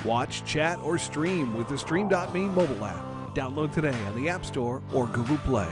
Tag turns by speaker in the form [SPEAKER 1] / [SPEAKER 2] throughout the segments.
[SPEAKER 1] Watch, chat, or stream with the Stream.me mobile app. Download today on the App Store or Google Play.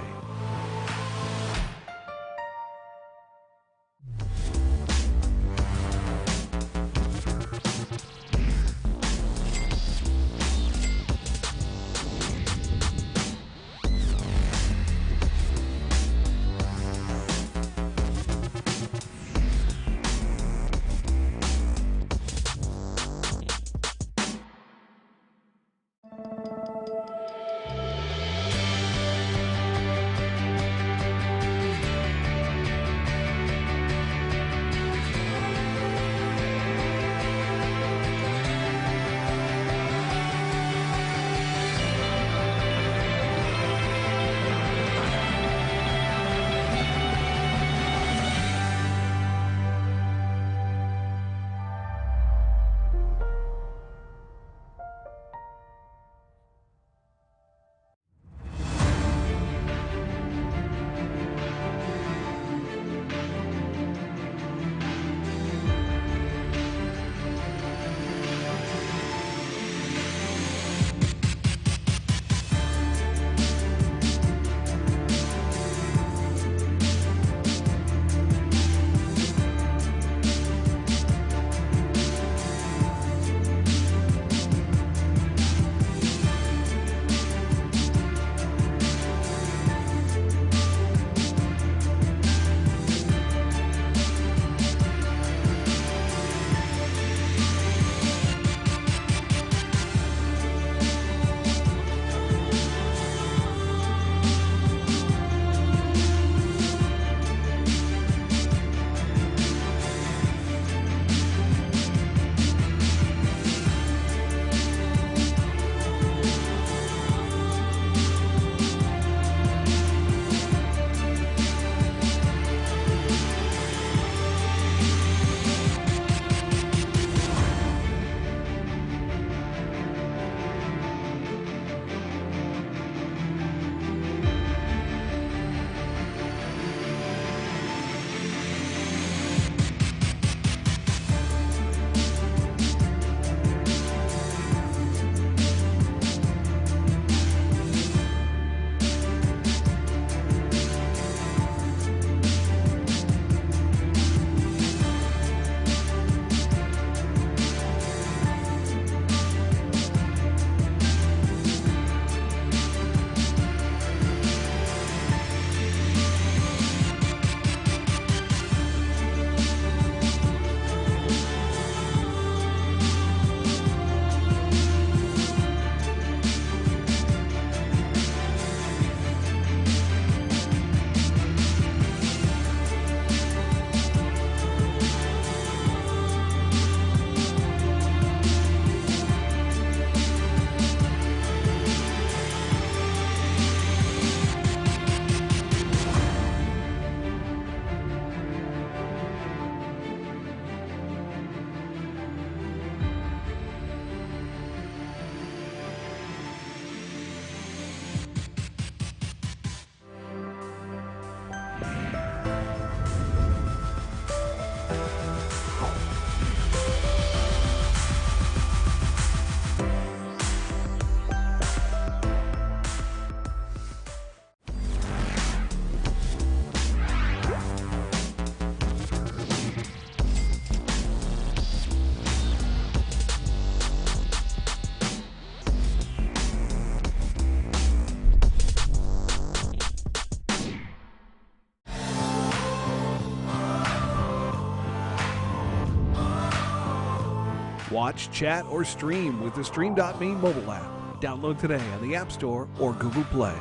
[SPEAKER 1] Watch, chat, or stream with the Stream.me mobile app. Download today on the App Store or Google Play.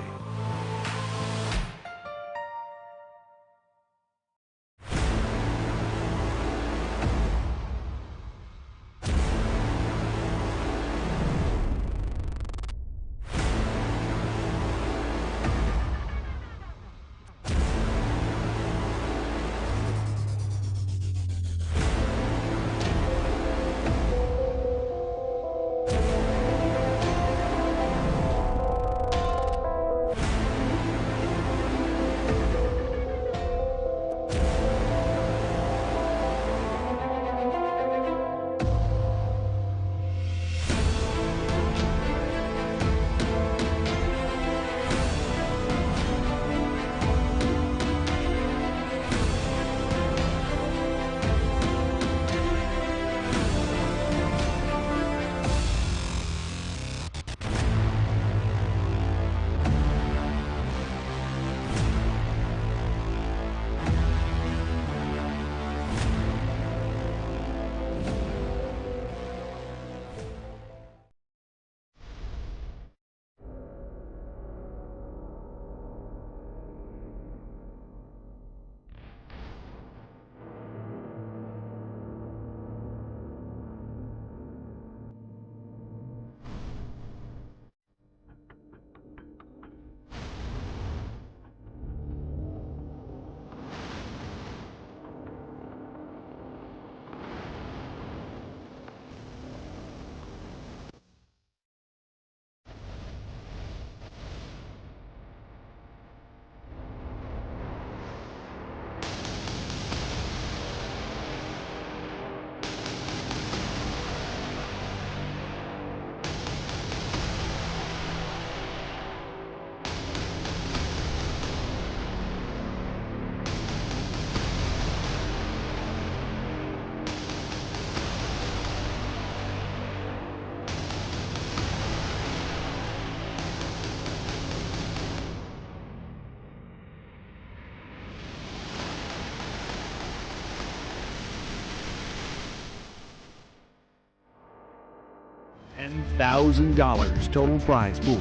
[SPEAKER 1] $10,000 total prize pool.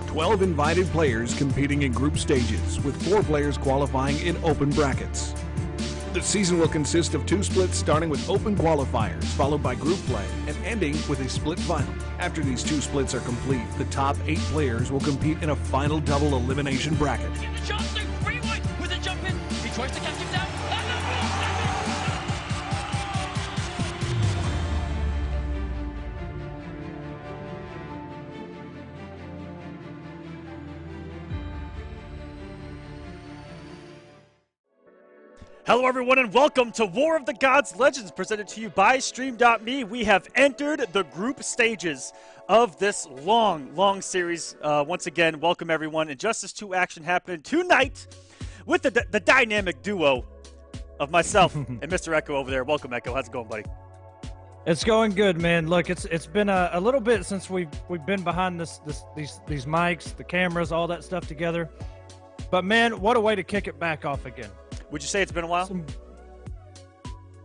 [SPEAKER 1] 12 invited players competing in group stages, with 4 players qualifying in open brackets. The season will consist of 2 splits, starting with open qualifiers, followed by group play, and ending with a split final. After these 2 splits are complete, the top 8 players will compete in a final double elimination bracket.
[SPEAKER 2] Johnson, Greenwood with a jump in. He tries to catch him down. Hello everyone and welcome to War of the Gods Legends, presented to you by StreamMe. We have entered the group stages of this long series. Once again, welcome everyone. Injustice 2 action happening tonight with the dynamic duo of myself and Mr. Echo over there. Welcome, Echo. How's it going, buddy?
[SPEAKER 3] It's going good, man. Look, it's been a little bit since we've been behind these mics, the cameras, all that stuff together. But man, what a way to kick it back off again.
[SPEAKER 2] Would you say it's been a while?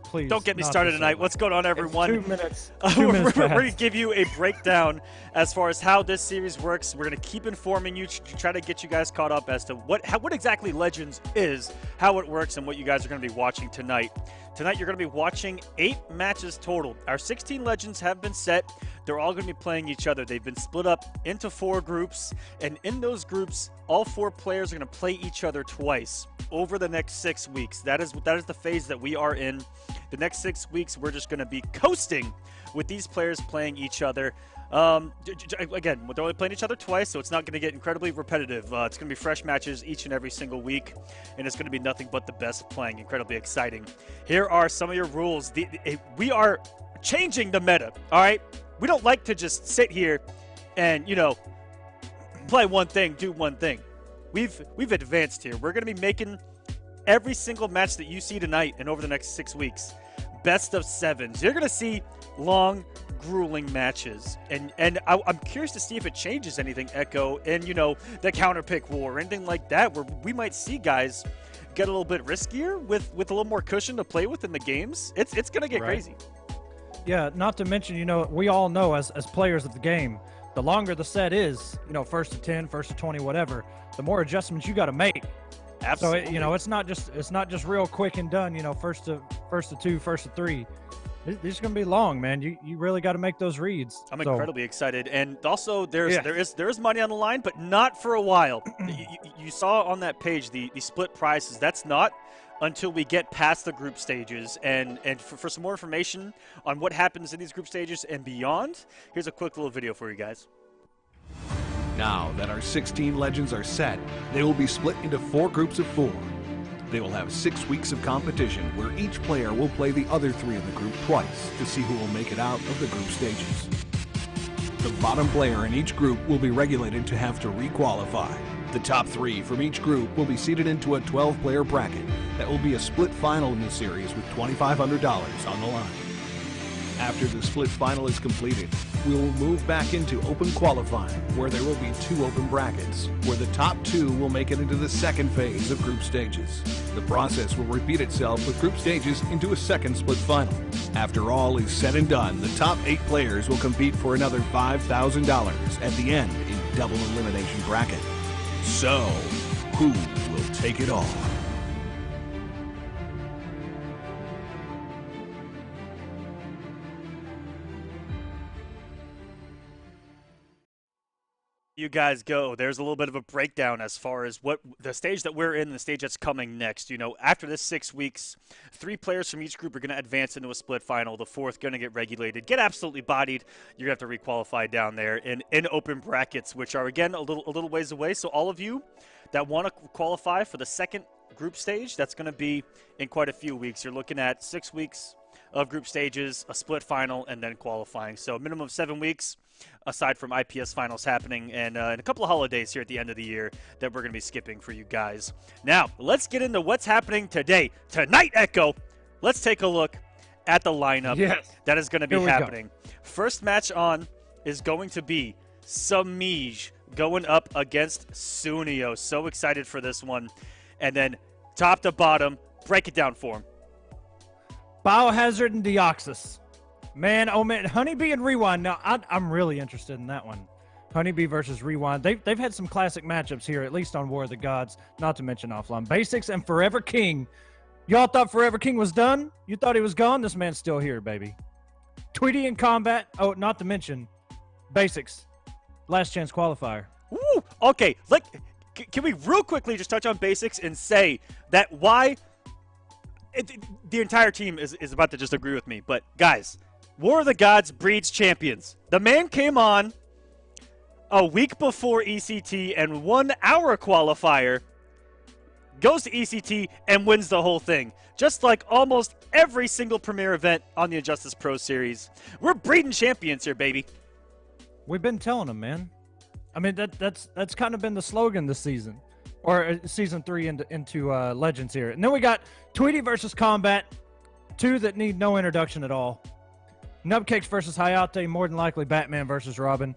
[SPEAKER 3] Please.
[SPEAKER 2] Don't get me started tonight. What's going on, everyone?
[SPEAKER 3] It's 2 minutes.
[SPEAKER 2] We're going to give you a breakdown as far as how this series works. We're going to keep informing you, try to get you guys caught up as to what exactly Legends is, how it works, and what you guys are going to be watching tonight. Tonight, you're going to be watching 8 matches total. Our 16 Legends have been set. They're all going to be playing each other. They've been split up into 4 groups, and in those groups, all 4 players are going to play each other twice over the next 6 weeks. That is the phase that we are in. The next 6 weeks, we're just going to be coasting with these players playing each other. Again, they're only playing each other twice, so it's not going to get incredibly repetitive. It's going to be fresh matches each and every single week, and it's going to be nothing but the best playing. Incredibly exciting. Here are some of your rules. We are changing the meta, all right? We don't like to just sit here and, play one thing, do one thing. We've advanced here. We're going to be making every single match that you see tonight and over the next 6 weeks best of 7s. You're going to see long, grueling matches, and I'm curious to see if it changes anything, Echo, and the counter pick war or anything like that, where we might see guys get a little bit riskier with a little more cushion to play with in the games. It's going to get crazy.
[SPEAKER 3] Yeah, not to mention, you know, we all know as players of the game, the longer the set is, you know, first to 10, first to 20, whatever, the more adjustments you got to make.
[SPEAKER 2] Absolutely.
[SPEAKER 3] So, you know, it's not just real quick and done, you know, first to 2, first to 3. These are going to be long, man. You really got to make those reads.
[SPEAKER 2] I'm incredibly excited. And also there is money on the line, but not for a while. you saw on that page the split prices. That's not until we get past the group stages. And for some more information on what happens in these group stages and beyond, here's a quick little video for you guys.
[SPEAKER 1] Now that our 16 legends are set, they will be split into 4 groups of 4. They will have 6 weeks of competition where each player will play the other 3 in the group twice to see who will make it out of the group stages. The bottom player in each group will be regulated to have to re-qualify. The top 3 from each group will be seeded into a 12-player bracket that will be a split final in the series with $2,500 on the line. After the split final is completed, we will move back into open qualifying, where there will be 2 open brackets, where the top 2 will make it into the second phase of group stages. The process will repeat itself with group stages into a second split final. After all is said and done, the top 8 players will compete for another $5,000 at the end in double elimination bracket. So, who will take it all?
[SPEAKER 2] You guys go. There's a little bit of a breakdown as far as what the stage that we're in, the stage that's coming next. You know, after this 6 weeks, 3 players from each group are going to advance into a split final. The 4th going to get regulated, get absolutely bodied. You're going to have to requalify down there in open brackets, which are, again, a little ways away. So all of you that want to qualify for the second group stage, that's going to be in quite a few weeks. You're looking at 6 weeks of group stages, a split final, and then qualifying. So a minimum of 7 weeks, aside from IPS finals happening, and a couple of holidays here at the end of the year that we're going to be skipping for you guys. Now, let's get into what's happening today. Tonight, Echo, let's take a look at the lineup that is going to be happening. First match on is going to be Semiij going up against Sunnio. So excited for this one. And then top to bottom, break it down for him.
[SPEAKER 3] Biohazard and Deoxys. Man, oh man, HoneyBee and Rewind. Now, I'm really interested in that one. HoneyBee versus Rewind. They've had some classic matchups here, at least on War of the Gods, not to mention offline. Basics and Forever King. Y'all thought Forever King was done? You thought he was gone? This man's still here, baby. Tweety in combat. Oh, not to mention Basics. Last chance qualifier.
[SPEAKER 2] Woo! Okay, can we real quickly just touch on Basics and say that why the entire team is about to just agree with me. But, guys, War of the Gods breeds champions. The man came on a week before ECT and won our qualifier, goes to ECT, and wins the whole thing. Just like almost every single premier event on the Injustice Pro Series. We're breeding champions here, baby.
[SPEAKER 3] We've been telling them, man. I mean, that's kind of been the slogan this season. Or Season 3 into Legends here. And then we got Tweedy versus Combat. 2 that need no introduction at all. Nubcakes versus Hayatei, more than likely Batman versus Robin.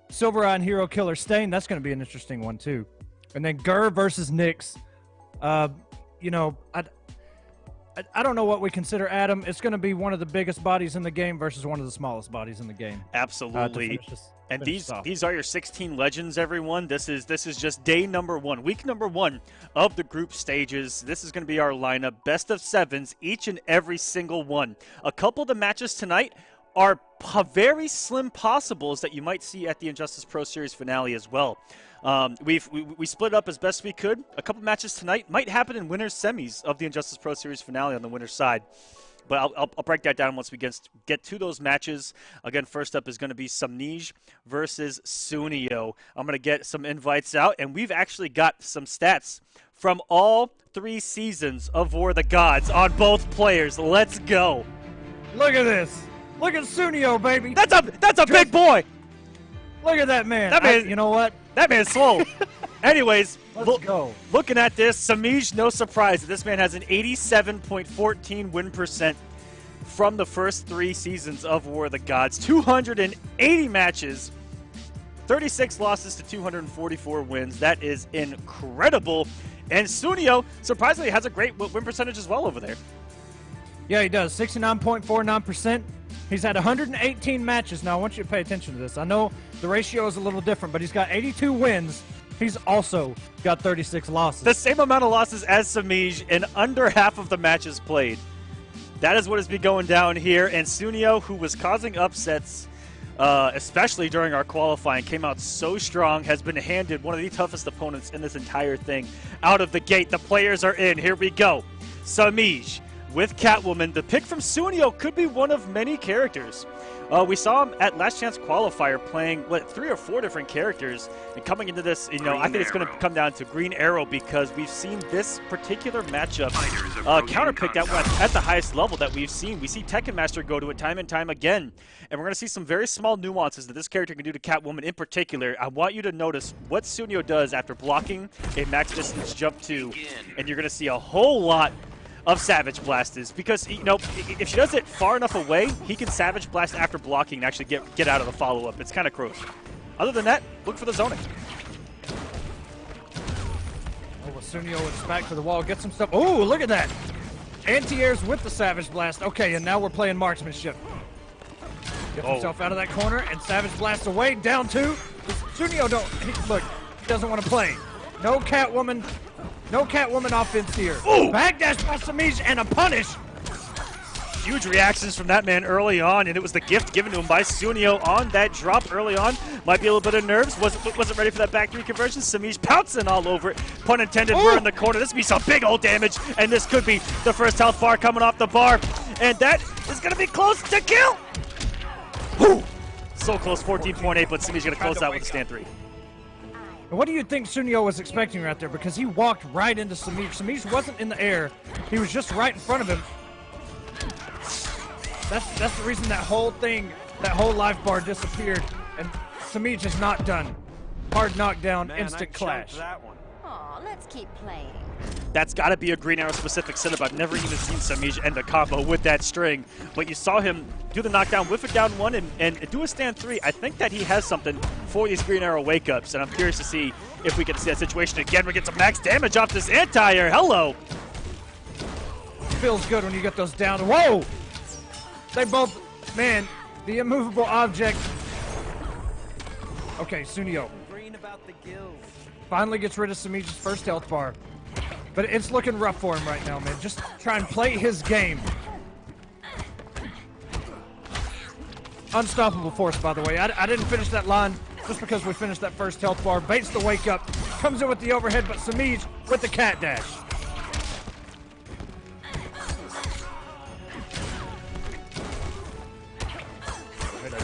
[SPEAKER 3] SylverRye and Hero Killer Stain, that's going to be an interesting one too. And then Gur versus Nyx. You know, I don't know what we consider Adam. It's going to be one of the biggest bodies in the game versus one of the smallest bodies in the game.
[SPEAKER 2] Absolutely. And these are your 16 legends, everyone. This is just day number 1, week number 1 of the group stages. This is going to be our lineup, best of 7s, each and every single one. A couple of the matches tonight are very slim possibles that you might see at the Injustice Pro Series finale as well. We split up as best we could. A couple matches tonight might happen in winners semis of the Injustice Pro Series finale on the winner's side. But I'll break that down once we get to those matches. Again, first up is going to be Semiij versus Sunnio. I'm going to get some invites out, and we've actually got some stats from all 3 seasons of War of the Gods on both players. Let's go.
[SPEAKER 3] Look at this. Look at Sunnio, baby.
[SPEAKER 2] That's a big boy.
[SPEAKER 3] Look at that man. You know what?
[SPEAKER 2] That man's slow. Anyways,
[SPEAKER 3] let's go.
[SPEAKER 2] Looking at this, Semiij, no surprise. This man has an 87.14 win percent from the first 3 seasons of War of the Gods. 280 matches, 36 losses to 244 wins. That is incredible. And Sunnio, surprisingly, has a great win percentage as well over there.
[SPEAKER 3] Yeah, he does. 69.49%. He's had 118 matches. Now, I want you to pay attention to this. I know the ratio is a little different, but he's got 82 wins. He's also got 36 losses.
[SPEAKER 2] The same amount of losses as Semiij in under half of the matches played. That is what has been going down here. And Sunnio, who was causing upsets, especially during our qualifying, came out so strong, has been handed one of the toughest opponents in this entire thing. Out of the gate, the players are in. Here we go. Semiij with Catwoman. The pick from Sunnio could be one of many characters. We saw him at Last Chance Qualifier playing, 3 or 4 different characters. And coming into this, I think it's going to come down to Green Arrow because we've seen this particular matchup counterpicked at the highest level that we've seen. We see Tekken Master go to it time and time again. And we're going to see some very small nuances that this character can do to Catwoman in particular. I want you to notice what Sunnio does after blocking a max distance jump 2. And you're going to see a whole lot of Savage Blasters because, if she does it far enough away, he can Savage Blast after blocking and actually get out of the follow-up. It's kind of gross. Other than that, look for the zoning.
[SPEAKER 3] Oh, Sunnio is back to the wall, gets some stuff. Oh, look at that. Anti-airs with the Savage Blast. Okay, and now we're playing marksmanship. Gets himself out of that corner and Savage Blast away, down 2. Sunnio look, he doesn't want to play. No Catwoman. No Catwoman offense here.
[SPEAKER 2] Ooh.
[SPEAKER 3] Backdash by Semiij and a punish.
[SPEAKER 2] Huge reactions from that man early on, and it was the gift given to him by Sunnio on that drop early on. Might be a little bit of nerves. Wasn't ready for that back 3 conversion. Semiij pouncing all over it. Pun intended, we're in the corner. This would be some big old damage, and this could be the first health bar coming off the bar. And that is going to be close to kill. Whew. So close, 14.8, but Semiij's going to close out with a stand 3.
[SPEAKER 3] And what do you think Sunnio was expecting right there? Because he walked right into Semiij. Semiij wasn't in the air. He was just right in front of him. That's the reason that whole thing, that whole life bar disappeared. And Semiij is not done. Hard knockdown, instant clash.
[SPEAKER 4] Aw, let's keep playing.
[SPEAKER 2] That's got to be a Green Arrow specific setup. I've never even seen Semiij end a combo with that string. But you saw him do the knockdown, whiff it down 1, and do a stand 3. I think that he has something for these Green Arrow wake-ups, and I'm curious to see if we can see that situation again. We get some max damage off this anti-air. Hello.
[SPEAKER 3] Feels good when you get those down. Whoa! They both, man, the immovable object. Okay, Sunnio finally gets rid of Semiij's first health bar. But it's looking rough for him right now, man. Just try and play his game. Unstoppable force, by the way. I didn't finish that line just because we finished that first health bar. Baits the wake up, comes in with the overhead, but Semiij with the cat dash.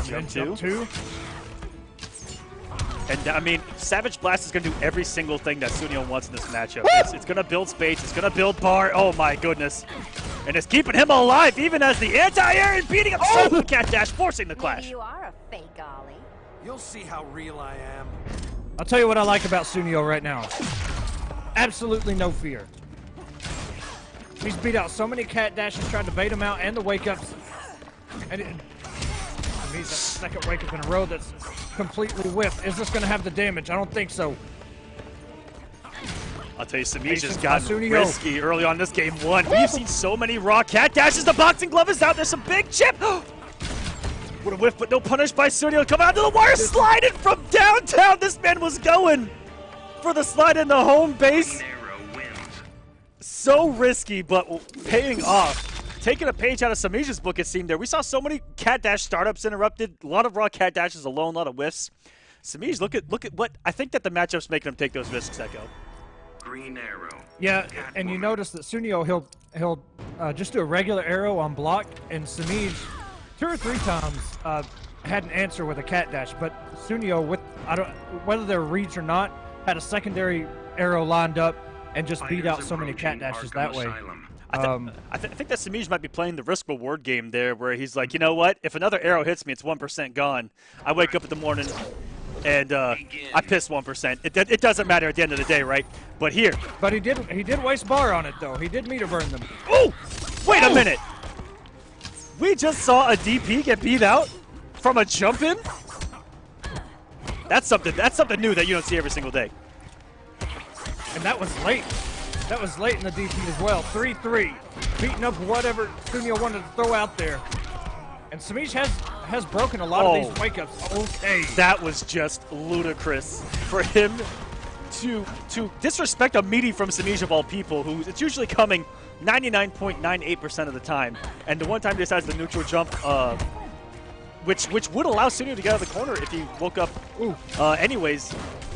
[SPEAKER 2] Jump 2. And, I mean, Savage Blast is going to do every single thing that Sunnio wants in this matchup. It's going to build space. It's going to build bar. Oh, my goodness. And it's keeping him alive, even as the anti-air is beating himself with cat dash, forcing the clash.
[SPEAKER 4] Maybe you are a fake Ollie.
[SPEAKER 5] You'll see how real I am.
[SPEAKER 3] I'll tell you what I like about Sunnio right now. Absolutely no fear. He's beat out so many cat dashes, tried to bait him out, and the wake-ups. And he's the second wake-up in a row that's completely whiffed. Is this going to have the damage? I don't think so.
[SPEAKER 2] I'll tell you, Semiij has gotten risky early on this game 1. We've seen so many raw cat dashes. The boxing glove is out. There's some big chip. What a whiff, but no punish by Sunnio. Come out to the wire, sliding from downtown. This man was going for the slide in the home base. So risky, but paying off. Taking a page out of Semiij's book, it seemed there. We saw so many cat dash startups interrupted, a lot of raw cat dashes alone, a lot of whiffs. Semiij, look at what I think that the matchup's making him take those risks, Echo.
[SPEAKER 5] Green arrow.
[SPEAKER 3] Yeah, and you notice that Sunnio, he'll just do a regular arrow on block, and Semiij 2 or 3 times had an answer with a cat dash, but Sunnio, with whether they're reach or not, had a secondary arrow lined up and just beat out so many cat dashes that way.
[SPEAKER 2] I think that Semiij might be playing the risk-reward game there, where he's like, you know what? If another arrow hits me, it's 1% gone. I wake up in the morning and I piss 1%. It doesn't matter at the end of the day, right? But here.
[SPEAKER 3] But he did waste bar on it, though. He did meter burn them.
[SPEAKER 2] Oh! Wait a minute! We just saw a DP get beat out from a jump-in? That's something new that you don't see every single day.
[SPEAKER 3] And that was late. That was late in the DP as well. 3-3. Beating up whatever Sunnio wanted to throw out there. And Semiij has broken a lot of these wake-ups. Okay.
[SPEAKER 2] That was just ludicrous for him to disrespect a meaty from Semiij of all people, who it's usually coming 99.98% of the time. And the one time he decides the neutral jump, which would allow Sunnio to get out of the corner if he woke up anyways.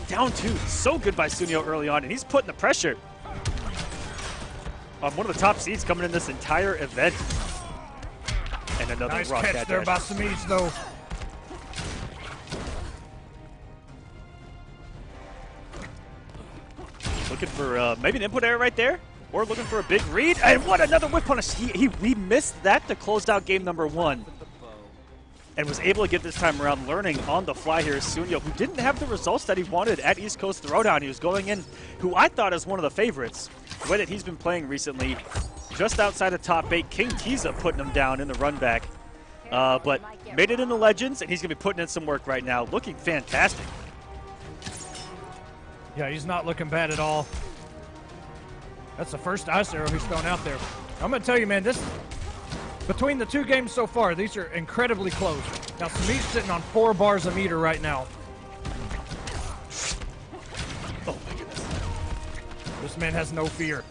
[SPEAKER 2] Down 2. So good by Sunnio early on, and he's putting the pressure on one of the top seeds coming in this entire event. And another
[SPEAKER 3] nice
[SPEAKER 2] rock
[SPEAKER 3] catch there by Semiij, though.
[SPEAKER 2] Looking for maybe an input error right there, or looking for a big read. And what another whip punish! We missed that to close out game number 1, and was able to get this time around, learning on the fly here. Sunnio, who didn't have the results that he wanted at East Coast Throwdown. He was going in, who I thought is one of the favorites, the way that he's been playing recently. Just outside of top 8, King Tiza putting him down in the run back. But made it in the Legends, and he's going to be putting in some work right now. Looking fantastic.
[SPEAKER 3] Yeah, he's not looking bad at all. That's the first ice arrow he's thrown out there. I'm going to tell you, man, between the 2 games so far, these are incredibly close. Now, Semiij's sitting on 4 bars a meter right now.
[SPEAKER 2] Oh, my goodness.
[SPEAKER 3] This man has no fear.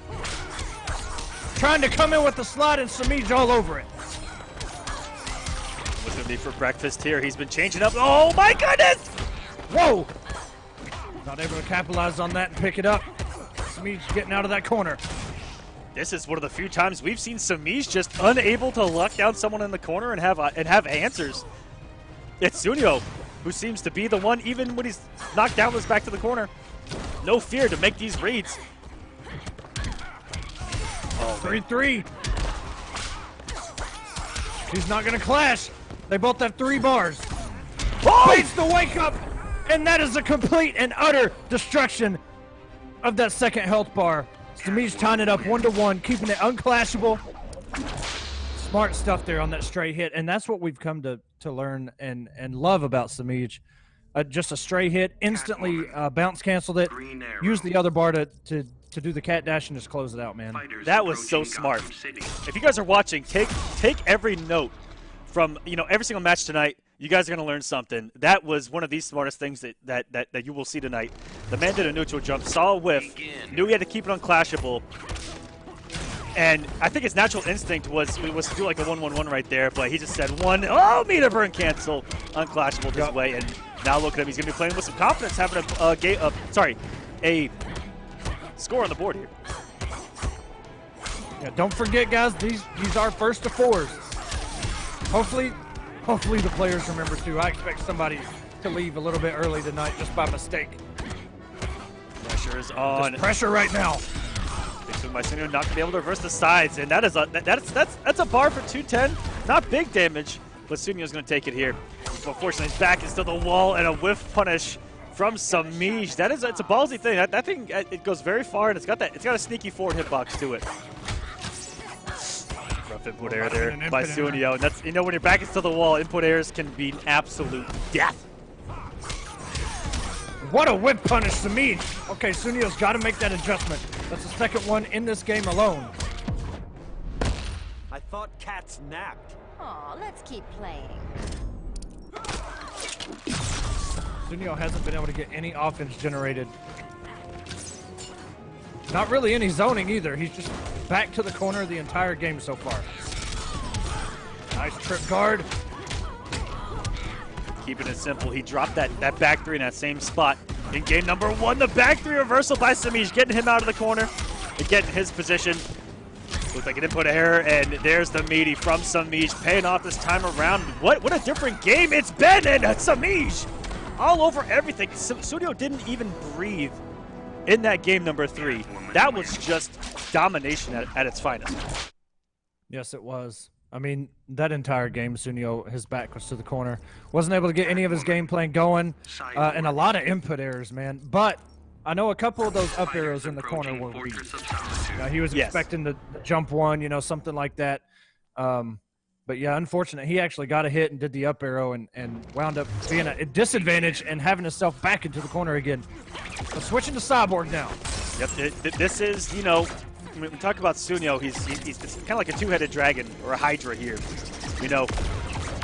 [SPEAKER 3] Trying to come in with the slide, and Semiij all over it.
[SPEAKER 2] What's going to be for breakfast here? He's been changing up. Oh, my goodness!
[SPEAKER 3] Whoa! Not able to capitalize on that and pick it up. Semiij getting out of that corner.
[SPEAKER 2] This is one of the few times we've seen Semiij just unable to lock down someone in the corner and have answers. It's Sunnio, who seems to be the one, even when he's knocked down, goes back to the corner. No fear to make these reads. Oh,
[SPEAKER 3] 3-3. He's not going to clash. They both have 3 bars. Baits the wake up, and that is a complete and utter destruction of that second health bar. Semiij tying it up 1-1, keeping it unclashable. Smart stuff there on that stray hit, and that's what we've come to learn and love about Semiij. Just a stray hit, instantly bounce canceled it, used the other bar to do the cat dash and just close it out, man.
[SPEAKER 2] That was so smart. If you guys are watching, take every note from every single match tonight. You guys are going to learn something. That was one of the smartest things that you will see tonight. The man did a neutral jump, saw a whiff, knew he had to keep it unclashable. And I think his natural instinct was to do like a 1-1-1 right there, but he just said meter burn cancel, unclashable this way. And now look at him, he's going to be playing with some confidence, having a score on the board here.
[SPEAKER 3] Yeah, don't forget, guys, these are first to 4s. Hopefully the players remember too. I expect somebody to leave a little bit early tonight just by mistake.
[SPEAKER 2] Pressure is on.
[SPEAKER 3] There's pressure right now.
[SPEAKER 2] Big swing by Sunnio, not going to be able to reverse the sides, and that's a bar for 210. Not big damage, but Sunnio's going to take it here. Unfortunately, his back is to the wall, and a whiff punish from Semiij. It's a ballsy thing. That thing, it goes very far, and it's got a sneaky forward hitbox to it. Rough input error there by Sunnio. And that's, when your back is to the wall, input errors can be absolute death.
[SPEAKER 3] What a whip punish, Semiij. Okay, Sunnio's got to make that adjustment. That's the second one in this game alone.
[SPEAKER 5] I thought cats napped.
[SPEAKER 4] Aw, let's keep playing.
[SPEAKER 3] Sunnio hasn't been able to get any offense generated. Not really any zoning either. He's just back to the corner the entire game so far. Nice trip guard.
[SPEAKER 2] Keeping it simple. He dropped that back 3 in that same spot in game number 1. The back 3 reversal by Semiij, getting him out of the corner and getting his position. Looks like an input error, and there's the meaty from Semiij, paying off this time around. What a different game it's been, and Semiij all over everything. Sunnio didn't even breathe in that game number 3. That was just domination at its finest.
[SPEAKER 3] Yes, it was. I mean, that entire game, Sunnio, his back was to the corner. Wasn't able to get any of his game plan going, and a lot of input errors, man. But I know a couple of those up arrows in the corner were weak. He was expecting to jump one, something like that. But yeah, unfortunate. He actually got a hit and did the up arrow and wound up being at a disadvantage and having himself back into the corner again. So switching to Cyborg now.
[SPEAKER 2] Yep, this is, when we talk about Sunnio, he's kind of like a two-headed dragon or a hydra here.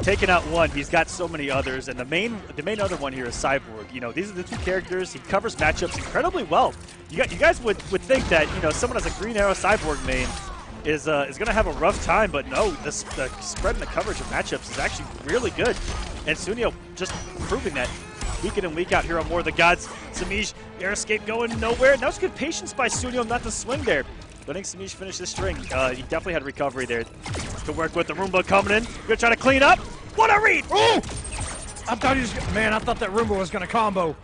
[SPEAKER 2] taking out one, he's got so many others, and the main other one here is Cyborg. You know, these are the two characters. He covers matchups incredibly well. You guys would think that, you know, someone as a Green Arrow Cyborg main is going to have a rough time, but no, the spread and the coverage of matchups is actually really good. And Sunnio just proving that week in and week out here on More of the Gods. Semiij, air escape going nowhere. That was good patience by Sunnio not to swing there. Letting Semiij finish the string. He definitely had recovery there. To work with the Roomba coming in. Gonna try to clean up. What a read!
[SPEAKER 3] Oh! I thought he was, man, I thought that Roomba was gonna combo.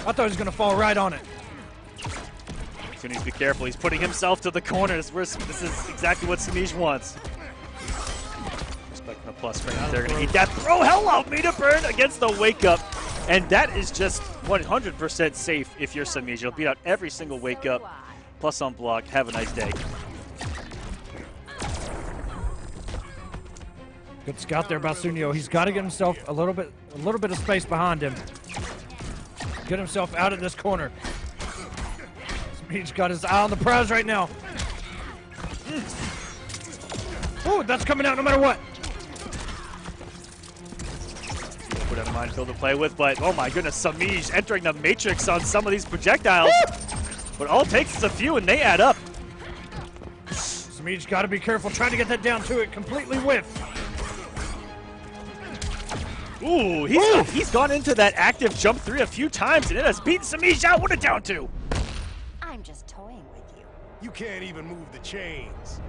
[SPEAKER 3] I thought he was gonna fall right on it.
[SPEAKER 2] So he needs to be careful. He's putting himself to the corner. This is exactly what Semiij wants. Respecting the plus frame. They're gonna eat that throw. Hello, meter burn against the wake up. And that is just 100% safe if you're Semiij. You'll beat out every single wake up. Plus on block. Have a nice day.
[SPEAKER 3] Good scout there by Sunnio. He's got to get himself a little bit of space behind him. Get himself out of this corner. Semiij's got his eye on the prize right now. Oh, that's coming out no matter what.
[SPEAKER 2] Put out a minefield to play with, but oh my goodness, Semiij entering the matrix on some of these projectiles. But all it takes is a few and they add up.
[SPEAKER 3] Semiij's got to be careful trying to get that down to it. Completely whiffed.
[SPEAKER 2] Ooh, he's gone into that active jump 3 a few times and it has beaten Semiij out. What a down 2.
[SPEAKER 4] I'm just toying with you.
[SPEAKER 5] You can't even move the chains.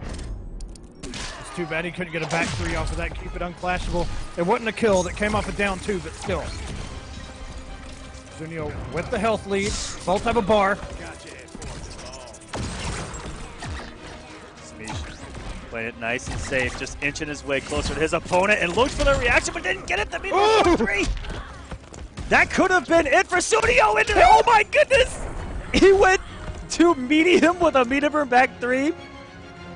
[SPEAKER 3] It's too bad he couldn't get a back 3 off of that. Keep it unclashable. It wasn't a kill that came off a down 2, but still. Sunnio with the health lead. Both have a bar.
[SPEAKER 2] Semiij playing it nice and safe, just inching his way closer to his opponent and looked for the reaction, but didn't get it. The meter 3. That could have been it for Sunnio. Oh my goodness! He went to meeting him with a meter burn back 3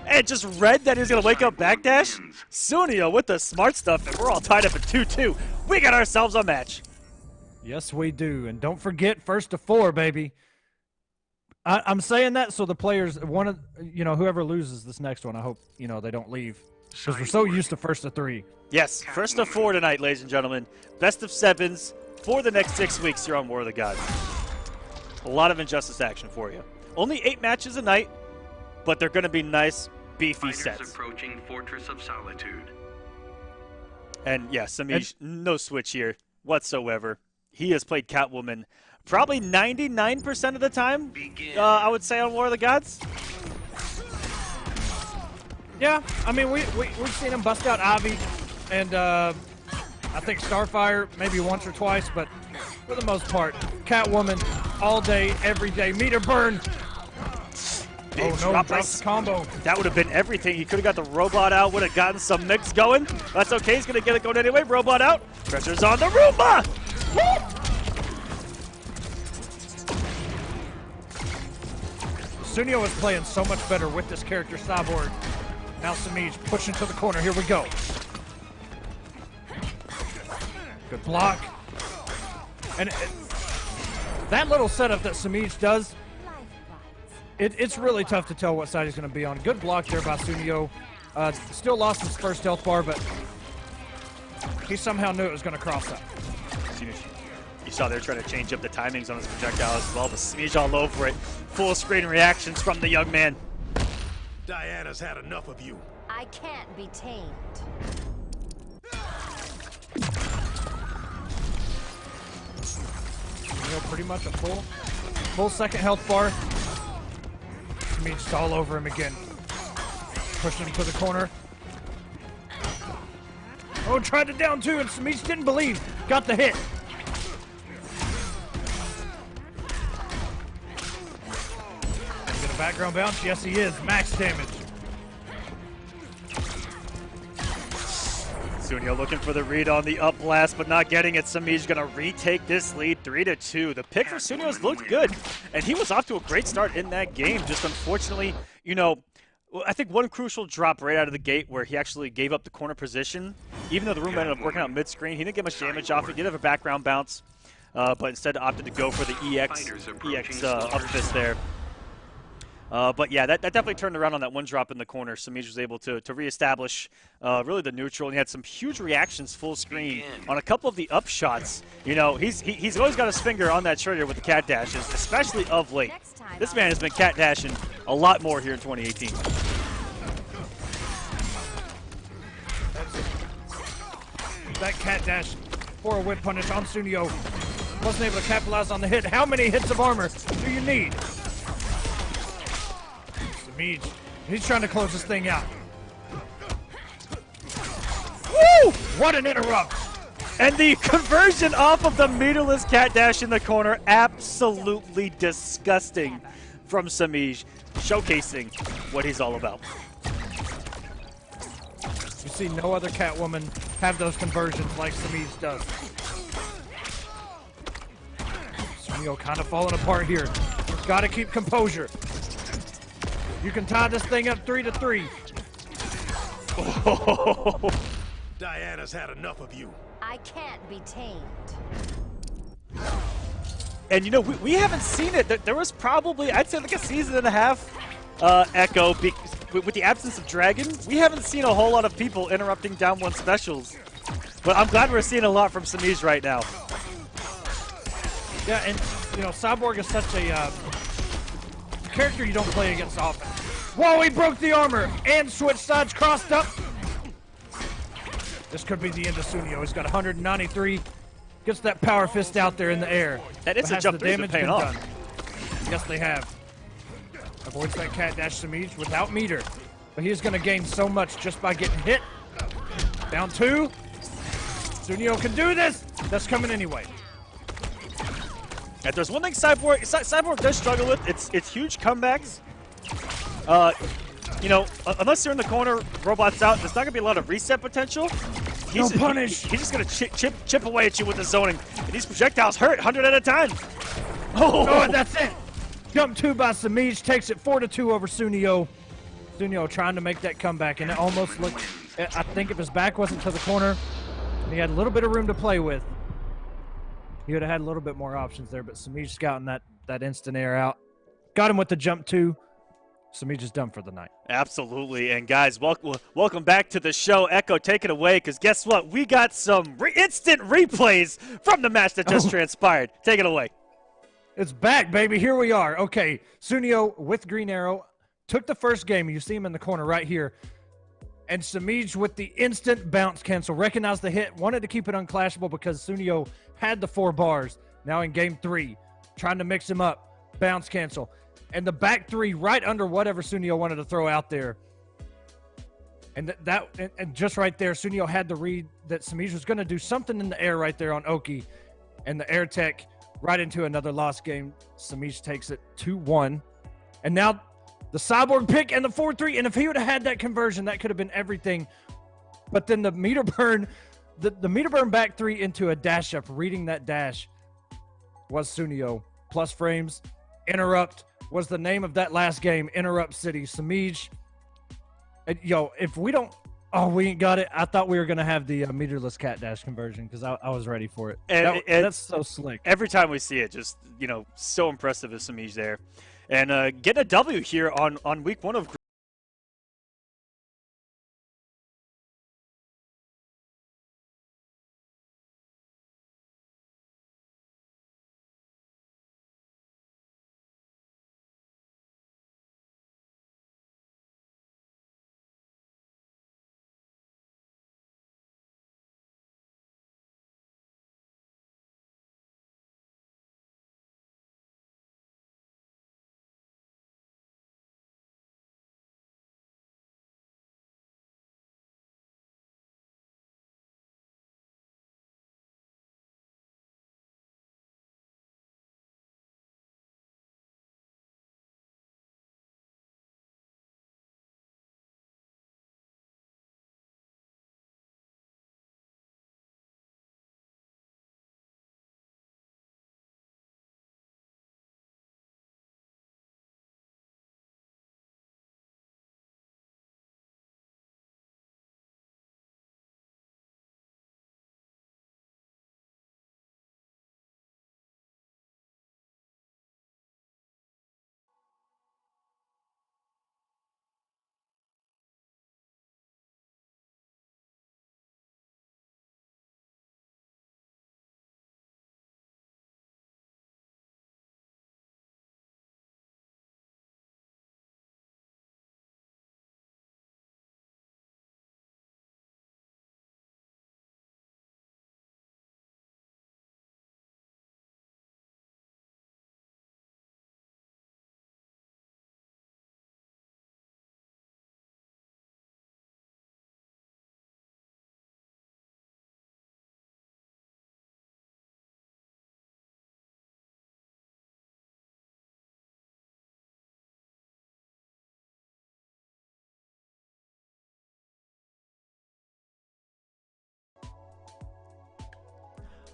[SPEAKER 2] and just read that he was going to wake up backdash. Sunnio with the smart stuff, and we're all tied up at 2-2. We got ourselves a match.
[SPEAKER 3] Yes, we do. And don't forget, first to 4, baby. I'm saying that so the players, whoever loses this next one, I hope, they don't leave. Because we're so used to first to 3.
[SPEAKER 2] Yes, first to 4 tonight, ladies and gentlemen. Best of 7s for the next 6 weeks here on War of the Gods. A lot of Injustice action for you. Only 8 matches a night, but they're going to be nice, beefy sets.
[SPEAKER 5] Approaching Fortress of Solitude.
[SPEAKER 2] And yeah, Semiij, no switch here whatsoever. He has played Catwoman probably 99% of the time, I would say, on War of the Gods.
[SPEAKER 3] Yeah, I mean, we've seen him bust out Avi, and I think Starfire maybe once or twice, but for the most part, Catwoman all day, every day. Meter burn.
[SPEAKER 2] Big
[SPEAKER 3] oh no,
[SPEAKER 2] drop
[SPEAKER 3] drops the combo.
[SPEAKER 2] That would have been everything. He could have got the robot out, would have gotten some mix going. That's okay, he's going to get it going anyway. Robot out. Pressure's on the Roomba. Woo!
[SPEAKER 3] Sunnio is playing so much better with this character, Cyborg. Now Semiij pushing to the corner. Here we go. Good block. And that little setup that Semiij does, it's really tough to tell what side he's going to be on. Good block there by Sunnio. Still lost his first health bar, but he somehow knew it was going to cross up.
[SPEAKER 2] You saw they're trying to change up the timings on his projectile as well, but Semiij all over it. Full screen reactions from the young man.
[SPEAKER 5] Diana's had enough of you.
[SPEAKER 4] I can't be tamed.
[SPEAKER 3] Pretty much a full second health bar. Semiij's all over him again. Pushing him to the corner. Oh, tried to down 2, and Semiij didn't believe. Got the hit. Get a background bounce? Yes, he is. Max damage.
[SPEAKER 2] Sunnio looking for the read on the up blast, but not getting it. Semiij going to retake this lead 3-2. The pick for Sunnio has looked good, and he was off to a great start in that game. Just unfortunately, I think one crucial drop right out of the gate where he actually gave up the corner position. Even though the room ended up working out mid-screen, he didn't get much damage off it. He did have a background bounce, but instead opted to go for the EX up fist there. But yeah, that definitely turned around on that one drop in the corner. Semiij was able to reestablish really the neutral, and he had some huge reactions full screen on a couple of the up shots. You know, he's always got his finger on that trigger with the cat dashes, especially of late. This man has been cat dashing a lot more here in 2018.
[SPEAKER 3] That cat dash for a whip punish on Sunnio. Wasn't able to capitalize on the hit. How many hits of armor do you need? Semiij, he's trying to close this thing out. Woo! What an interrupt!
[SPEAKER 2] And the conversion off of the meterless cat dash in the corner, absolutely disgusting from Semiij, showcasing what he's all about.
[SPEAKER 3] You see no other Catwoman have those conversions like Semiij does. Sunnio kind of falling apart here. Got to keep composure. You can tie this thing up 3-3.
[SPEAKER 2] Oh.
[SPEAKER 5] Diana's had enough of you.
[SPEAKER 4] I can't be tamed.
[SPEAKER 2] And you know, we haven't seen it. There was probably, I'd say, like a season and a half, Echo, with the absence of Dragon. We haven't seen a whole lot of people interrupting down one specials. But I'm glad we're seeing a lot from Semiij right now.
[SPEAKER 3] Yeah, and, you know, Cyborg is such a character you don't play against often. Whoa, he broke the armor and switched sides, crossed up. This could be the end of Sunnio. He's got 193. Gets that power fist out there in the air.
[SPEAKER 2] That is a jump three been paying off.
[SPEAKER 3] Yes, they have. Avoids that cat dash Semiij without meter. But he is going to gain so much just by getting hit. Down 2. Sunnio can do this. That's coming anyway.
[SPEAKER 2] If there's one thing Cyborg does struggle with, it's huge comebacks. You know, unless they're in the corner, robots out, there's not going to be a lot of reset potential.
[SPEAKER 3] No punish.
[SPEAKER 2] He's just going to chip away at you with the zoning. And these projectiles hurt 100 at a time. Oh,
[SPEAKER 3] and that's it. Jump 2 by Semiij takes it 4-2 over Sunnio. Sunnio trying to make that comeback, and it almost looked, I think if his back wasn't to the corner, he had a little bit of room to play with. He would have had a little bit more options there, but Semiij scouting that instant air out. Got him with the jump 2. Semiij is done for the night.
[SPEAKER 2] Absolutely. And guys, welcome back to the show. Echo, take it away, because guess what? We got some instant replays from the match that just transpired. Take it away.
[SPEAKER 3] It's back, baby. Here we are. Okay, Sunnio with Green Arrow took the first game. You see him in the corner right here. And Semiij with the instant bounce cancel. Recognized the hit. Wanted to keep it unclashable because Sunnio had the 4 bars. Now in game 3, trying to mix him up. Bounce cancel. And the back 3 right under whatever Sunnio wanted to throw out there. And and just right there, Sunnio had the read that Semiij was going to do something in the air right there on Oki. And the air tech right into another lost game. Semiij takes it 2-1. And now the Cyborg pick and the 4-3. And if he would have had that conversion, that could have been everything. But then the meter burn, the meter burn back 3 into a dash up, reading that dash was Sunnio. Plus frames, interrupt was the name of that last game. Interrupt City. Semiij. Yo, if we don't, we ain't got it. I thought we were going to have the meterless cat dash conversion because I was ready for it.
[SPEAKER 2] And
[SPEAKER 3] that's so slick.
[SPEAKER 2] Every time we see it, just, you know, so impressive is Semiij there. And getting a W here on week 1 of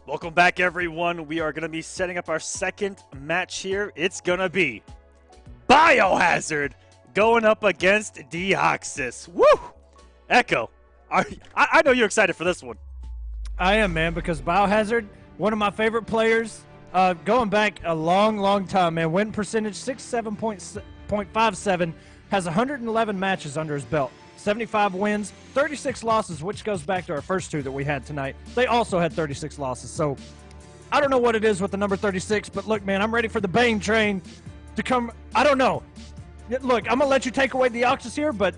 [SPEAKER 2] Welcome back, everyone. We are going to be setting up our second match here. It's going to be Biohazard going up against Deoxys. Woo! Echo, I know you're excited for this one.
[SPEAKER 3] I am, man, because Biohazard, one of my favorite players, going back a long time, man. Win percentage 67.57, has 111 matches under his belt. 75 wins, 36 losses, which goes back to our first two that we had tonight. They also had 36 losses. So I don't know what it is with the number 36, but look, man, I'm ready for the Bane train to come. I don't know. Look, I'm going to let you take away the Deoxys here, but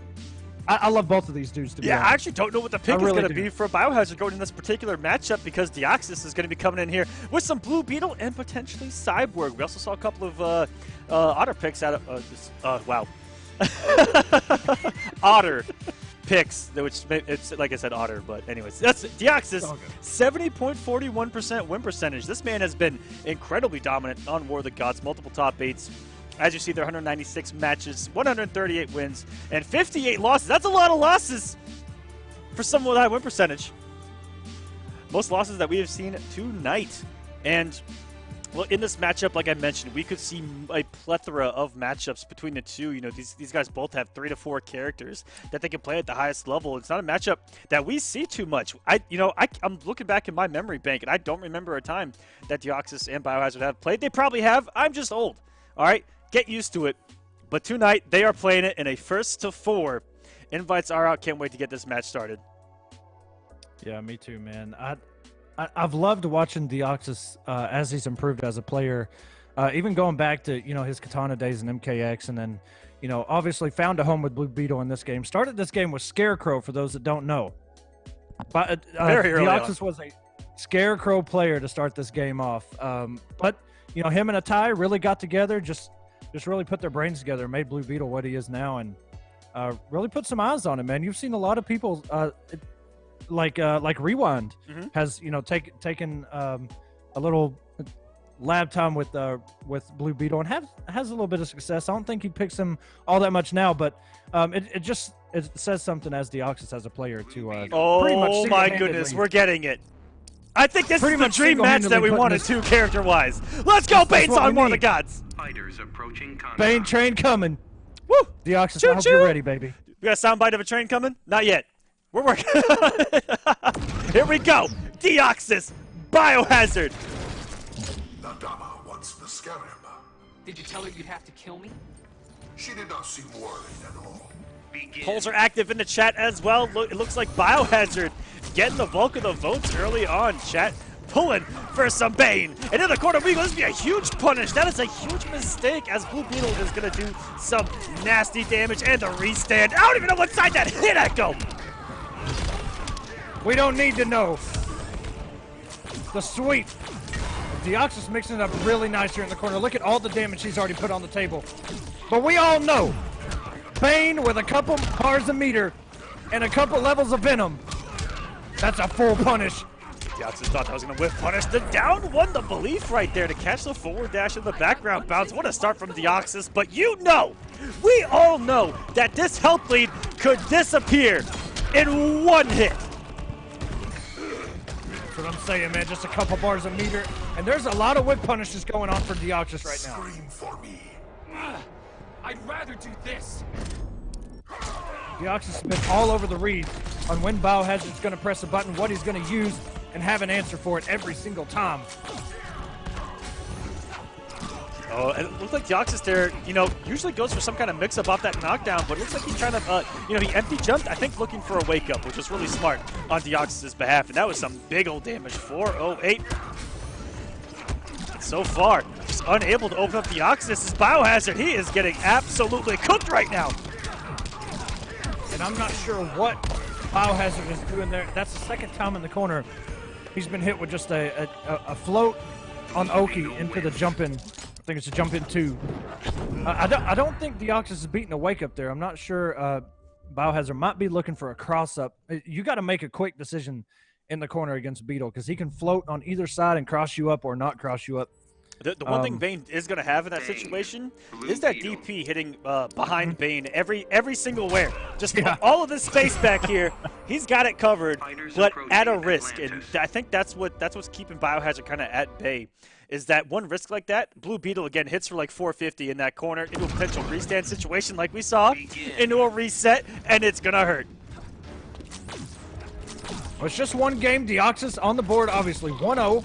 [SPEAKER 3] I love both of these dudes, to be honest.
[SPEAKER 2] I actually don't know what the pick is going to be for Biohazard going in this particular matchup, because Deoxys is going to be coming in here with some Blue Beetle and potentially Cyborg. We also saw a couple of Otter picks out of wow. Otter picks, which it's like I said, Otter, but anyways, that's Deoxys. 70.41% win percentage. This man has been incredibly dominant on War of the Gods, multiple top 8s. As you see, there are 196 matches, 138 wins, and 58 losses. That's a lot of losses for someone with high win percentage. Most losses that we have seen tonight. And well, in this matchup, like I mentioned, we could see a plethora of matchups between the two. You know, these guys both have 3 to 4 characters that they can play at the highest level. It's not a matchup that we see too much. I'm looking back in my memory bank, and I don't remember a time that Deoxys and Biohazard have played. They probably have. I'm just old. All right, get used to it. But tonight, they are playing it in a 1st to 4. Invites are out. Can't wait to get this match started.
[SPEAKER 3] Yeah, me too, man. I've loved watching Deoxys as he's improved as a player, even going back to, his Katana days in MKX, and then, obviously found a home with Blue Beetle in this game. Started this game with Scarecrow, for those that don't know. But Deoxys was a Scarecrow player to start this game off. But, him and Hayatei really got together, just really put their brains together, made Blue Beetle what he is now, and really put some eyes on him, man. You've seen a lot of people... like Rewind has taken a little lab time with Blue Beetle and has a little bit of success. I don't think he picks him all that much now, but it says something as Deoxys as a player to pretty much
[SPEAKER 2] oh my goodness, we're getting it. I think this is the dream match that we wanted to character wise. Let's go, Bane's on War of the Gods.
[SPEAKER 6] Fighters approaching contact.
[SPEAKER 3] Bane train coming.
[SPEAKER 2] Woo!
[SPEAKER 3] Deoxys, I hope you're ready, baby.
[SPEAKER 2] We got a soundbite of a train coming? Not yet. We're working. Here we go. Deoxys, Biohazard.
[SPEAKER 5] Nadama wants the scarab.
[SPEAKER 7] Did you tell her you'd have to kill me?
[SPEAKER 5] She did not seem worried at all.
[SPEAKER 2] Polls are active in the chat as well. It looks like Biohazard getting the bulk of the votes early on. Chat pulling for some Bane. And in the corner, this would be a huge punish. That is a huge mistake, as Blue Beetle is going to do some nasty damage and a restand. I don't even know what side that hit Echo.
[SPEAKER 3] We don't need to know. The sweep. Deoxys mixing it up really nice here in the corner. Look at all the damage he's already put on the table. But we all know, Bane with a couple bars of meter and a couple levels of venom, that's a full punish.
[SPEAKER 2] Deoxys thought that was going to whiff punish. The down one, the belief right there to catch the forward dash in the background bounce. What a start from Deoxys. But we all know that this health lead could disappear in one hit.
[SPEAKER 3] That's what I'm saying, man. Just a couple bars of meter, and there's a lot of whip punishes going on for Deoxys right now.
[SPEAKER 5] Scream for me.
[SPEAKER 7] I'd rather do this.
[SPEAKER 3] Deoxys has been all over the read on when Biohazard's going to press a button, what he's going to use, and have an answer for it every single time.
[SPEAKER 2] Oh, and it looks like Deoxys there, usually goes for some kind of mix-up off that knockdown, but it looks like he's trying to, he empty jumped, I think looking for a wake-up, which was really smart on Deoxys' behalf, and that was some big old damage. 408. So far, just unable to open up Deoxys' Biohazard. He is getting absolutely cooked right now.
[SPEAKER 3] And I'm not sure what Biohazard is doing there. That's the second time in the corner he's been hit with just a float on Oki into the jump-in. I think it's a jump-in 2. I don't think Deoxys is beating a wake-up there. I'm not sure. Biohazard might be looking for a cross-up. You got to make a quick decision in the corner against Beetle, because he can float on either side and cross you up or not cross you up.
[SPEAKER 2] The one thing Bane is going to have in that situation is that DP hitting behind Bane every single wear. Just all of this space back here, he's got it covered, but at a risk. And I think that's what's keeping Biohazard kind of at bay. Is that one risk like that? Blue Beetle again hits for like 450 in that corner into a potential restand situation like we saw, into a reset, and it's going to hurt.
[SPEAKER 3] Well, it's just one game. Deoxys on the board, obviously 1-0.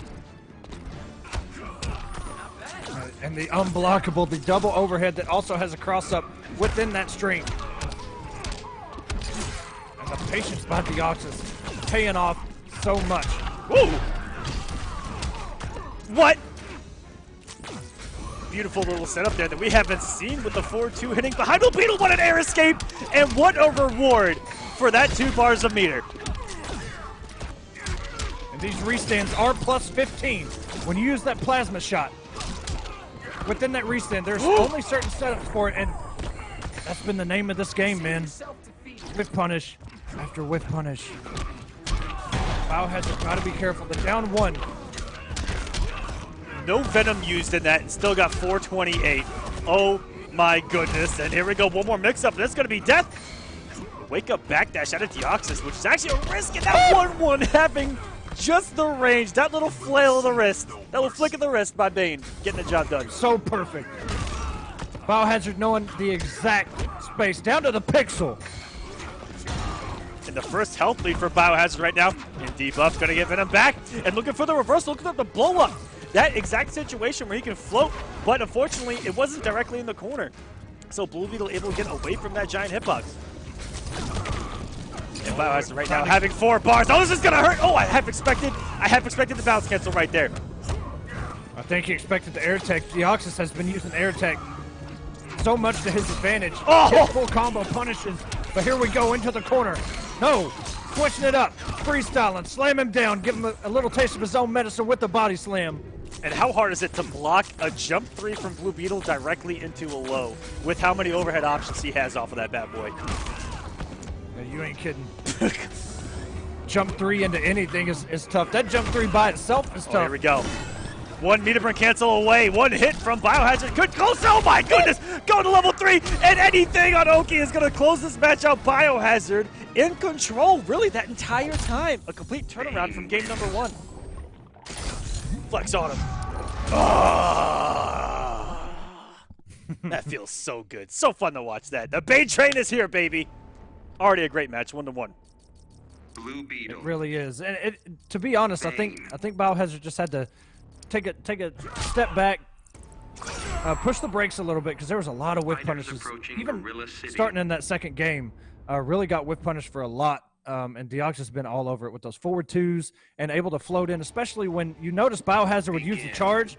[SPEAKER 3] And the unblockable, the double overhead that also has a cross-up within that string. And the patience by Deoxys paying off so much.
[SPEAKER 2] Woo! What? Beautiful little setup there that we haven't seen with the 4-2 hitting behind Blue Beetle. What an air escape! And what a reward for that 2 bars of meter.
[SPEAKER 3] And these restands are plus 15 when you use that plasma shot. Within that restand, there's only certain setups for it, and that's been the name of this game, man. Whiff punish after whiff punish. Biohazard got to be careful. The down 1.
[SPEAKER 2] No Venom used in that and still got 428. Oh my goodness. And here we go. One more mix-up. That's going to be death. Wake up backdash out of Deoxys, which is actually a risk in that 1-1 having just the range, that little flail of the wrist, that little flick of the wrist by Bane, getting the job done.
[SPEAKER 3] So perfect. Biohazard knowing the exact space, down to the pixel.
[SPEAKER 2] And the first health lead for Biohazard right now. And debuff going to get Venom back. And looking for the reversal, looking for the blow up. That exact situation where he can float, but unfortunately it wasn't directly in the corner. So Blue Beetle able to get away from that giant hitbox. And Biohazard right now having 4 bars. Oh, this is gonna hurt. Oh, I half expected the bounce cancel right there.
[SPEAKER 3] I think he expected the air tech. Deoxys has been using air tech so much to his advantage. Hit full combo punishes, but here we go into the corner. No, switching it up, freestyling, slam him down, give him a little taste of his own medicine with the body slam.
[SPEAKER 2] And how hard is it to block a jump 3 from Blue Beetle directly into a low with how many overhead options he has off of that bad boy?
[SPEAKER 3] You ain't kidding. Jump 3 into anything is tough. That jump 3 by itself is tough.
[SPEAKER 2] Here we go. 1 meter burn cancel away. 1 hit from Biohazard. Good close. Oh my goodness. Going to level 3. And anything on Oki is going to close this match out. Biohazard in control really that entire time. A complete turnaround from game number 1. Flex on him. That feels so good. So fun to watch that. The Bane train is here, baby. Already a great match, 1-1.
[SPEAKER 6] Blue Beetle.
[SPEAKER 3] It really is, and to be honest, I think Biohazard just had to take a step back, push the brakes a little bit because there was a lot of whiff punishes. Even starting in that second game, really got whiff punished for a lot, and Deoxys has been all over it with those forward 2s and able to float in, especially when you notice Biohazard would use the charge.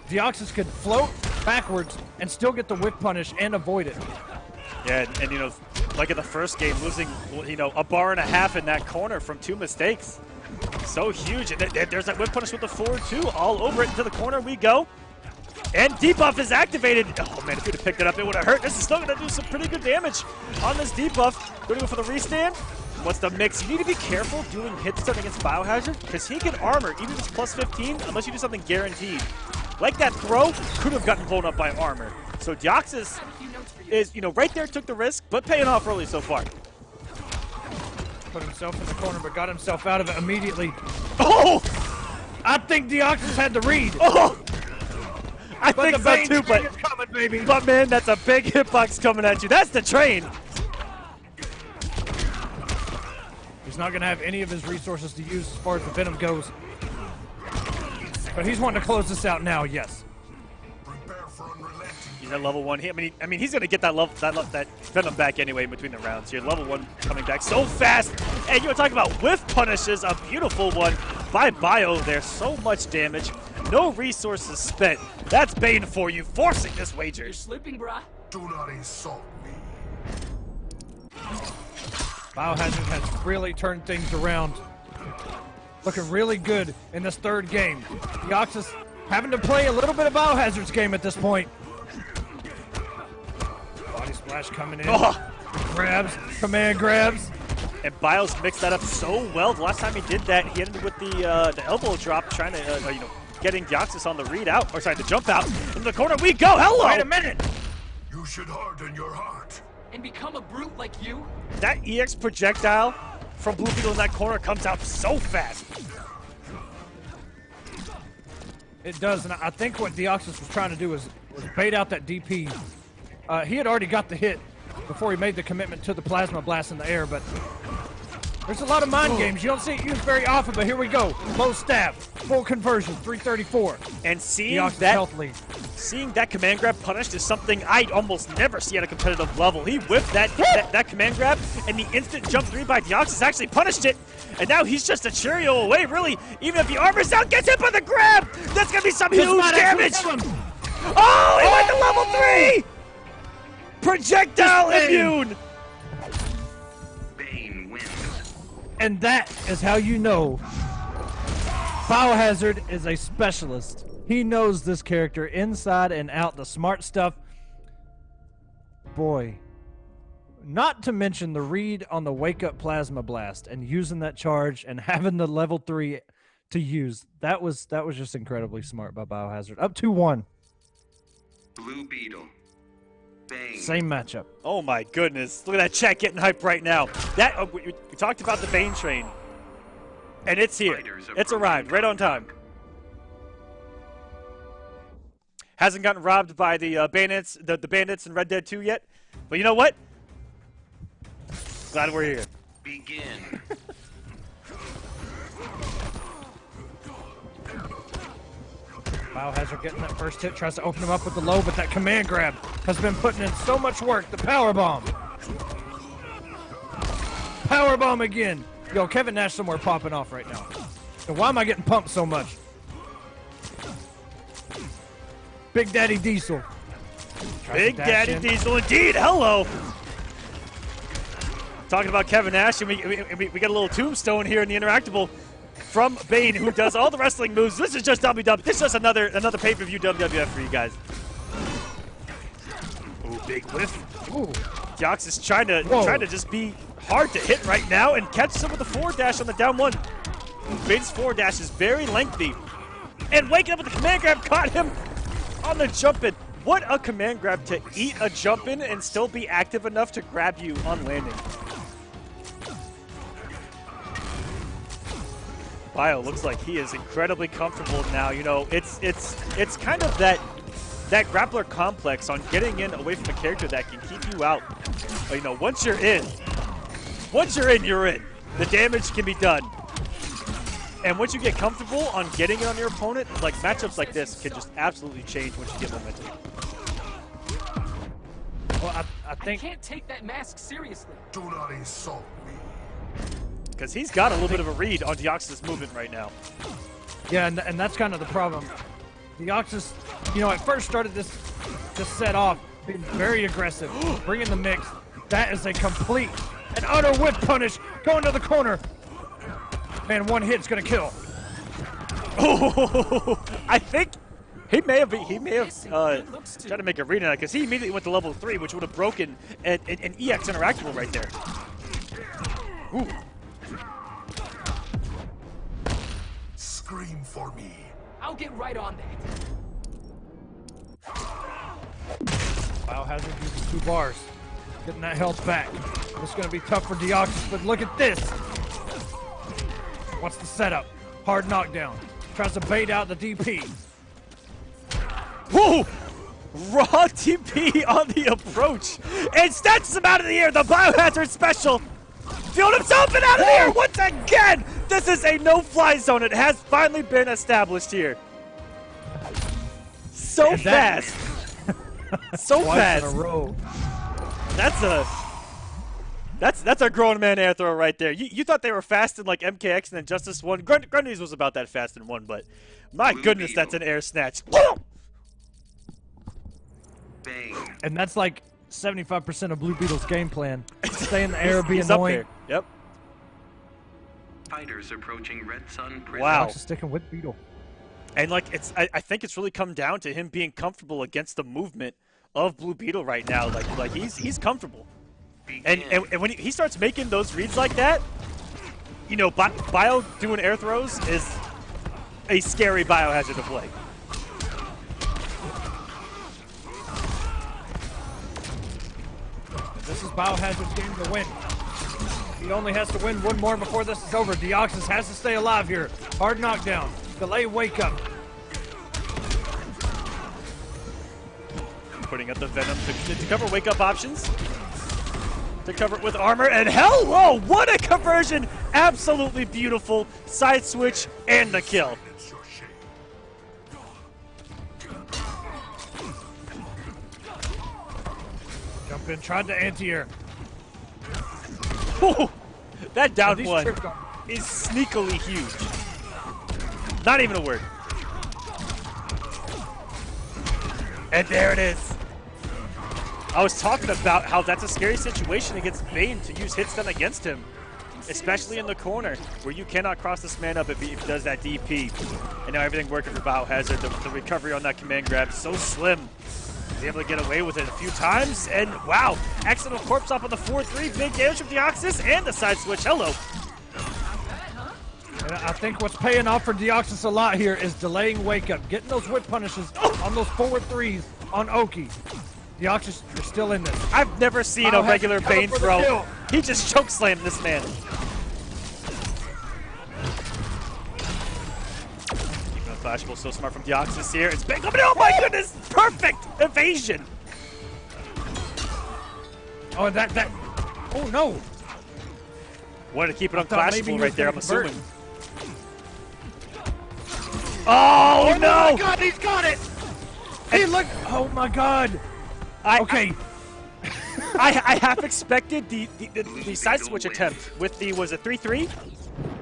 [SPEAKER 3] Deoxys could float backwards and still get the whiff punish and avoid it.
[SPEAKER 2] Yeah, and you know, like in the first game, losing, you know, 1.5 bars in that corner from 2 mistakes. So huge. And there's that whip punish with the 4-2 all over it. Into the corner we go. And debuff is activated. Oh man, if you'd have picked it up, it would have hurt. This is still going to do some pretty good damage on this debuff. Going to go for the restand. What's the mix? You need to be careful doing hit stun against Biohazard because he can armor, even if it's plus 15, unless you do something guaranteed. Like that throw could have gotten blown up by armor. So Deoxys is, you know, right there, took the risk, but paying off early so far.
[SPEAKER 3] Put himself in the corner, but got himself out of it immediately.
[SPEAKER 2] Oh!
[SPEAKER 3] I think Deoxys had the read.
[SPEAKER 2] Oh! I think so too, but
[SPEAKER 3] coming, baby.
[SPEAKER 2] But man, that's a big hitbox coming at you. That's the train.
[SPEAKER 3] He's not going to have any of his resources to use as far as the Venom goes. But he's wanting to close this out now, yes.
[SPEAKER 2] He's at level 1. I mean, he's going to get that Venom back anyway in between the rounds here. Level 1 coming back so fast. And you were talking about whiff punishes, a beautiful one by Bio there. So much damage. No resources spent. That's Bane for you, forcing this wager.
[SPEAKER 7] You're slipping, brah.
[SPEAKER 5] Do not insult me.
[SPEAKER 3] Biohazard has really turned things around. Looking really good in this third game. Deoxys having to play a little bit of Biohazard's game at this point. Body splash coming in.
[SPEAKER 2] Oh.
[SPEAKER 3] Grabs, command grabs.
[SPEAKER 2] And Bios mixed that up so well. The last time he did that, he ended with the elbow drop, trying to getting Deoxys on the read out, or sorry, the jump out. In the corner we go. Hello.
[SPEAKER 3] Wait a minute.
[SPEAKER 5] You should harden your heart.
[SPEAKER 7] And become a brute like you?
[SPEAKER 2] That EX projectile from Blue Beetle in that corner comes out so fast.
[SPEAKER 3] It does, and I think what Deoxys was trying to do was bait out that DP. He had already got the hit before he made the commitment to the Plasma Blast in the air, but there's a lot of mind games. You don't see it used very often, but here we go. Low stab, full conversion, 334.
[SPEAKER 2] And seeing
[SPEAKER 3] Deoxys
[SPEAKER 2] that
[SPEAKER 3] health lead.
[SPEAKER 2] Seeing that command grab punished is something I almost never see at a competitive level. He whipped that command grab, and the instant jump 3 by Deoxys actually punished it. And now he's just a Cheerio away, really. Even if the armor's down, gets hit by the grab. That's going to be some huge damage. Oh, he went to level 3! Projectile immune!
[SPEAKER 6] Bane wins.
[SPEAKER 3] And that is how you know Biohazard is a specialist. He knows this character inside and out, the smart stuff. Boy. Not to mention the read on the Wake Up Plasma Blast and using that charge and having the level 3 to use. That was just incredibly smart by Biohazard. Up 2-1.
[SPEAKER 6] Blue Beetle. Bane.
[SPEAKER 3] Same matchup.
[SPEAKER 2] Oh my goodness. Look at that chat getting hyped right now. That we talked about the Bane train. And it's here. It's arrived right on time. Hasn't gotten robbed by the bandits, the bandits in Red Dead 2 yet. But you know what? Glad we're here.
[SPEAKER 6] Begin.
[SPEAKER 3] Biohazard getting that first hit, tries to open him up with the low, but that command grab has been putting in so much work. The power bomb. Power bomb again. Yo, Kevin Nash somewhere popping off right now. And why am I getting pumped so much? Big Daddy Diesel.
[SPEAKER 2] Big Daddy Diesel indeed. Hello. Talking about Kevin Nash, and we got a little tombstone here in the Interactable from Bane, who does all the wrestling moves. This is just WW. This is just another pay-per-view WWF for you guys. Ooh, big whiff.
[SPEAKER 3] Ooh.
[SPEAKER 2] Deoxys trying to just be hard to hit right now and catches him with the forward dash on the down one. Bane's forward dash is very lengthy. And waking up with the command grab caught him on the jump in. What a command grab to eat a jump in and still be active enough to grab you on landing. Bio looks like he is incredibly comfortable now. You know, it's kind of that grappler complex on getting in away from a character that can keep you out. But, you know, once you're in, you're in. The damage can be done. And once you get comfortable on getting it on your opponent, like matchups like this can just absolutely change once you get momentum.
[SPEAKER 3] Well, I think...
[SPEAKER 7] I can't take that mask seriously.
[SPEAKER 5] Do not insult me.
[SPEAKER 2] Because he's got a little bit of a read on Deoxys' movement right now.
[SPEAKER 3] Yeah, and that's kind of the problem. Deoxys, you know, at first started this set off being very aggressive, bringing the mix. That is a complete and utter whip punish going to the corner. Man, one hit's gonna kill.
[SPEAKER 2] Oh, I think he may have tried to make a read on it because he immediately went to level 3, which would have broken an EX interactable right there. Ooh.
[SPEAKER 5] Scream for me.
[SPEAKER 7] I'll get right on that.
[SPEAKER 3] Biohazard using 2 bars, getting that health back. It's gonna be tough for Deoxys, but look at this. What's the setup? Hard knockdown. Tries to bait out the DP.
[SPEAKER 2] Whoa! Raw TP on the approach. And snatches him out of the air. The Biohazard special. Field himself and out of the air once again. This is a no-fly zone. It has finally been established here. So fast. So fast.
[SPEAKER 3] In a row.
[SPEAKER 2] That's a grown man air throw right there. You thought they were fast in like MKX and then Justice 1. Grundy's was about that fast in 1, but my goodness, that's an air snatch.
[SPEAKER 6] Bang.
[SPEAKER 3] And that's like 75% of Blue Beetle's game plan. Stay in the air, be
[SPEAKER 2] He's
[SPEAKER 3] annoying.
[SPEAKER 2] up there. Yep.
[SPEAKER 6] Fighters approaching Red Sun Prison.
[SPEAKER 2] Wow.
[SPEAKER 3] Deoxys sticking with Beetle.
[SPEAKER 2] And like I think it's really come down to him being comfortable against the movement of Blue Beetle right now. Like he's comfortable. And when he starts making those reads like that, you know, Bio doing air throws is a scary Biohazard to play.
[SPEAKER 3] This is Biohazard's game to win. He only has to win one more before this is over. Deoxys has to stay alive here. Hard knockdown. Delay wake up.
[SPEAKER 2] Putting up the Venom to cover wake up options. To cover it with armor. And hello! What a conversion! Absolutely beautiful. Side switch and the kill.
[SPEAKER 5] It's your shame.
[SPEAKER 3] Jump in, tried to anti-air.
[SPEAKER 2] Ooh, that down
[SPEAKER 3] These
[SPEAKER 2] one
[SPEAKER 3] trips are-
[SPEAKER 2] is sneakily huge. Not even a word. And there it is. I was talking about how that's a scary situation against Bane to use hit stun against him, especially in the corner where you cannot cross this man up if he does that DP. And now everything working for Biohazard. The recovery on that command grab is so slim. He's able to get away with it a few times. And wow, accidental corpse up on the 4-3. Big damage from Deoxys and the side switch. Hello.
[SPEAKER 3] And I think what's paying off for Deoxys a lot here is delaying wake up, getting those whip punishes on those forward threes on Oki. Deoxys, you're still in this.
[SPEAKER 2] I've never seen a
[SPEAKER 3] Biohazard
[SPEAKER 2] regular
[SPEAKER 3] coming
[SPEAKER 2] Bane
[SPEAKER 3] for the
[SPEAKER 2] throw.
[SPEAKER 3] kill.
[SPEAKER 2] He just chokeslammed this man. Keeping a flashball, so smart from Deoxys here. It's big. Oh my goodness! Perfect evasion.
[SPEAKER 3] Oh, that. Oh no!
[SPEAKER 2] Wanted to keep it
[SPEAKER 3] thought maybe
[SPEAKER 2] unclashable
[SPEAKER 3] he
[SPEAKER 2] right
[SPEAKER 3] was
[SPEAKER 2] there, I'm
[SPEAKER 3] gonna convert.
[SPEAKER 2] assuming. Oh,
[SPEAKER 3] Oh
[SPEAKER 2] no!
[SPEAKER 3] my God, he's got it! Hey, look! Oh my God! Okay.
[SPEAKER 2] I half expected the side switch attempt with the, was it 3-3?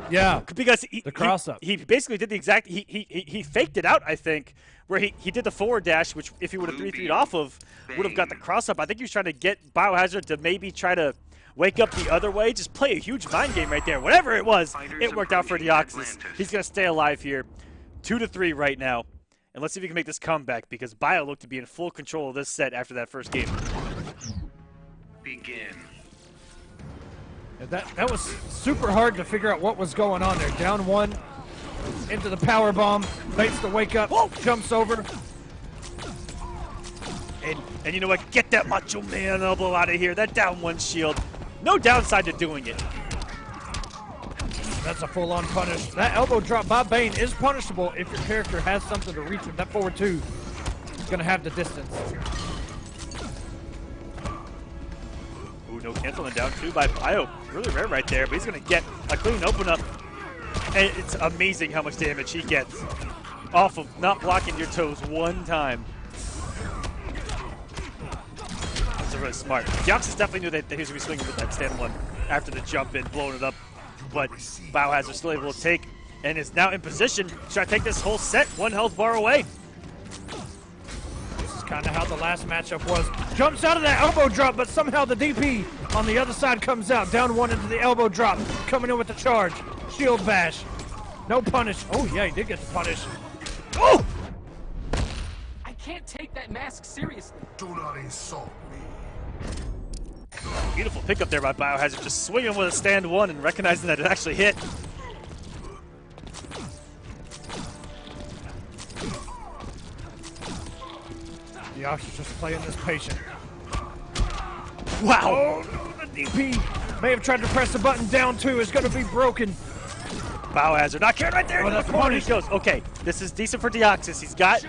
[SPEAKER 3] Yeah.
[SPEAKER 2] Because
[SPEAKER 3] The cross-up.
[SPEAKER 2] he basically did the exact, he faked it out, I think, where he did the forward dash, which if he would have 3-3'd off of, would have got the cross-up. I think he was trying to get Biohazard to maybe try to wake up the other way, just play a huge mind game right there. Whatever it was, it worked out for Deoxys. He's going to stay alive here. 2-3 right now. And let's see if we can make this comeback, because Bio looked to be in full control of this set after that first game.
[SPEAKER 6] Begin.
[SPEAKER 3] That was super hard to figure out what was going on there. Down one, into the power bomb, baits the wake up, jumps over.
[SPEAKER 2] And you know what? Get that Macho Man elbow out of here. That down one shield. No downside to doing it.
[SPEAKER 3] That's a full-on punish. That elbow drop by Bane is punishable if your character has something to reach him. That forward two is going to have the distance.
[SPEAKER 2] Ooh, no canceling down two by Bio. Really rare right there, but he's going to get a clean open up. And it's amazing how much damage he gets off of not blocking your toes one time. That's really smart. Deoxys definitely knew that he was going to be swinging with that stand one after the jump in, blowing it up. But Biohazard still able to take and is now in position to try to take this whole set one health bar away.
[SPEAKER 3] This is kind of how the last matchup was. Jumps out of that elbow drop, but somehow the DP on the other side comes out. Down one into the elbow drop. Coming in with the charge. Shield bash. No punish. Oh, yeah, he did get the punish.
[SPEAKER 2] Oh!
[SPEAKER 7] I can't take that mask seriously.
[SPEAKER 5] Do not insult me.
[SPEAKER 2] Beautiful pickup there by Biohazard, just swinging with a stand one and recognizing that it actually hit.
[SPEAKER 3] Deoxys just playing this patient.
[SPEAKER 2] Wow!
[SPEAKER 3] Oh, the DP may have tried to press the button. Down two is going to be broken.
[SPEAKER 2] Biohazard not caring right there.
[SPEAKER 3] Oh,
[SPEAKER 2] In the
[SPEAKER 3] that's
[SPEAKER 2] corner he
[SPEAKER 3] punish.
[SPEAKER 2] goes. Okay, this is decent for Deoxys. He's got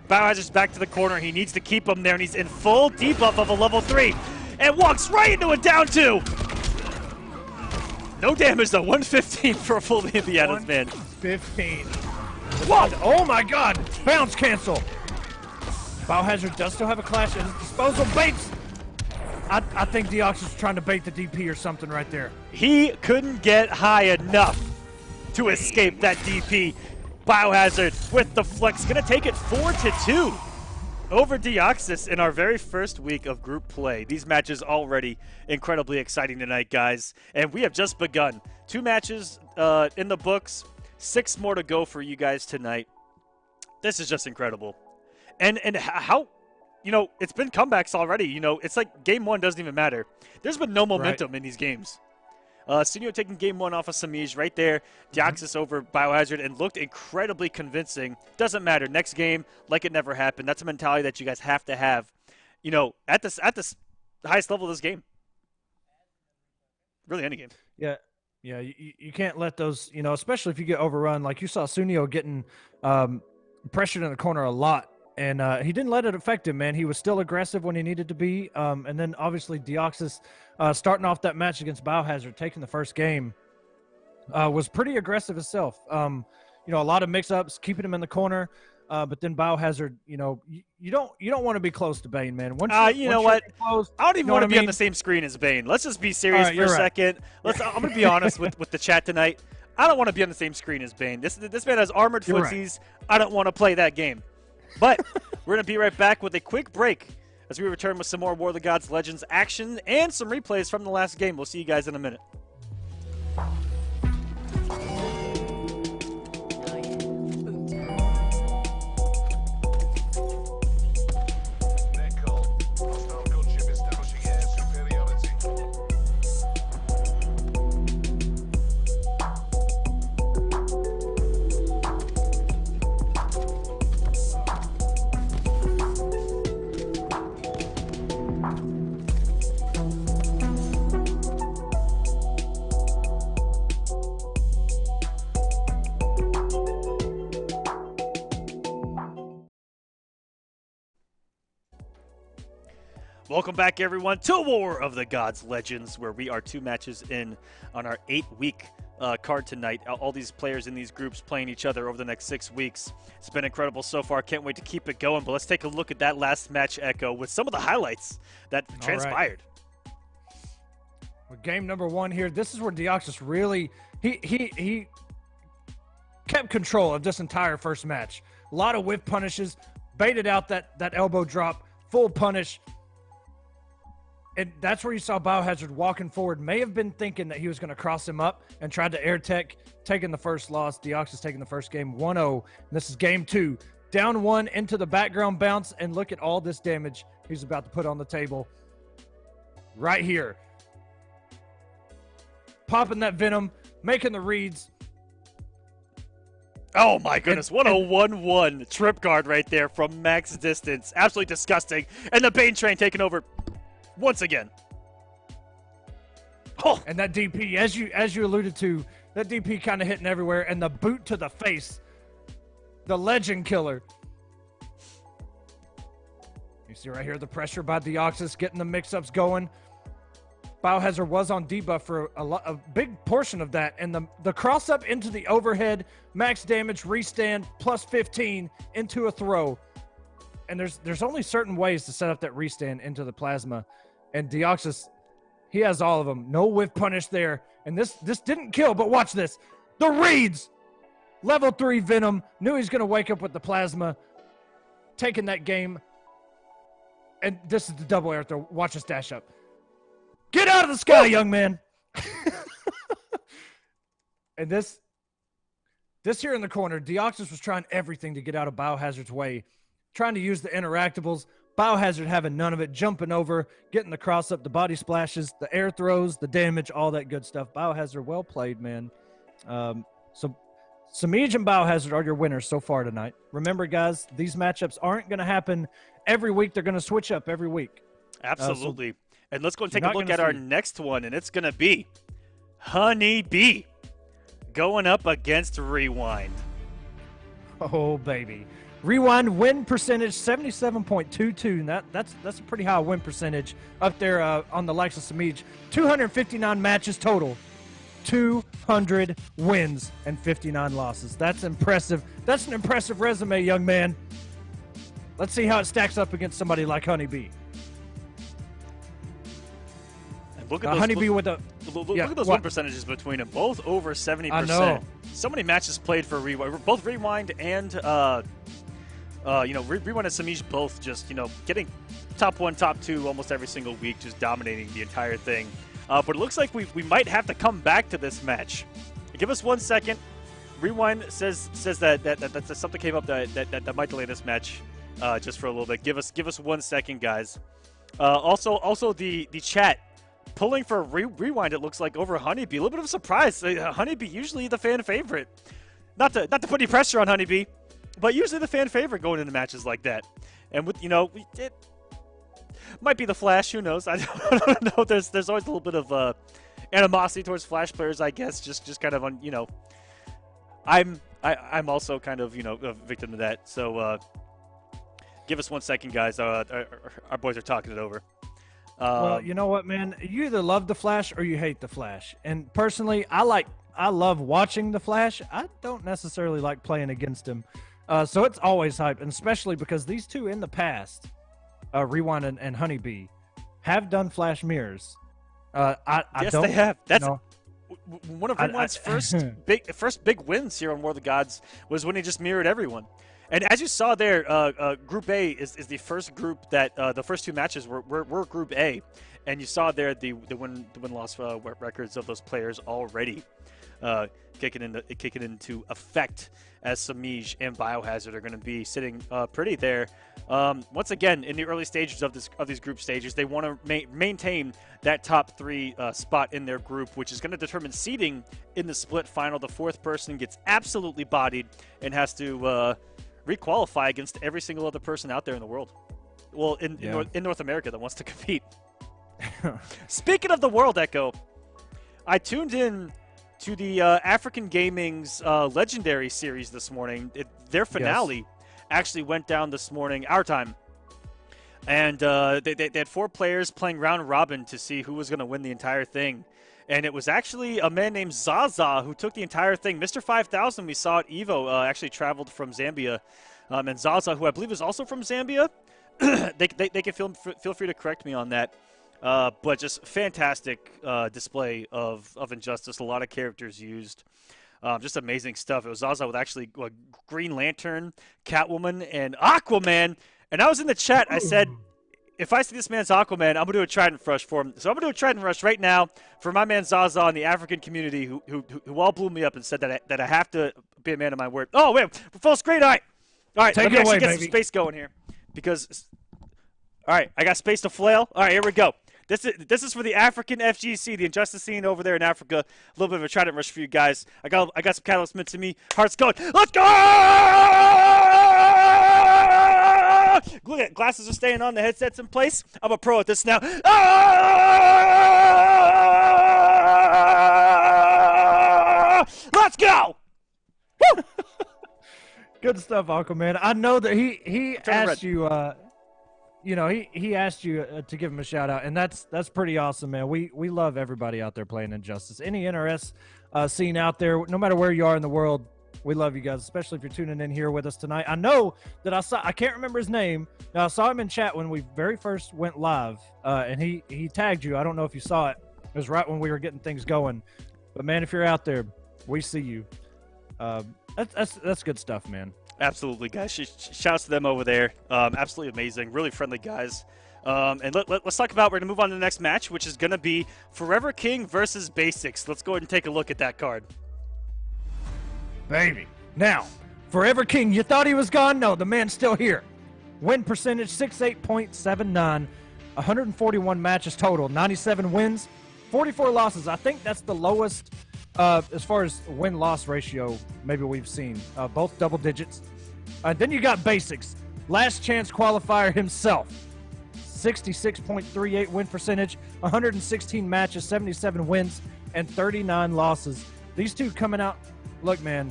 [SPEAKER 2] Biohazard's back to the corner. He needs to keep him there, and he's in full debuff of a level 3. And walks right into a down two. No damage though. 115 for a full VP out of this man.
[SPEAKER 3] 15.
[SPEAKER 2] Whoa!
[SPEAKER 3] Oh my God! Bounce cancel. Biohazard does still have a clash at his disposal. Baits. I think Deoxys is trying to bait the DP or something right there.
[SPEAKER 2] He couldn't get high enough to escape that DP. Biohazard with the flex, gonna take it 4-2 over Deoxys in our very first week of group play. These matches already incredibly exciting tonight, guys, and we have just begun. 2 matches in the books, 6 more to go for you guys tonight. This is just incredible. And how, you know, it's been comebacks already. You know, it's like game 1 doesn't even matter. There's been no momentum in these games. Sunnio taking game 1 off of Semiij right there. Deoxys over Biohazard and looked incredibly convincing. Doesn't matter. Next game, like it never happened. That's a mentality that you guys have to have, you know, at this highest level of this game. Really, any game.
[SPEAKER 3] Yeah. Yeah, you can't let those, you know, especially if you get overrun. Like you saw Sunnio getting pressured in the corner a lot, and he didn't let it affect him, man. He was still aggressive when he needed to be. And then obviously Deoxys starting off that match against Biohazard, taking the first game, was pretty aggressive himself. You know, a lot of mix-ups, keeping him in the corner. But then Biohazard, you know, you don't want to be close to Bane, man. Once
[SPEAKER 2] you know what?
[SPEAKER 3] Close,
[SPEAKER 2] I don't even want to be on the same screen as Bane. Let's just be serious for a second. I'm going to be honest with the chat tonight. I don't want to be on the same screen as Bane. This man has armored footsies. Right. I don't want to play that game. But we're going to be right back with a quick break as we return with some more War of the Gods Legends action and some replays from the last game. We'll see you guys in a minute. Welcome back, everyone, to War of the Gods Legends, where we are 2 matches in on our 8-week card tonight. All these players in these groups playing each other over the next 6 weeks. It's been incredible so far. Can't wait to keep it going. But let's take a look at that last match, Echo, with some of the highlights that transpired.
[SPEAKER 3] With game number 1 here, this is where Deoxys really he kept control of this entire first match. A lot of whiff punishes, baited out that elbow drop, full punish. And that's where you saw Biohazard walking forward. May have been thinking that he was going to cross him up and tried to air tech, taking the first loss. Deoxys taking the first game 1-0. This is game 2. Down 1 into the background bounce, and look at all this damage he's about to put on the table. Right here. Popping that venom, making the reads.
[SPEAKER 2] Oh my goodness, what a 1-1 trip guard right there from max distance. Absolutely disgusting. And the Bane train taking over once again.
[SPEAKER 3] Oh. And that DP, as you alluded to, that DP kind of hitting everywhere, and the boot to the face. The legend killer. You see right here the pressure by Deoxys getting the mix-ups going. Biohazard was on debuff for a big portion of that, and the cross-up into the overhead, max damage, restand, plus 15 into a throw. And there's only certain ways to set up that restand into the plasma. And Deoxys, he has all of them. No whiff punish there. And this didn't kill, but watch this. The reads! Level 3 Venom. Knew he's going to wake up with the plasma. Taking that game. And this is the double air throw. Watch us dash up. Get out of the sky, young man! And this here in the corner, Deoxys was trying everything to get out of Biohazard's way. Trying to use the interactables. Biohazard having none of it, jumping over, getting the cross up, the body splashes, the air throws, the damage, all that good stuff. Biohazard, well played, man. So Semiij and Biohazard are your winners so far tonight. Remember, guys, these matchups aren't going to happen every week. They're going to switch up every week.
[SPEAKER 2] Absolutely. And let's go and take a look at our next one, and it's going to be HoneyBee going up against Rewind.
[SPEAKER 3] Oh, baby. Rewind win percentage 77.22. That's a pretty high win percentage up there on the likes of Semiij. 259 matches total. 200 wins and 59 losses. That's impressive. That's an impressive resume, young man. Let's see how it stacks up against somebody like HoneyBee.
[SPEAKER 2] Look at those,
[SPEAKER 3] HoneyBee with
[SPEAKER 2] look at those win percentages between them. Both over 70%.
[SPEAKER 3] I know.
[SPEAKER 2] So many matches played for Rewind. Both Rewind and Rewind and Semiij both just, getting top 1, top 2 almost every single week, just dominating the entire thing. But it looks like we might have to come back to this match. Give us 1 second. Rewind says that something came up that might delay this match just for a little bit. Give us 1 second, guys. Also the chat pulling for Rewind, it looks like, over HoneyBee. A little bit of a surprise. HoneyBee, usually the fan favorite. Not to put any pressure on HoneyBee, but usually the fan favorite going into matches like that. And with, it might be the Flash. Who knows? I don't know. There's always a little bit of animosity towards Flash players, I guess. Just kind of on, I'm also kind of, a victim of that. So give us 1 second, guys. Our boys are talking it over.
[SPEAKER 3] Well, you know what, man? You either love the Flash or you hate the Flash. And personally, I love watching the Flash. I don't necessarily like playing against him. So it's always hype, and especially because these two in the past, Rewind and HoneyBee, have done Flash mirrors.
[SPEAKER 2] Yes, they have. That's one of Rewind's first big wins here on War of the Gods was when he just mirrored everyone. And as you saw there, Group A is the first group that the first 2 matches were Group A, and you saw there the win-loss records of those players already kicking into effect as Semiij and Biohazard are going to be sitting pretty there. Once again, in the early stages of these group stages, they want to maintain that top 3 spot in their group, which is going to determine seeding in the split final. The 4th person gets absolutely bodied and has to requalify against every single other person out there in the world. Well, in North America that wants to compete. Speaking of the world, Echo, I tuned in to the African Gaming's Legendary series this morning. Their finale actually went down this morning, our time. And they had 4 players playing round robin to see who was going to win the entire thing. And it was actually a man named Zaza who took the entire thing. Mr. 5000, we saw at EVO, actually traveled from Zambia. And Zaza, who I believe is also from Zambia, they can feel free to correct me on that. But just fantastic display of Injustice. A lot of characters used. Just amazing stuff. It was Zaza with actually Green Lantern, Catwoman, and Aquaman. And I was in the chat. I said, if I see this man's Aquaman, I'm going to do a Trident Rush for him. So I'm going to do a Trident Rush right now for my man Zaza in the African community who all blew me up and said that I have to be a man of my word. Oh, wait, full screen. All right. Let me actually get some space going here. Because, all right, I got space to flail. All right, here we go. This is for the African FGC, the Injustice scene over there in Africa. A little bit of a Trident Rush for you guys. I got some catalyst meant to me. Heart's going. Let's go! Look at glasses are staying on. The headset's in place. I'm a pro at this now. Let's go! Woo!
[SPEAKER 3] Good stuff, Aquaman. I know that he asked you. He asked you to give him a shout out, and that's pretty awesome, man. We love everybody out there playing Injustice. Any NRS scene out there, no matter where you are in the world, we love you guys, especially if you're tuning in here with us tonight. I know that I can't remember his name. Now, I saw him in chat when we very first went live, and he tagged you. I don't know if you saw it. It was right when we were getting things going. But, man, if you're out there, we see you. That's good stuff, man.
[SPEAKER 2] Absolutely, guys. Shouts to them over there. Absolutely amazing. Really friendly guys. And let's talk about, we're going to move on to the next match, which is going to be Forever King versus Basics. Let's go ahead and take a look at that card.
[SPEAKER 3] Baby. Now, Forever King, you thought he was gone? No, the man's still here. Win percentage, 68.79. 141 matches total. 97 wins, 44 losses. I think that's the lowest as far as win-loss ratio maybe we've seen. Both double digits. Then you got Basics. Last chance qualifier himself. 66.38 win percentage. 116 matches, 77 wins, and 39 losses. These two coming out. Look, man,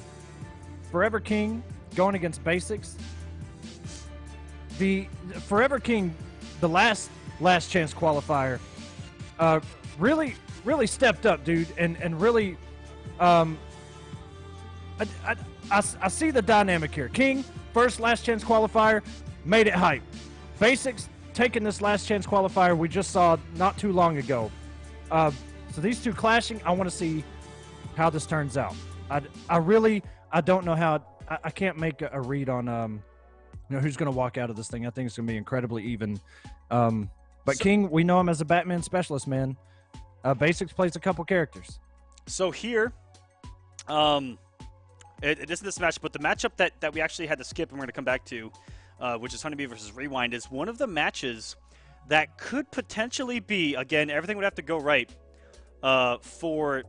[SPEAKER 3] Forever King going against Basics. The Forever King, the last chance qualifier, really stepped up, dude, and really, I see the dynamic here. King, first last chance qualifier, made it hype. Basics taking this last chance qualifier we just saw not too long ago. So these two clashing, I want to see how this turns out. I don't know how. I can't make a read on who's going to walk out of this thing. I think it's going to be incredibly even. But King, we know him as a Batman specialist, man. Basics plays a couple characters.
[SPEAKER 2] So here, it isn't this match, but the matchup that we actually had to skip and we're going to come back to, which is HoneyBee versus Rewind, is one of the matches that could potentially be, again, everything would have to go right for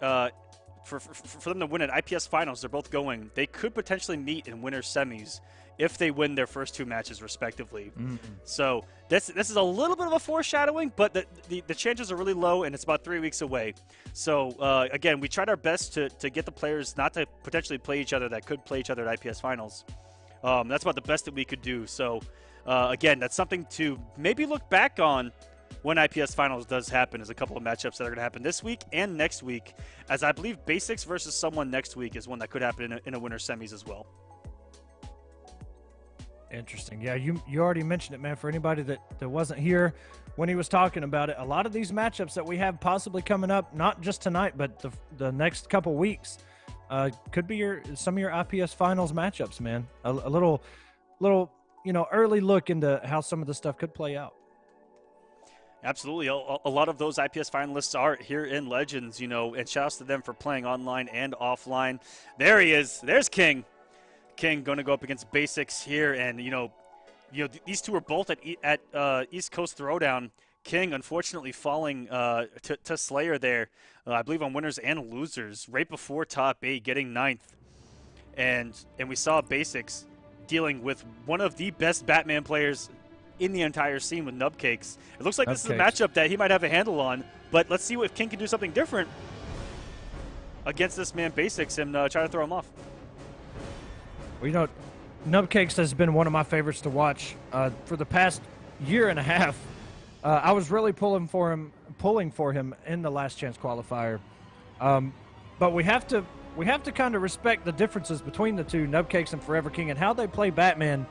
[SPEAKER 2] them to win at IPS finals. They're both going. They could potentially meet in winner semis if they win their first 2 matches respectively. So this is a little bit of a foreshadowing, but the chances are really low, and it's about 3 weeks away. So again, we tried our best to get the players not to potentially play each other that could play each other at IPS finals. That's about the best that we could do. So again, that's something to maybe look back on when IPS finals does happen, is a couple of matchups that are going to happen this week and next week, as I believe Basics versus someone next week is one that could happen in a winner semis as well.
[SPEAKER 3] Interesting. Yeah, you already mentioned it, man. For anybody that wasn't here when he was talking about it, a lot of these matchups that we have possibly coming up, not just tonight, but the next couple weeks, could be some of your IPS finals matchups, man. A little early look into how some of the stuff could play out.
[SPEAKER 2] Absolutely. A lot of those IPS finalists are here in Legends, and shouts to them for playing online and offline. There he is. There's King. King going to go up against Basics here, and these two are both at East Coast Throwdown. King unfortunately falling to Slayer there, I believe on winners and losers right before top 8, getting 9th, and we saw Basics dealing with one of the best Batman players in the entire scene with Nubcakes. It looks like this is a matchup that he might have a handle on, but let's see if King can do something different against this man Basics and try to throw him off.
[SPEAKER 3] Well, Nubcakes has been one of my favorites to watch for the past year and a half. I was really pulling for him in the last chance qualifier, but we have to kind of respect the differences between the two, Nubcakes and Forever King, and how they play Batman.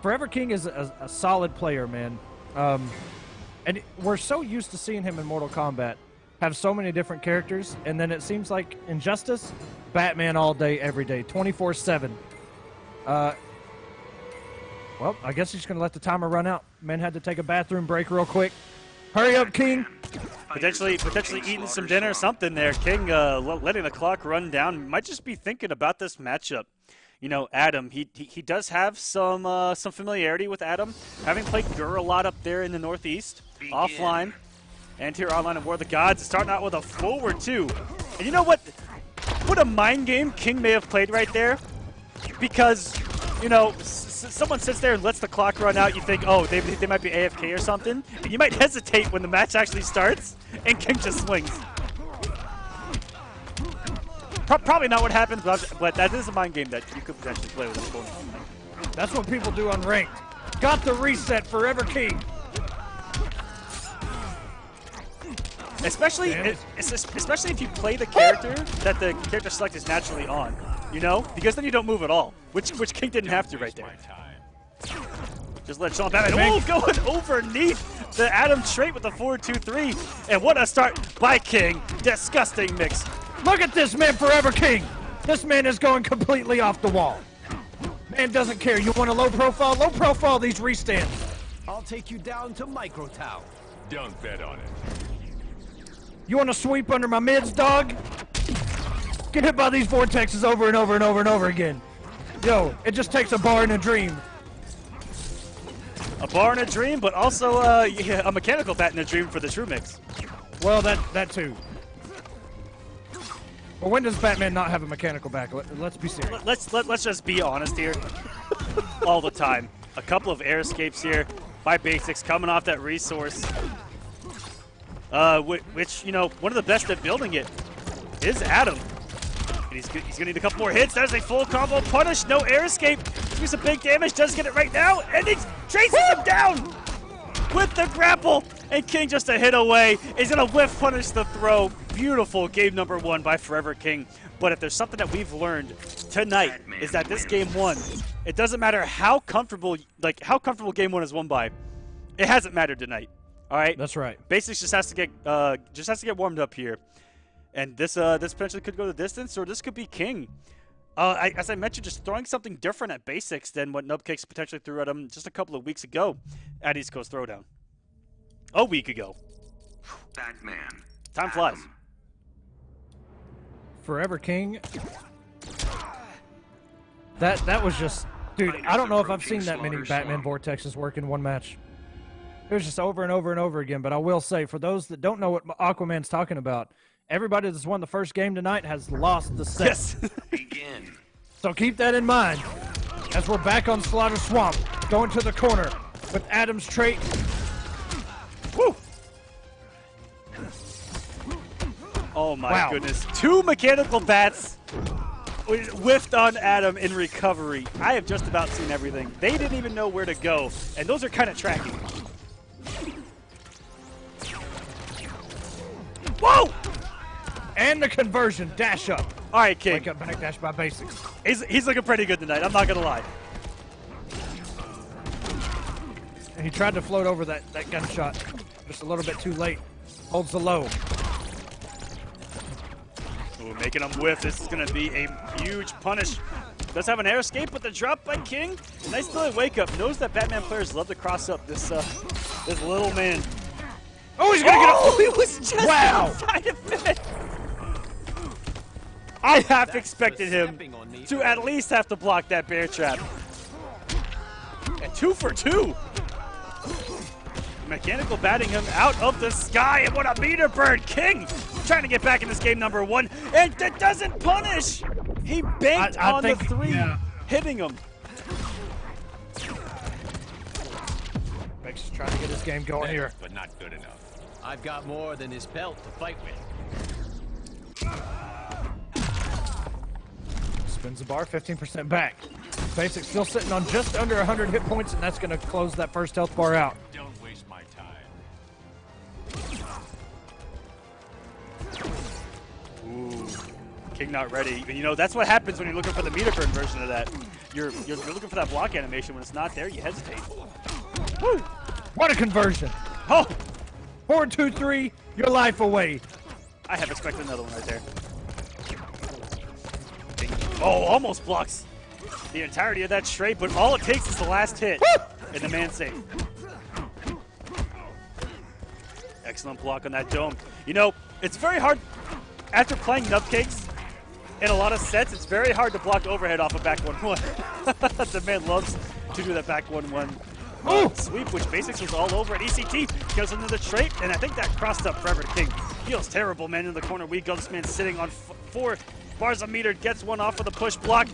[SPEAKER 3] Forever King is a solid player, man, and we're so used to seeing him in Mortal Kombat have so many different characters, and then it seems like Injustice, Batman all day, every day, 24/7. Well, I guess he's going to let the timer run out. Man had to take a bathroom break real quick. Hurry up, King.
[SPEAKER 2] Potentially eating some dinner or something there. King letting the clock run down. Might just be thinking about this matchup. Adam, he does have some familiarity with Adam, having played Gur a lot up there in the Northeast, offline, and here online in War of the Gods. Starting out with a forward, too. And you know what? What a mind game King may have played right there. Because, someone sits there and lets the clock run out. You think, oh, they might be AFK or something. And you might hesitate when the match actually starts, and King just swings. Probably not what happens, but that is a mind game that you could potentially play with an opponent.
[SPEAKER 3] That's what people do on ranked. Got the reset, Forever King.
[SPEAKER 2] Especially if you play the character that the character select is naturally on, because then you don't move at all, which King didn't have to right there. Just let Sean Batman. Oh, going overneath the Adam trait with the 4-2-3, and what a start by King. Disgusting mix.
[SPEAKER 3] Look at this man, Forever King. This man is going completely off the wall. Man doesn't care. You want a low profile? Low profile these restands.
[SPEAKER 8] I'll take you down to Micro Town.
[SPEAKER 9] Don't bet on it.
[SPEAKER 3] You want to sweep under my mids, dog? Get hit by these vortexes over and over and over and over again. Yo, it just takes a bar and a dream.
[SPEAKER 2] A bar and a dream, but also a mechanical bat and a dream for the true mix.
[SPEAKER 3] Well, that too. But when does Batman not have a mechanical back? Let's be serious.
[SPEAKER 2] Let's just be honest here. All the time. A couple of air escapes here by Basics coming off that resource. Which, one of the best at building it is Adam. And he's going to need a couple more hits. There's a full combo punish. No air escape. Do some big damage. Does get it right now. And he chases him down with the grapple. And King just a hit away. He's going to whiff punish the throw. Beautiful game number 1 by Forever King. But if there's something that we've learned tonight is that this game 1, it doesn't matter how comfortable game 1 is won by. It hasn't mattered tonight. All right,
[SPEAKER 3] that's right.
[SPEAKER 2] Basics just has to get warmed up here, and this potentially could go the distance, or this could be King. As I mentioned, just throwing something different at Basics than what Nubcakes potentially threw at him just a couple of weeks ago at East Coast Throwdown. A week ago.
[SPEAKER 6] Batman.
[SPEAKER 2] Time flies.
[SPEAKER 3] Forever King. That was just Dude, I don't know if I've seen that many Batman Vortexes work in one match. It was just over and over and over again, but I will say, for those that don't know what Aquaman's talking about, everybody that's won the first game tonight has lost the set.
[SPEAKER 2] Yes.
[SPEAKER 6] Begin.
[SPEAKER 3] So keep that in mind as we're back on Slaughter Swamp, going to the corner with Adam's trait.
[SPEAKER 2] Woo! Oh my goodness. 2 mechanical bats whiffed on Adam in recovery. I have just about seen everything. They didn't even know where to go, and those are kind of tracking. Whoa!
[SPEAKER 3] And the conversion, dash up.
[SPEAKER 2] All right, King.
[SPEAKER 3] Wake up, back dash by basics.
[SPEAKER 2] He's looking pretty good tonight. I'm not going to lie.
[SPEAKER 3] And he tried to float over that gunshot. Just a little bit too late. Holds the low.
[SPEAKER 2] Ooh, making him whiff. This is going to be a huge punish. Does have an air escape, but the drop by King. Nice little wake up. Knows that Batman players love to cross up this little man.
[SPEAKER 3] Oh, he's going to get
[SPEAKER 2] Oh, he was just outside of it. I half expected him to at least have to block that bear trap. And 2 for 2. Mechanical batting him out of the sky, and what a meter bird. King trying to get back in this game number 1, and that doesn't punish. He banked on the 3, hitting him.
[SPEAKER 3] Max is trying to get his game going here.
[SPEAKER 8] But not good enough. I've got more than his belt to fight with.
[SPEAKER 3] Spins the bar, 15% back. Basic still sitting on just under 100 hit points, and that's going to close that first health bar out.
[SPEAKER 8] Don't waste my time.
[SPEAKER 2] Ooh, King not ready. You know, that's what happens when you're looking for the meter burn version of that. You're looking for that block animation. When it's not there, you hesitate.
[SPEAKER 3] Woo! What a conversion.
[SPEAKER 2] Oh!
[SPEAKER 3] 4-2-3, your life away.
[SPEAKER 2] I have expected another one right there. Oh, almost blocks the entirety of that straight, but all it takes is the last hit. Woo! And the man safe. Excellent block on that dome. You know, it's very hard, after playing Nubcakes in a lot of sets, it's very hard to block overhead off a back 1-1. The man loves to do that back 1-1 sweep, which Basics was all over at ECT. Goes into the trait, and I think that crossed up forever. King feels terrible, man, in the corner. Weak goes this man sitting on 4 bars a meter, gets one off with a push block.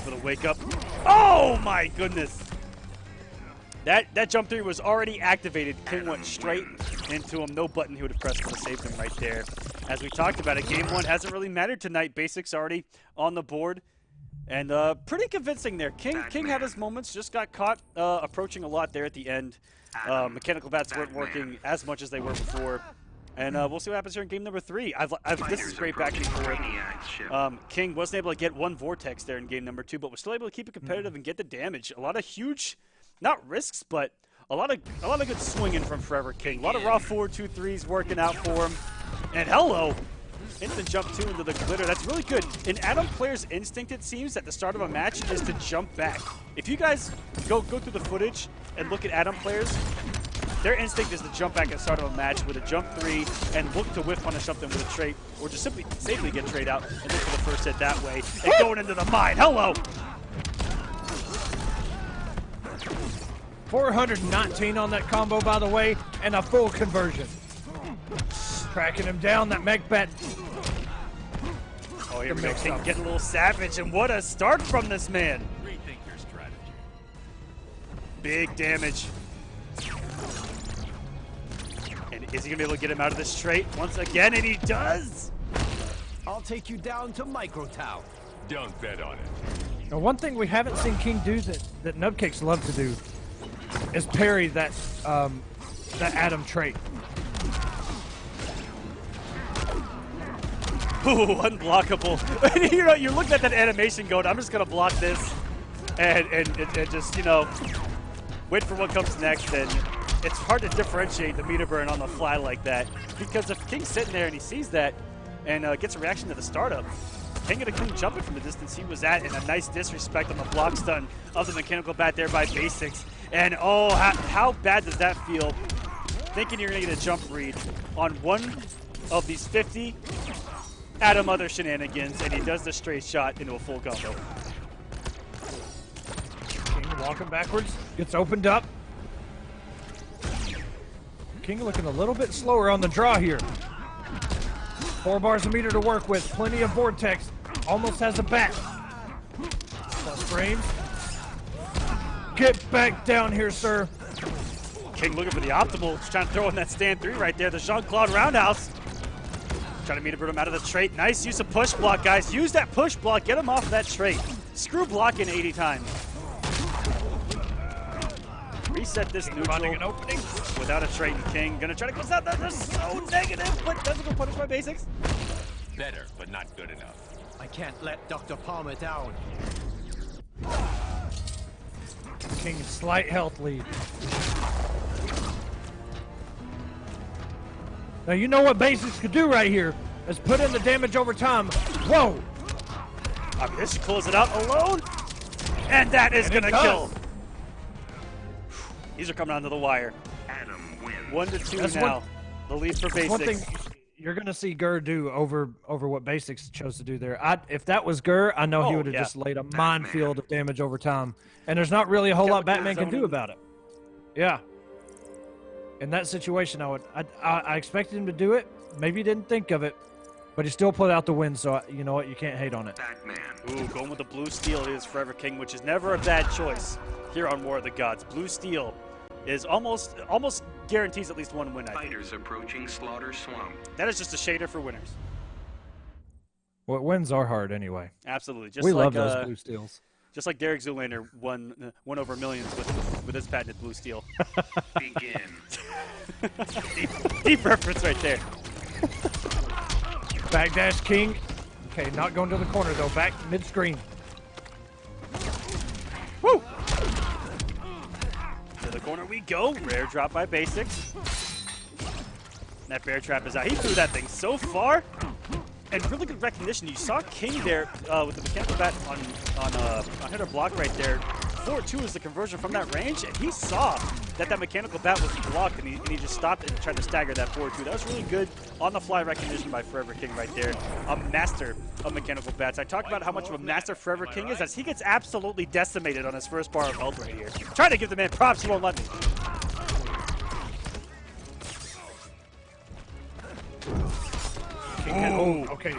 [SPEAKER 2] Little wake up. Oh my goodness. That jump 3 was already activated. King went straight into him. No button he would have pressed would have saved him right there. As we talked about it, game 1 hasn't really mattered tonight. Basics already on the board. And pretty convincing there. King had his moments, just got caught approaching a lot there at the end. Mechanical bats weren't working as much as they were before. And we'll see what happens here in game number 3. This is great back and forth. King wasn't able to get 1 Vortex there in game number 2, but was still able to keep it competitive and get the damage. A lot of huge, not risks, but a lot of good swinging from Forever King. A lot of raw 4-2-3s working out for him. And hello! Instant jump 2 into the glitter. That's really good. An Adam player's instinct, it seems, at the start of a match is to jump back. If you guys go through the footage and look at Adam players, their instinct is to jump back at the start of a match with a jump 3 and look to whiff punish something with a trait, or just simply safely get trade out and look for the first hit that way. And going into the mine. Hello!
[SPEAKER 3] 419 on that combo, by the way, and a full conversion. Tracking him down, that mech bat.
[SPEAKER 2] Oh, here we go. King getting a little savage, and what a start from this man.
[SPEAKER 8] Rethink your strategy.
[SPEAKER 2] Big damage. And is he going to be able to get him out of this straight once again? And he does!
[SPEAKER 8] I'll take you down to Micro Town.
[SPEAKER 5] Don't bet on it.
[SPEAKER 3] Now, one thing we haven't seen King do that Nubcakes love to do is parry that Adam trait.
[SPEAKER 2] Ooh, unblockable. You know, you're looking at that animation going, I'm just going to block this and just, you know, wait for what comes next. And it's hard to differentiate the meter burn on the fly like that, because if King's sitting there and he sees that and gets a reaction to the startup, King gonna come jumping from the distance he was at, and a nice disrespect on the block stun of the mechanical bat there by Basics. And oh, how bad does that feel? Thinking you're gonna get a jump read on one of these 50 Adam other shenanigans, and he does the straight shot into a full combo.
[SPEAKER 3] Walking backwards, gets opened up. King looking a little bit slower on the draw here. 4 bars a meter to work with, plenty of vortex. Almost has a bat. Plus frames. Get back down here, sir.
[SPEAKER 2] King looking for the optimal. Just trying to throw in that stand 3 right there. The Jean-Claude roundhouse. Trying to meet him out of the trait. Nice use of push block, guys. Use that push block. Get him off that trait. Screw blocking 80 times. Reset this
[SPEAKER 3] King
[SPEAKER 2] neutral
[SPEAKER 3] finding an opening.
[SPEAKER 2] without a trait. And King gonna try to close out. They're so negative, but doesn't go punish my basics.
[SPEAKER 5] Better, but not good enough.
[SPEAKER 8] I can't let Dr. Palmer down.
[SPEAKER 3] King's slight health lead. Now you know what basics could do right here is put in the damage over time. Whoa!
[SPEAKER 2] I mean, this should close it out alone, and that is gonna kill. These are coming onto the wire.
[SPEAKER 6] Adam wins.
[SPEAKER 2] 1 to 2
[SPEAKER 3] That's
[SPEAKER 2] now. The lead for basics.
[SPEAKER 3] One thing you're gonna see Gur do over what basics chose to do there. If that was Gur, I know he
[SPEAKER 2] Oh,
[SPEAKER 3] would have
[SPEAKER 2] yeah.
[SPEAKER 3] just laid a minefield of damage over time, and there's not really a whole lot Batman can do about it. Yeah. In that situation, I expected him to do it. Maybe he didn't think of it, but he still put out the win. So you know what? You can't hate on it.
[SPEAKER 6] Batman.
[SPEAKER 2] Ooh, going with the blue steel is Forever King, which is never a bad choice here on War of the Gods. Blue steel is almost guarantees at least 1 win, I think.
[SPEAKER 6] Fighters approaching Slaughter Swamp.
[SPEAKER 2] That is just a shader for winners.
[SPEAKER 3] Well, wins are hard anyway.
[SPEAKER 2] Absolutely. Just
[SPEAKER 3] We
[SPEAKER 2] like,
[SPEAKER 3] love those blue steels.
[SPEAKER 2] Just like Derek Zoolander won over millions with his patented blue steel.
[SPEAKER 6] Begin.
[SPEAKER 2] Deep reference right there.
[SPEAKER 3] Backdash King. Okay, not going to the corner though. Back mid-screen.
[SPEAKER 2] Woo! To the corner we go. Rare drop by basics. That bear trap is out. He threw that thing so far. And really good recognition. You saw King there with the mechanical bat on hitter block right there. 4-2 is the conversion from that range, and he saw that mechanical bat was blocked, and he just stopped and tried to stagger that 4-2. That was really good on-the-fly recognition by Forever King right there. A master of mechanical bats. I talked about how much of a master Forever King is as he gets absolutely decimated on his first bar of health right here. Trying to give the man props, he won't let me.
[SPEAKER 3] Oh, okay.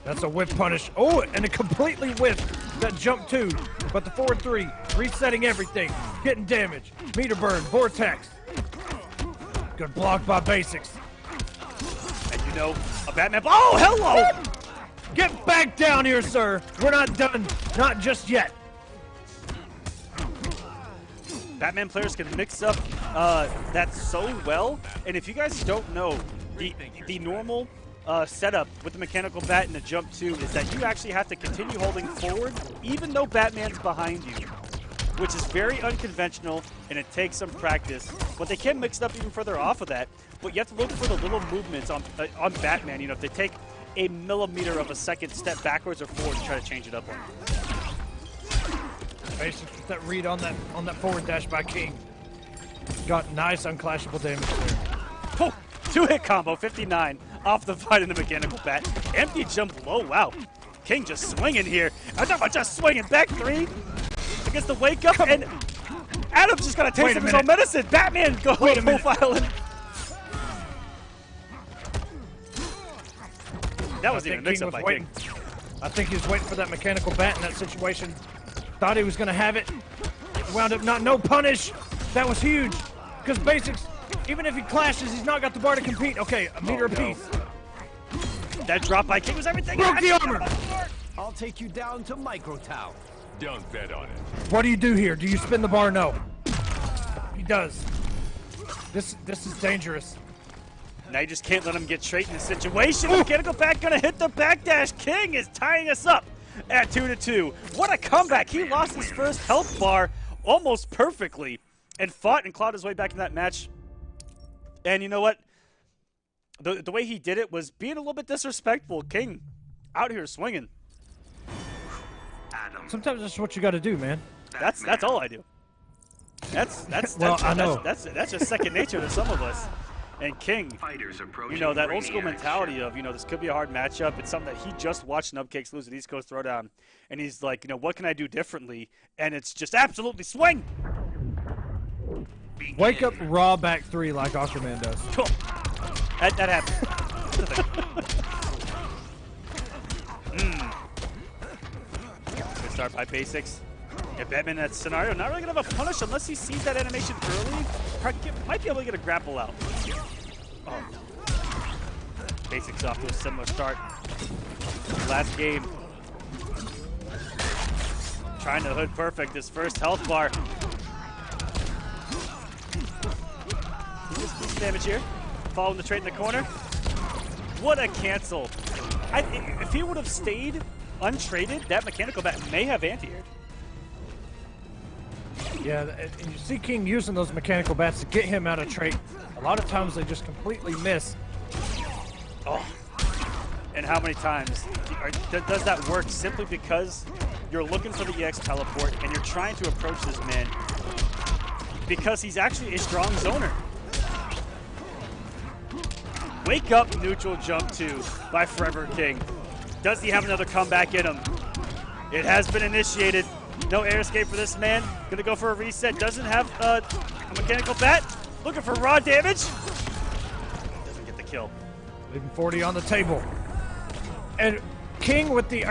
[SPEAKER 3] That's a whiff punish. Oh, and it completely whiffed that jump 2. But the 4-3, resetting everything, getting damage. Meter burn, vortex. Good block by basics.
[SPEAKER 2] And you know, a Batman. Oh, hello!
[SPEAKER 3] Get back down here, sir. We're not done. Not just yet.
[SPEAKER 2] Batman players can mix up that so well. And if you guys don't know, the normal setup with the mechanical bat and the jump 2 is that you actually have to continue holding forward even though Batman's behind you, which is very unconventional and it takes some practice. But they can mix it up even further off of that. But you have to look for the little movements on Batman. You know, if they take a millimeter of a second step backwards or forward to try to change it up on you.
[SPEAKER 3] Basics with that read on that forward dash by King. Got nice unclashable damage there.
[SPEAKER 2] Oh, 2-hit combo, 59 off the fight in the mechanical bat. Empty jump low, wow. King just swinging here. I'm talking about just swinging. Back 3 against the wake up, and Adam's just got a taste of his own medicine. Batman go profiling. That was even a mix-up by King.
[SPEAKER 3] I think he was waiting for that mechanical bat in that situation. Thought he was going to have it. Wound up no punish. That was huge. Because basics, even if he clashes, he's not got the bar to compete. Okay, a meter apiece.
[SPEAKER 2] That drop by King was everything.
[SPEAKER 3] Broke the armor.
[SPEAKER 8] I'll take you down to Microtown.
[SPEAKER 5] Don't bet on it.
[SPEAKER 3] What do you do here? Do you spin the bar? No. He does. This is dangerous.
[SPEAKER 2] Now you just can't let him get straight in this situation. Mechanical bat gonna hit the backdash. King is tying us up at 2-2. What a comeback. He lost his first health bar almost perfectly and fought and clawed his way back in that match. And you know what? The way he did it was being a little bit disrespectful. King out here swinging.
[SPEAKER 3] Sometimes that's what you got to do, man.
[SPEAKER 2] That's all I do. That's
[SPEAKER 3] well, I know.
[SPEAKER 2] That's just second nature to some of us. And King,
[SPEAKER 6] Fighters approaching.
[SPEAKER 2] you know, that old school
[SPEAKER 6] Brainiac
[SPEAKER 2] mentality
[SPEAKER 6] ship.
[SPEAKER 2] of, you know, this could be a hard matchup. It's something that he just watched Nubcakes lose at East Coast Throwdown. And he's like, you know, what can I do differently? And it's just absolutely swing.
[SPEAKER 6] Begin.
[SPEAKER 3] Wake up raw back 3 like Aquaman does.
[SPEAKER 2] That happened. Good start by Basics. Yeah, Batman in that scenario, not really going to have a punish unless he sees that animation early. Might be able to get a grapple out. Oh. Basics off to a similar start. Last game. Trying to hood perfect his first health bar. Just piece of damage here. Following the trade in the corner. What a cancel. If he would have stayed untraded, that mechanical bat may have anti-aired.
[SPEAKER 3] Yeah, and you see King using those mechanical bats to get him out of trait. A lot of times they just completely miss.
[SPEAKER 2] Oh. And how many times does that work simply because you're looking for the EX teleport and you're trying to approach this man because he's actually a strong zoner. Wake up, neutral jump 2 by Forever King. Does he have another comeback in him? It has been initiated. No air escape for this man. Gonna go for a reset. Doesn't have a mechanical bat. Looking for raw damage. Doesn't get the kill.
[SPEAKER 3] Leaving 40 on the table. And King with the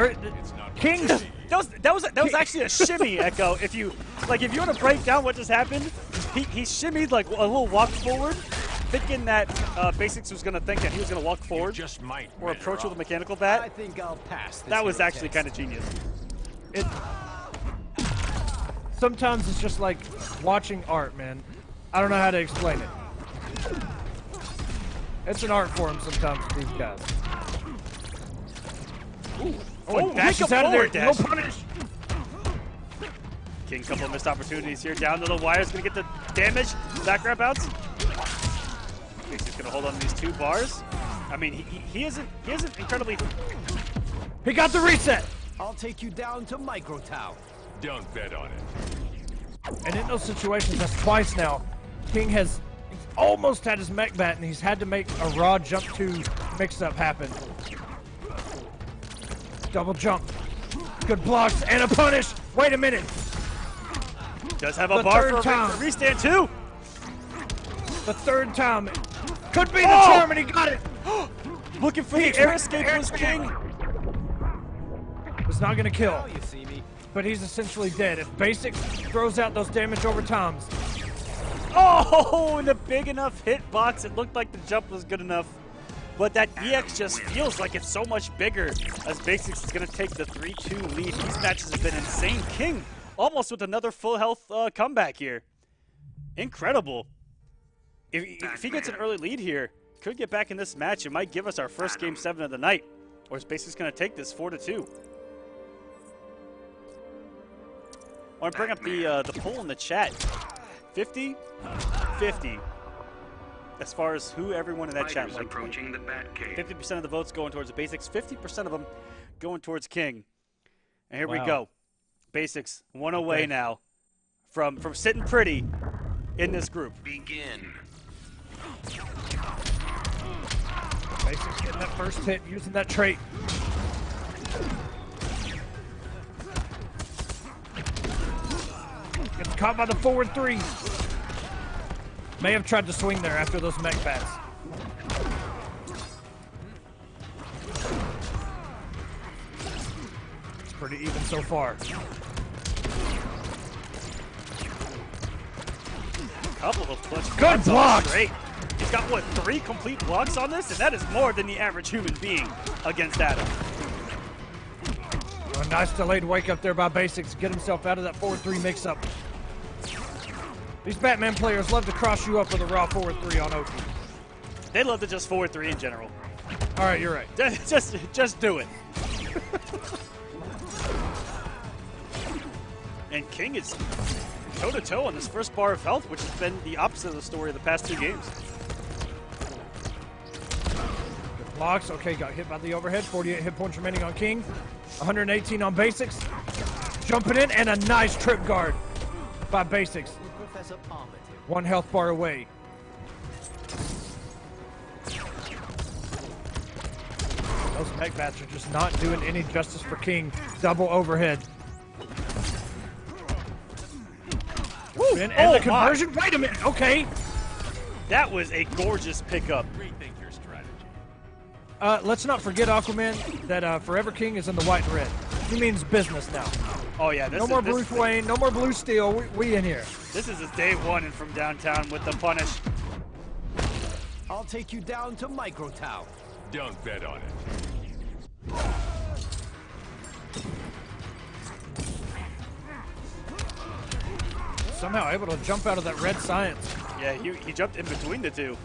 [SPEAKER 3] King.
[SPEAKER 2] That was actually a shimmy, Echo. If you want to break down what just happened, he shimmied like a little walk forward, thinking that Basics was gonna think that he was gonna walk forward
[SPEAKER 5] Just might.
[SPEAKER 2] or approach with a mechanical bat.
[SPEAKER 8] I think I'll pass this
[SPEAKER 2] That was
[SPEAKER 8] little
[SPEAKER 2] actually
[SPEAKER 8] test.
[SPEAKER 2] kind of genius.
[SPEAKER 3] Sometimes it's just like watching art, man. I don't know how to explain it. It's an art form sometimes with these guys.
[SPEAKER 2] Oh,
[SPEAKER 3] dashes out of there. No
[SPEAKER 2] dash.
[SPEAKER 3] punish.
[SPEAKER 2] King, couple of missed opportunities here. Down to the wires, gonna get the damage. Back grab outs. Basics gonna hold on to these 2 bars. I mean, he isn't incredibly.
[SPEAKER 3] He got the reset.
[SPEAKER 8] I'll take you down to Micro Town.
[SPEAKER 5] Don't bet on it.
[SPEAKER 3] And in those situations, that's twice now. King has almost had his mech bat, and he's had to make a raw jump 2 mix-up happen. Double jump. Good blocks and a punish. Wait a minute.
[SPEAKER 2] Does have a
[SPEAKER 3] The
[SPEAKER 2] bar
[SPEAKER 3] third
[SPEAKER 2] for a
[SPEAKER 3] time.
[SPEAKER 2] restand too.
[SPEAKER 3] The 3rd time. Could be the
[SPEAKER 2] Oh!
[SPEAKER 3] charm, and he got it.
[SPEAKER 2] Looking for the air escape was King.
[SPEAKER 3] It's not going to kill,
[SPEAKER 8] Now you see me.
[SPEAKER 3] but he's essentially dead. If Basics throws out those damage over times,
[SPEAKER 2] Oh, and a big enough hitbox. It looked like the jump was good enough. But that EX just feels like it's so much bigger as Basics is going to take the 3-2 lead. These matches have been insane. King almost with another full health comeback here. Incredible. If he gets an early lead here, could get back in this match. It might give us our first Game 7 of the night. Or is Basics going to take this 4-2? I want to bring up the poll in the chat. 50-50. As far as who everyone in that chat
[SPEAKER 6] Fighters
[SPEAKER 2] liked.
[SPEAKER 6] approaching the Batcave.
[SPEAKER 2] 50% of the votes going towards the Basics, 50% of them going towards King. And here we
[SPEAKER 3] Wow.
[SPEAKER 2] go. Basics, one away now from sitting pretty in this group.
[SPEAKER 6] Begin.
[SPEAKER 3] Basics getting that first hit, using that trait. Gets caught by the forward 3. May have tried to swing there after those mech bats. It's pretty even so far.
[SPEAKER 2] Couple of clutch
[SPEAKER 3] Good
[SPEAKER 2] on
[SPEAKER 3] blocks.
[SPEAKER 2] straight. He's got, what, 3 complete blocks on this? And that is more than the average human being against Adam.
[SPEAKER 3] A nice delayed wake up there by Basics. Get himself out of that forward 3 mix-up. These Batman players love to cross you up with a raw forward 3 on OP.
[SPEAKER 2] They love to just forward 3 in general.
[SPEAKER 3] All right, you're right.
[SPEAKER 2] Just do it. And King is toe-to-toe on this first bar of health, which has been the opposite of the story of the past 2 games.
[SPEAKER 3] Good blocks. Okay, got hit by the overhead. 48 hit points remaining on King. 118 on Basics. Jumping in, and a nice trip guard by Basics.
[SPEAKER 8] Professor Palmer.
[SPEAKER 3] 1 health bar away. Mech Bats are just not doing any justice for King. Double overhead.
[SPEAKER 2] Woo!
[SPEAKER 3] And
[SPEAKER 2] Oh,
[SPEAKER 3] the conversion. Wait a minute. Okay.
[SPEAKER 2] That was a gorgeous pickup.
[SPEAKER 5] Rethink your strategy.
[SPEAKER 3] Let's not forget, Aquaman, that Forever King is in the white and red. He means business now.
[SPEAKER 2] Oh yeah,
[SPEAKER 3] No more Bruce Wayne, no more Blue Steel. We in here.
[SPEAKER 2] This is his day one and from downtown with the punish.
[SPEAKER 8] I'll take you down to Micro Town.
[SPEAKER 5] Don't bet on it.
[SPEAKER 3] Somehow able to jump out of that red science.
[SPEAKER 2] Yeah, he jumped in between the two.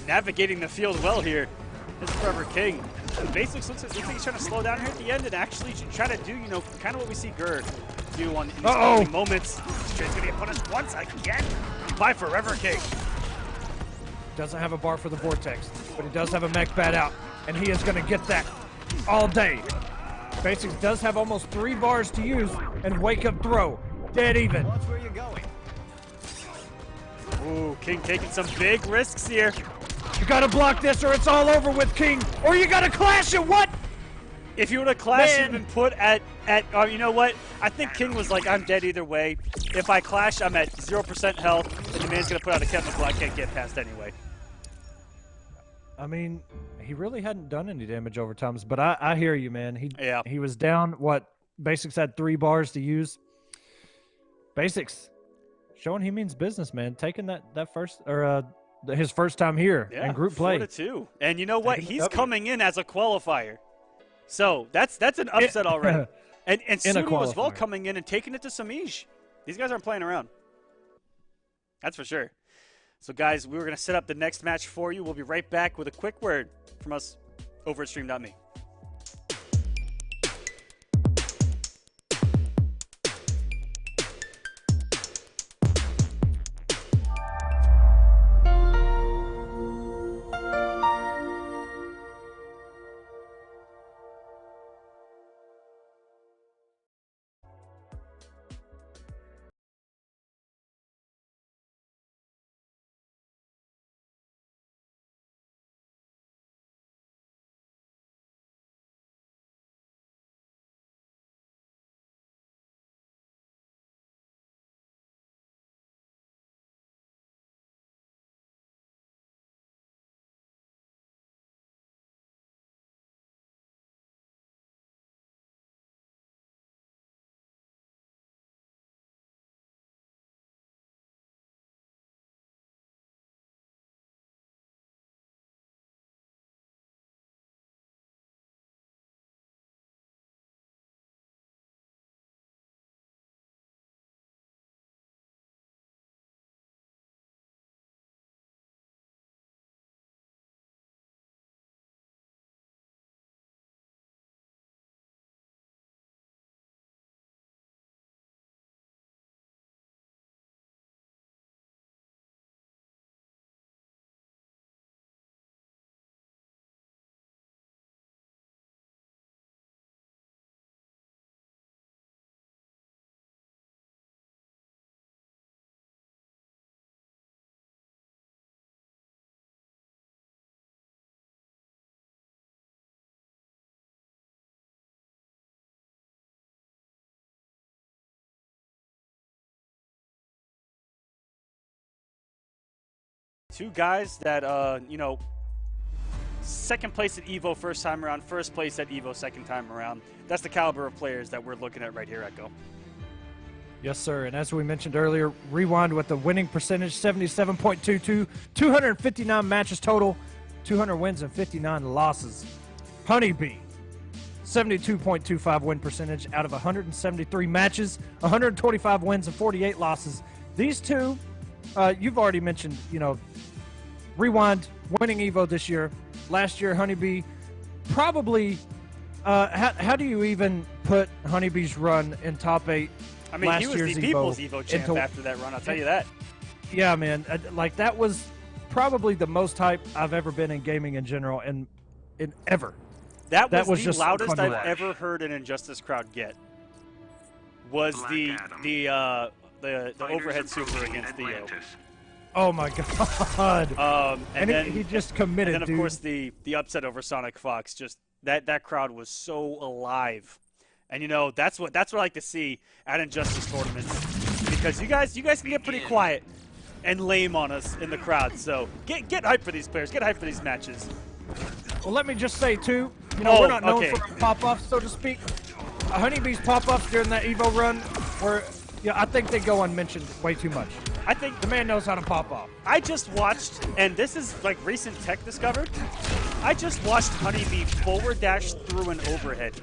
[SPEAKER 2] Navigating the field well here. This is Forever King. The basics looks like he's trying to slow down here at the end and actually try to do, you know, kind of what we see Gerd do in these early moments. Straight's gonna get punished once again by Forever King.
[SPEAKER 3] Doesn't have a bar for the Vortex, but he does have a mech bat out, and he is going to get that all day. Basics does have almost 3 bars to use, and wake up throw. Dead even.
[SPEAKER 8] Watch where you're going.
[SPEAKER 2] Ooh, King taking some big risks here.
[SPEAKER 3] You got to block this or it's all over with King, or you got to clash it. What?
[SPEAKER 2] If you would have clashed and been put at you know what? I think King was like, I'm dead either way. If I clash, I'm at 0% health, and the man's going to put out a chemical I can't get past anyway.
[SPEAKER 3] I mean, he really hadn't done any damage over times, but I hear you, man. He was down, what? Basics had 3 bars to use. Basics showing he means business, man. Taking that first, or his first time here in group play.
[SPEAKER 2] 4-2. And you know what? He's coming in as a qualifier. So that's an upset already. And Sunnio as well coming in and taking it to Semiij. These guys aren't playing around. That's for sure. So guys, we're going to set up the next match for you. We'll be right back with a quick word from us over at StreamMe. Two guys that, you know, second place at EVO first time around, first place at EVO second time around. That's the caliber of players that we're looking at right here, Echo.
[SPEAKER 3] Yes, sir. And as we mentioned earlier, Rewind with the winning percentage, 77.22, 259 matches total, 200 wins and 59 losses. HoneyBee, 72.25 win percentage out of 173 matches, 125 wins and 48 losses. These two, you've already mentioned, you know, Rewind winning EVO this year. Last year, HoneyBee probably, how do you even put HoneyBee's run in top 8?
[SPEAKER 2] I mean, he was the People's EVO champ after that run, I'll tell you that.
[SPEAKER 3] Yeah, man. Like, that was probably the most hype I've ever been in gaming in general, and ever.
[SPEAKER 2] That was the
[SPEAKER 3] just
[SPEAKER 2] loudest I've ever heard an Injustice crowd get. Was the overhead super against Theo.
[SPEAKER 3] Oh my god.
[SPEAKER 2] And then
[SPEAKER 3] he just committed,
[SPEAKER 2] and then of
[SPEAKER 3] dude.
[SPEAKER 2] course the upset over Sonic Fox. Just that crowd was so alive. And you know, that's what I like to see at Injustice tournaments. Because you guys can get pretty quiet and lame on us in the crowd. So get hyped for these players, get hyped for these matches.
[SPEAKER 3] Well, let me just say too, you know, we're not known
[SPEAKER 2] okay.
[SPEAKER 3] for our pop-offs, so to speak. HoneyBee's pop-offs during that Evo run were, I think they go unmentioned way too much.
[SPEAKER 2] I think
[SPEAKER 3] The man knows how to pop off.
[SPEAKER 2] I just watched, and this is like recent tech discovered. I just watched HoneyBee forward dash through an overhead.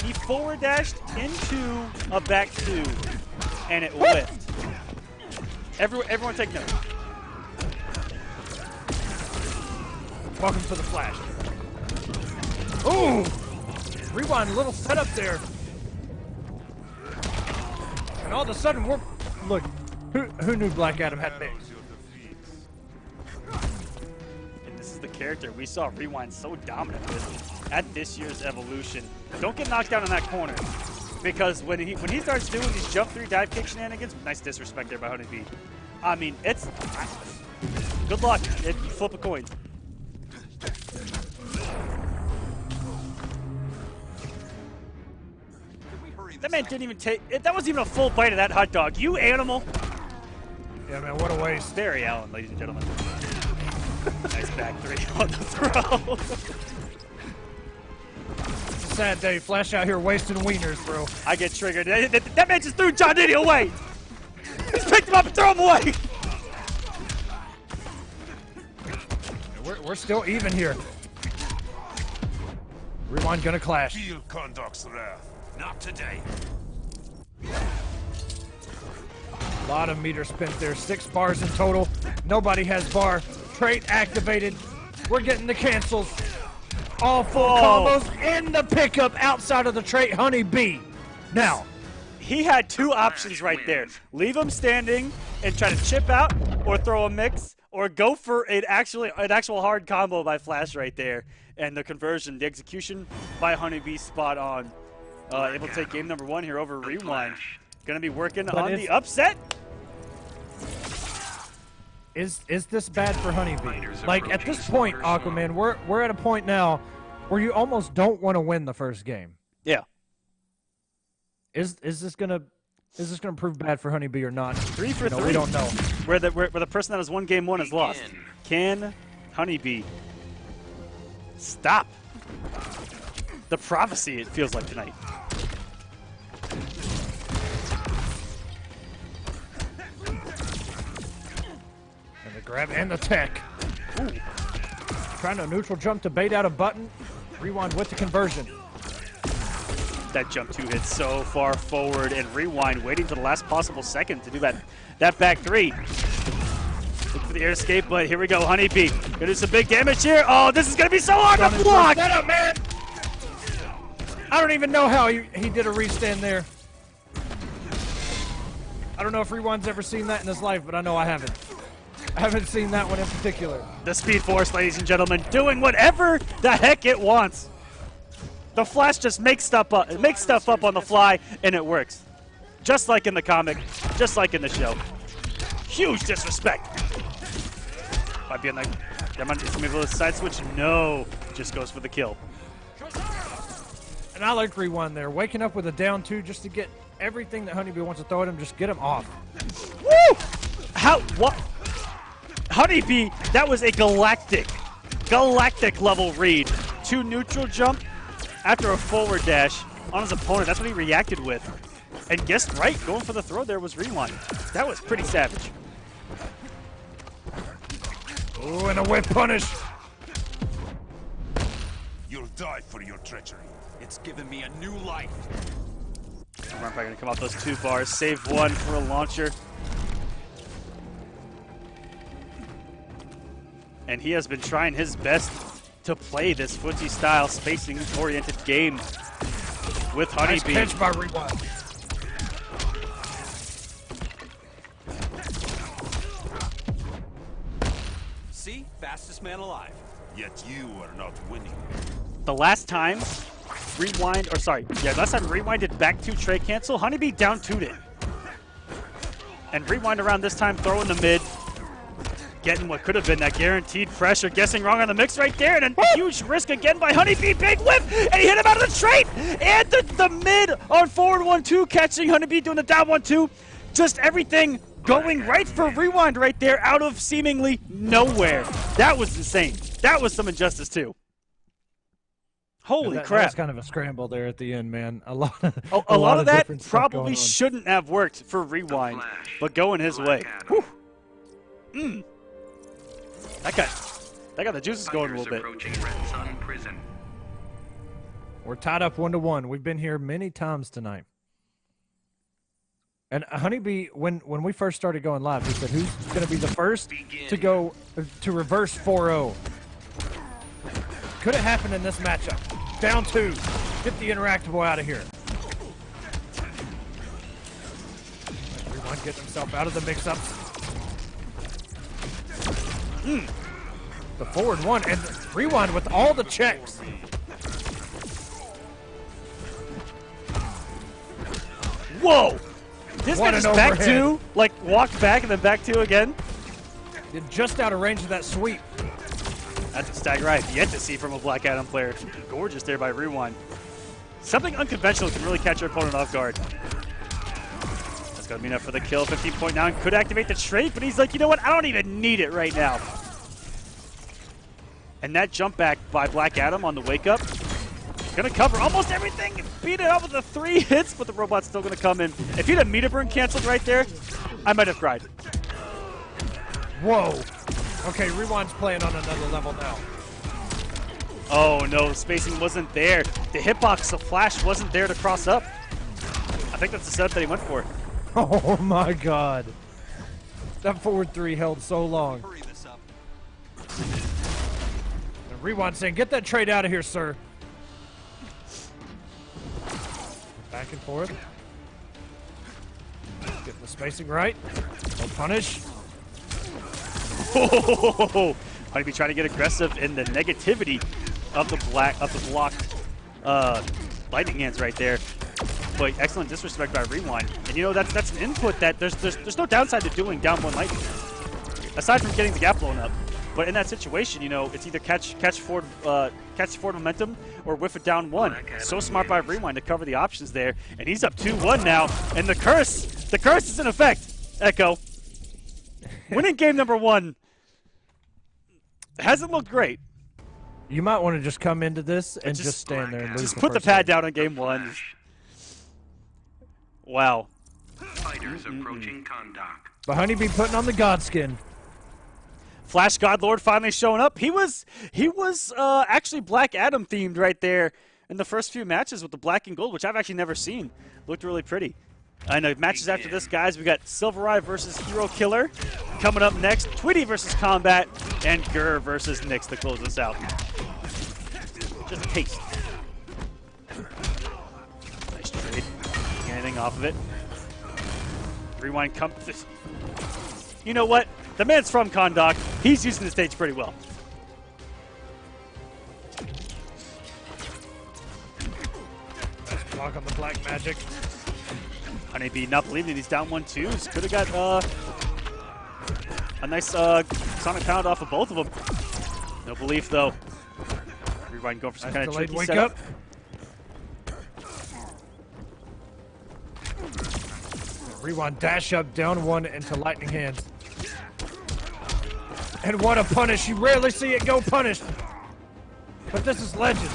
[SPEAKER 2] He forward dashed into a back two, and it whipped. Everyone take note.
[SPEAKER 3] Welcome to the Flash. Ooh! Rewind, a little setup there. And all of a sudden, look, who knew Black Adam had legs?
[SPEAKER 2] And this is the character we saw Rewind so dominant with at this year's Evolution. Don't get knocked down in that corner, because when he starts doing these jump 3 dive kick shenanigans, nice disrespect there by HoneyBee. I mean, it's good luck if you flip a coin. That man didn't even take it. That wasn't even a full bite of that hot dog. You animal.
[SPEAKER 3] Yeah, man, what a waste.
[SPEAKER 2] Barry Allen, ladies and gentlemen. Nice back 3 on the throw.
[SPEAKER 3] It's a sad day. Flash out here wasting wieners, bro.
[SPEAKER 2] I get triggered. That man just threw John Diddy away. He's picked him up and threw him away.
[SPEAKER 3] We're still even here. Rewind gonna clash.
[SPEAKER 5] Feel conduct's wrath. Not today.
[SPEAKER 3] A lot of meter spent there. 6 bars in total. Nobody has bar. Trait activated. We're getting the cancels. All full combos in the pickup outside of the trait HoneyBee. Now,
[SPEAKER 2] he had 2 options right there. Leave him standing and try to chip out, or throw a mix, or go for an actual hard combo by Flash right there. And the conversion, the execution by HoneyBee, spot on. Able to take game number 1 here over Rewind. Gonna be working on the upset.
[SPEAKER 3] Is this bad for HoneyBee? Like, at this point, Aquaman, we're at a point now where you almost don't want to win the first game.
[SPEAKER 2] Yeah.
[SPEAKER 3] Is this gonna prove bad for HoneyBee or not?
[SPEAKER 2] 3 for 3.
[SPEAKER 3] We don't know.
[SPEAKER 2] Where the person that has won game 1 is lost. Can HoneyBee stop the prophecy, it feels like, tonight?
[SPEAKER 3] And the grab and the tech. Ooh. Trying to neutral jump to bait out a button. Rewind with the conversion.
[SPEAKER 2] That jump 2 hits so far forward, and Rewind waiting for the last possible second to do that back 3. Look for the air escape, but here we go. HoneyBee gonna do some big damage here. Oh, this is gonna be so hard to block.
[SPEAKER 3] Set up, man. I don't even know how he did a restand there. I don't know if Rewind's ever seen that in his life, but I know I haven't. I haven't seen that one in particular.
[SPEAKER 2] The Speed Force, ladies and gentlemen, doing whatever the heck it wants. The Flash just makes stuff up on the fly, and it works. Just like in the comic, just like in the show. Huge disrespect. Might be on the middle of the side switch. No, just goes for the kill.
[SPEAKER 3] And I like Rewind there, waking up with a down 2 just to get everything that HoneyBee wants to throw at him, just get him off.
[SPEAKER 2] Woo! What? HoneyBee, that was a galactic level read. 2 neutral jump after a forward dash on his opponent. That's what he reacted with. And guessed right, going for the throw there was Rewind. That was pretty savage.
[SPEAKER 3] Ooh, and a whip punish.
[SPEAKER 5] You'll die for your treachery. It's given me a new life.
[SPEAKER 2] We're probably going to come off those 2 bars. Save 1 for a launcher. And he has been trying his best to play this footsie-style, spacing-oriented game with HoneyBee.
[SPEAKER 3] Nice catch by Rewind.
[SPEAKER 8] See? Fastest man alive.
[SPEAKER 5] Yet you are not winning.
[SPEAKER 2] The last time last time Rewind did back 2 tray cancel, HoneyBee down 2'd it. And Rewind around this time, throwing the mid. Getting what could have been that guaranteed pressure. Guessing wrong on the mix right there. And a huge risk again by HoneyBee. Big whip. And he hit him out of the trait. And the mid on forward 1-2. Catching HoneyBee doing the down 1-2. Just everything going right for Rewind right there out of seemingly nowhere. That was insane. That was some injustice too. Holy crap.
[SPEAKER 3] That was kind of a scramble there at the end, man. A lot
[SPEAKER 2] of that
[SPEAKER 3] different stuff
[SPEAKER 2] probably
[SPEAKER 3] going on.
[SPEAKER 2] shouldn't have worked for Rewind, but going his way. That got the juices going a little bit.
[SPEAKER 3] We're tied up 1-1. We've been here many times tonight. And HoneyBee, when we first started going live, he said, who's going to be the first to go to reverse 4-0? Could it happen in this matchup? Down 2. Get the interactable out of here. Rewind getting himself out of the mix-up. The forward 1 and Rewind with all the checks.
[SPEAKER 2] Whoa! This guy
[SPEAKER 3] What
[SPEAKER 2] just
[SPEAKER 3] an
[SPEAKER 2] back
[SPEAKER 3] overhead.
[SPEAKER 2] 2, like walked back and then back 2 again.
[SPEAKER 3] Just out of range of that sweep.
[SPEAKER 2] That's a stagger I've yet to see from a Black Adam player. Gorgeous there by Rewind. Something unconventional can really catch your opponent off guard. That's going to be enough for the kill. 15.9 could activate the trait, but he's like, you know what? I don't even need it right now. And that jump back by Black Adam on the wake up. Going to cover almost everything. Beat it up with the 3 hits, but the robot's still going to come in. If he'd have meter burn canceled right there, I might have cried.
[SPEAKER 3] Whoa. Okay, Rewind's playing on another level now.
[SPEAKER 2] Oh no, spacing wasn't there. The hitbox, the flash wasn't there to cross up. I think that's the setup that he went for.
[SPEAKER 3] Oh my god. That forward 3 held so long.
[SPEAKER 5] Hurry this up.
[SPEAKER 3] And Rewind saying, get that trade out of here, sir. Back and forth. Getting the spacing right. No punish.
[SPEAKER 2] HoneyBee trying to get aggressive in the negativity of the blocked lightning hands right there. But excellent disrespect by Rewind. And you know that's an input that there's no downside to doing down 1 lightning hands, aside from getting the gap blown up. But in that situation, you know, it's either catch forward momentum or whiff it down 1. So smart by Rewind to cover the options there. And he's up 2-1 now. And the curse is in effect. Echo. Winning game number 1 hasn't looked great.
[SPEAKER 3] You might want to just come into this and just stand there and lose.
[SPEAKER 2] Just put the pad down on game 1. Wow.
[SPEAKER 6] Fighters approaching contact.
[SPEAKER 3] But HoneyBee putting on the Godskin.
[SPEAKER 2] Flash Godlord finally showing up. He was actually Black Adam themed right there in the first few matches with the black and gold, which I've actually never seen. Looked really pretty. I know matches after this, guys. We got SylverRye versus Hero Killer coming up next. Tweedy versus Combat, and Gurr versus Nyx to close us out. Just a taste. Nice trade. Anything off of it? Rewind comes. You know what? The man's from Kondak. He's using the stage pretty well.
[SPEAKER 3] Nice block on the black magic.
[SPEAKER 2] HoneyBee not believing these down 1-2s. Could have got a nice Sonic Pound off of both of them. No belief though. Rewind going for some kind of tricky
[SPEAKER 3] wake
[SPEAKER 2] setup.
[SPEAKER 3] up. Rewind dash up, down 1 into lightning hands. And what a punish. You rarely see it go punished. But this is legend.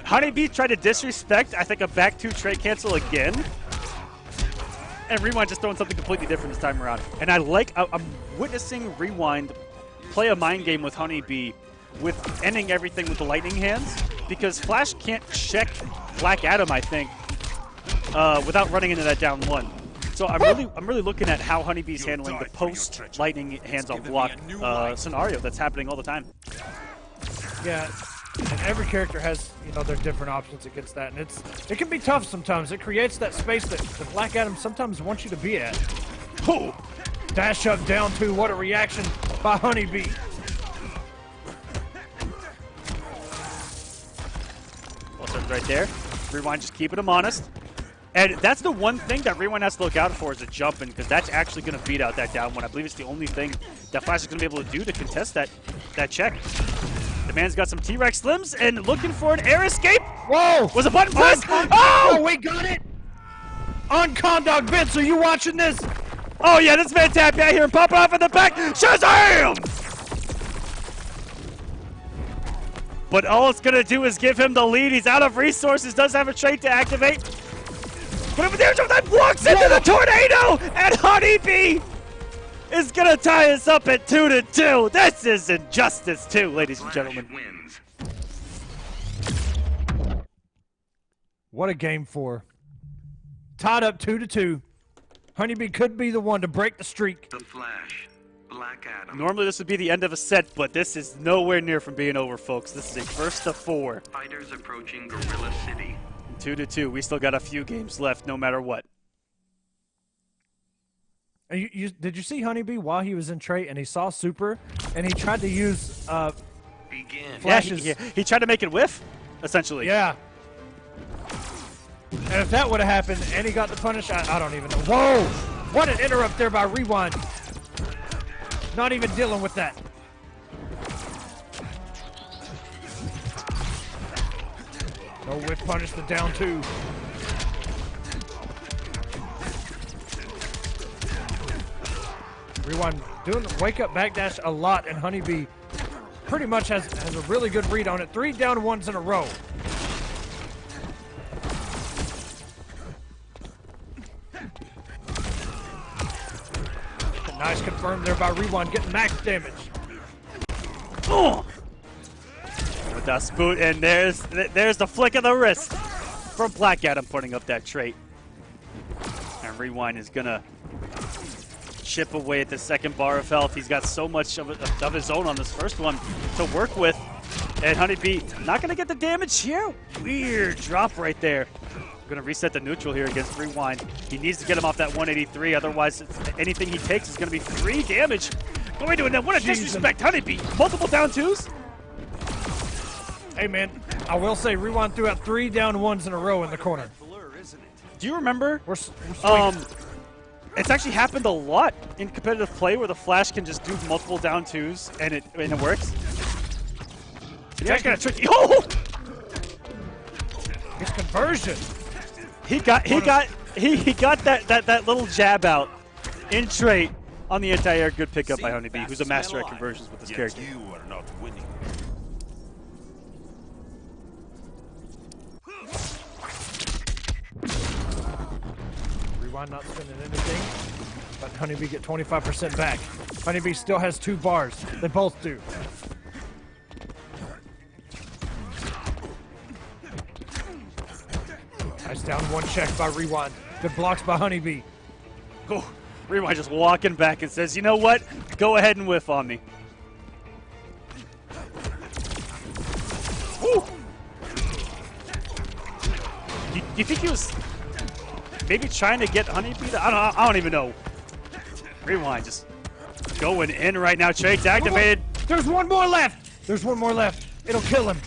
[SPEAKER 2] HoneyBee tried to disrespect, I think, a back 2 trade cancel again. And Rewind just throwing something completely different this time around. And I'm witnessing Rewind play a mind game with HoneyBee with ending everything with the lightning hands, because Flash can't check Black Adam, I think, without running into that down 1. So I'm really looking at how HoneyBee's handling the post lightning hands on block scenario that's happening all the time.
[SPEAKER 3] Yeah, and every character has, their different options against that, and it can be tough sometimes. It creates that space that the Black Adam sometimes wants you to be at. Ooh. Dash up, down 2. What a reaction by HoneyBee.
[SPEAKER 2] Well, started right there. Rewind just keeping him honest. And that's the one thing that Rewind has to look out for is a jumping, because that's actually going to beat out that down one. I believe it's the only thing that Flash is going to be able to do to contest that check. The man's got some T-Rex Slims and looking for an air escape.
[SPEAKER 3] Whoa!
[SPEAKER 2] Was a button press?
[SPEAKER 3] Oh, we got it! On Condog Bits, are you watching this?
[SPEAKER 2] Oh yeah, this man tapped out here and popping off in the back. Shazam! But all it's going to do is give him the lead. He's out of resources, does have a trait to activate. But over there, that walks into the tornado, and HoneyBee is going to tie us up at 2-2. This is injustice, too, ladies and gentlemen.
[SPEAKER 6] Wins.
[SPEAKER 3] What a game 4. Tied up 2-2. HoneyBee could be the one to break the streak.
[SPEAKER 6] The Flash. Black Adam.
[SPEAKER 2] Normally this would be the end of a set, but this is nowhere near from being over, folks. This is a first of 4.
[SPEAKER 6] Fighters approaching Gorilla City.
[SPEAKER 2] 2-2. We still got a few games left, no matter what.
[SPEAKER 3] And did you see HoneyBee while he was in trait and he saw Super and he tried to use
[SPEAKER 6] Begin.
[SPEAKER 3] flashes?
[SPEAKER 2] Yeah, he tried to make it whiff, essentially.
[SPEAKER 3] Yeah. And if that would have happened and he got the punish, I don't even know. Whoa! What an interrupt there by Rewind. Not even dealing with that. No whiff punish to down 2. Rewind doing the wake up backdash a lot, and HoneyBee pretty much has a really good read on it. 3 down 1s in a row. Nice confirmed there by Rewind, getting max damage.
[SPEAKER 2] Oh! With that spoot, and there's the flick of the wrist from Black Adam putting up that trait. And Rewind is gonna chip away at the second bar of health. He's got so much of his own on this first one to work with. And HoneyBee not gonna get the damage here. Weird drop right there. Going to reset the neutral here against Rewind. He needs to get him off that 183, otherwise anything he takes is going to be 3 damage. Going to it. What a disrespect, HoneyBee. Multiple down 2s.
[SPEAKER 3] Hey, man, I will say Rewind threw out 3 down 1s in a row in the corner.
[SPEAKER 2] Do you remember?
[SPEAKER 3] We're swinging.
[SPEAKER 2] It's actually happened a lot in competitive play where the Flash can just do multiple down 2s and it works. It's actually kind of tricky. Oh!
[SPEAKER 3] His conversion.
[SPEAKER 2] He got that little jab out in trait on the anti-air. Good pickup by HoneyBee, who's a master at conversions with this character.
[SPEAKER 5] You are not winning.
[SPEAKER 3] Rewind not spending anything, but HoneyBee get 25% back. HoneyBee still has 2 bars. They both do. Nice down 1 check by Rewind. Good blocks by HoneyBee.
[SPEAKER 2] Oh, Rewind just walking back and says, you know what? Go ahead and whiff on me. Woo! You think he was maybe trying to get HoneyBee to, I don't even know. Rewind just going in right now. Trade's activated.
[SPEAKER 3] There's 1 more left. There's 1 more left. It'll kill him.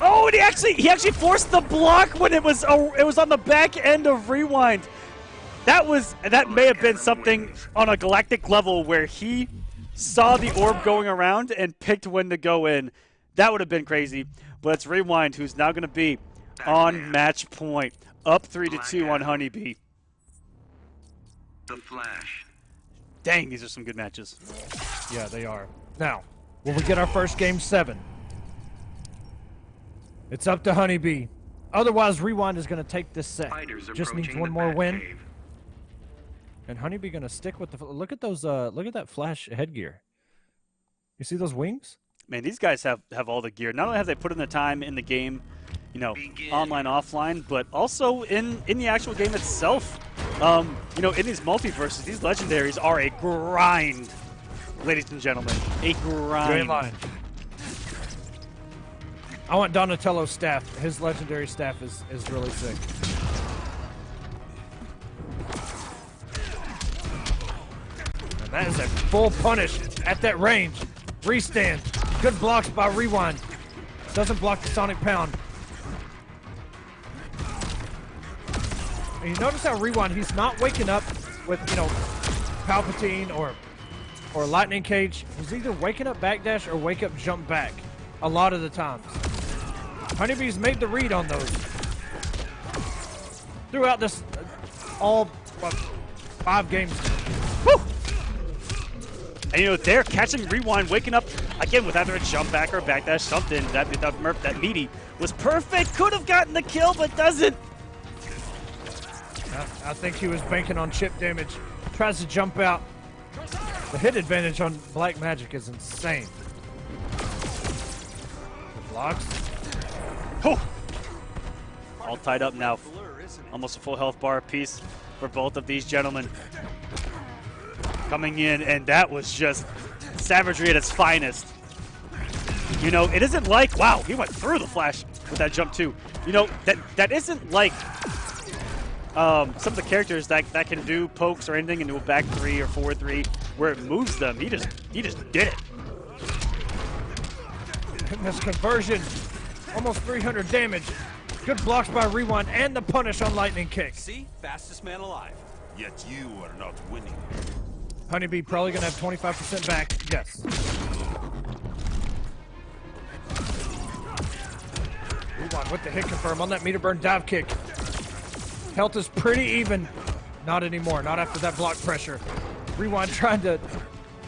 [SPEAKER 2] Oh, and he actually forced the block when it was on the back end of Rewind. That may have been something on a galactic level where he saw the orb going around and picked when to go in. That would have been crazy. But it's Rewind who's now going to be on match point, up 3-2 on HoneyBee.
[SPEAKER 6] The Flash.
[SPEAKER 2] Dang, these are some good matches.
[SPEAKER 3] Yeah, they are. Now, will we get our first game 7? It's up to HoneyBee. Otherwise, Rewind is going to take this set. Just needs 1 more win.
[SPEAKER 6] Cave.
[SPEAKER 3] And HoneyBee going to stick with the. Look at those. Look at that Flash headgear. You see those wings?
[SPEAKER 2] Man, these guys have all the gear. Not only have they put in the time in the game, you know, online, offline, but also in the actual game itself. You know, in these multiverses, these legendaries are a grind, ladies and gentlemen. A grind.
[SPEAKER 3] Great line. I want Donatello's staff. His legendary staff is really sick. And that is a full punish at that range. Restand. Good blocks by Rewind. Doesn't block the Sonic Pound. And you notice how Rewind, he's not waking up with, you know, Palpatine or Lightning Cage. He's either waking up backdash or wake up jump back a lot of the times. HoneyBee's made the read on those. Throughout this, all 5 games.
[SPEAKER 2] Woo! And, you know, they're catching Rewind, waking up again with either a jump back or a backdash, something. That meaty was perfect. Could have gotten the kill, but doesn't.
[SPEAKER 3] I think he was banking on chip damage. Tries to jump out. The hit advantage on Black Magic is insane. The blocks.
[SPEAKER 2] Oh. All tied up now. Almost a full health bar apiece for both of these gentlemen. Coming in, and that was just savagery at its finest. You know, it isn't like, wow, he went through the flash with that jump too. You know, that isn't like some of the characters that can do pokes or anything into a back 3 or forward 3 where it moves them. He just did it.
[SPEAKER 3] And this conversion, almost 300 damage. Good blocks by Rewind and the punish on Lightning Kick.
[SPEAKER 5] See? Fastest man alive. Yet you are not winning.
[SPEAKER 3] HoneyBee probably going to have 25% back. Yes. Rewind with the hit confirm on that meter burn dive kick. Health is pretty even. Not anymore. Not after that block pressure. Rewind trying to...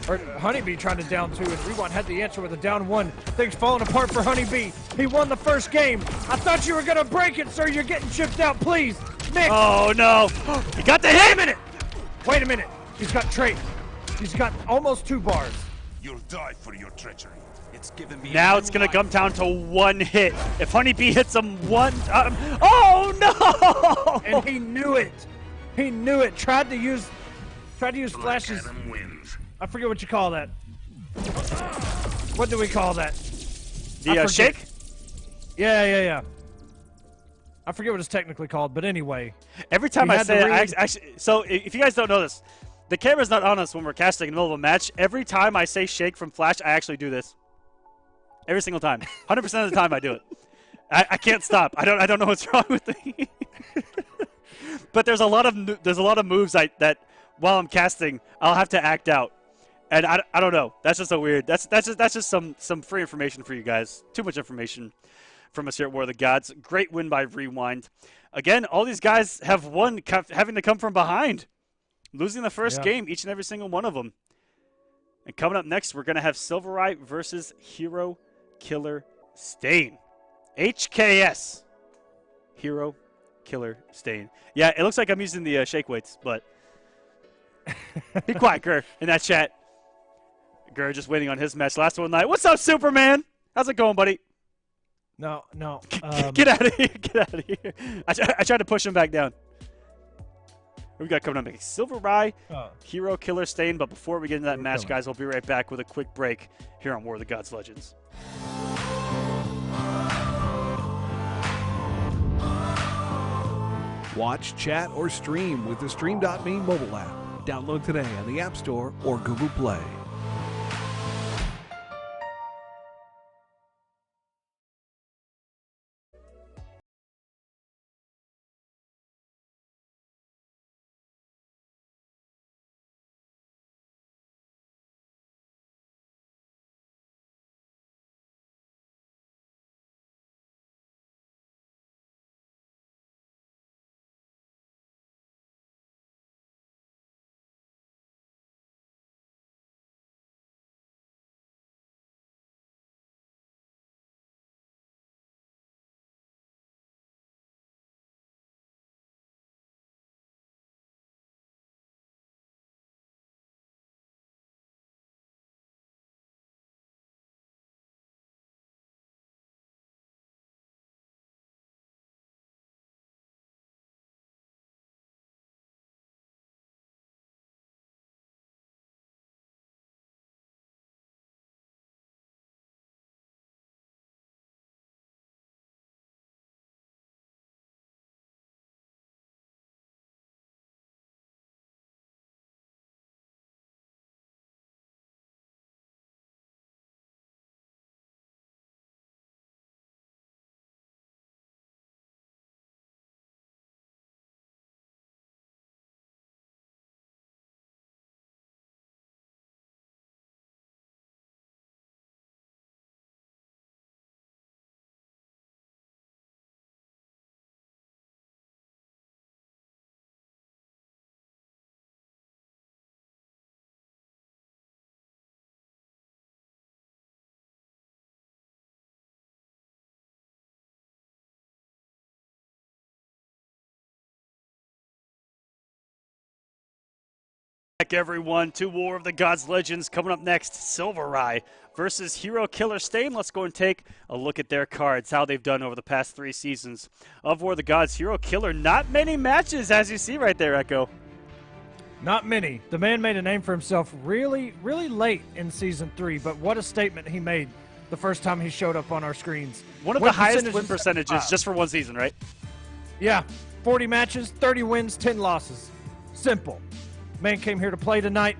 [SPEAKER 3] Or HoneyBee trying to down 2, and Rewind had the answer with a down 1. Things falling apart for HoneyBee. He won the first game. I thought you were going to break it, sir. You're getting chipped out, please. Nick.
[SPEAKER 2] Oh, no. He got the hit.
[SPEAKER 3] Wait a minute. Wait a minute. He's got trait. He's got almost 2 bars.
[SPEAKER 5] You'll die for your treachery. It's given me.
[SPEAKER 2] Now it's going to come down to 1 hit. If HoneyBee hits him 1... oh, no!
[SPEAKER 3] And he knew it. He knew it. Tried to use flashes.
[SPEAKER 6] Wins.
[SPEAKER 3] I forget what you call that. What do we call that?
[SPEAKER 2] The shake?
[SPEAKER 3] Yeah. I forget what it's technically called, but anyway.
[SPEAKER 2] Every time I say it, actually, so if you guys don't know this, the camera's not on us when we're casting in the middle of a match. Every time I say shake from Flash, I actually do this. Every single time. 100% of the time I do it. I can't stop. I don't know what's wrong with me. But there's a lot of moves that while I'm casting, I'll have to act out. And I don't know. That's just so weird. That's just some free information for you guys. Too much information from us here at War of the Gods. Great win by Rewind. Again, all these guys have won having to come from behind. Losing the first game, each and every single one of them. And coming up next, we're going to have SylverRye versus Hero Killer Stain. HKS. Hero Killer Stain. Yeah, it looks like I'm using the shake weights, but be quiet, Gur, in that chat. Gur just waiting on his match last one night. What's up, Superman? How's it going, buddy?
[SPEAKER 3] No.
[SPEAKER 2] Get out of here. Get out of here. I tried to push him back down. We got coming up next SylverRye, Hero Killer Stain. But before we get into that match, guys, we'll be right back with a quick break here on War of the Gods Legends.
[SPEAKER 1] Watch, chat, or stream with the Stream.me mobile app. Download today on the App Store or Google Play.
[SPEAKER 2] back, everyone, to War of the Gods Legends. Coming up next, SylverRye versus Hero Killer Stain. Let's go and take a look at their cards, how they've done over the past 3 seasons of War of the Gods. Hero Killer, not many matches, as you see right there, Echo.
[SPEAKER 3] Not many. The man made a name for himself really, really late in Season 3, but what a statement he made the first time he showed up on our screens.
[SPEAKER 2] One of the highest win percentages just for one season, right?
[SPEAKER 3] Yeah, 40 matches, 30 wins, 10 losses. Simple. Man came here to play tonight.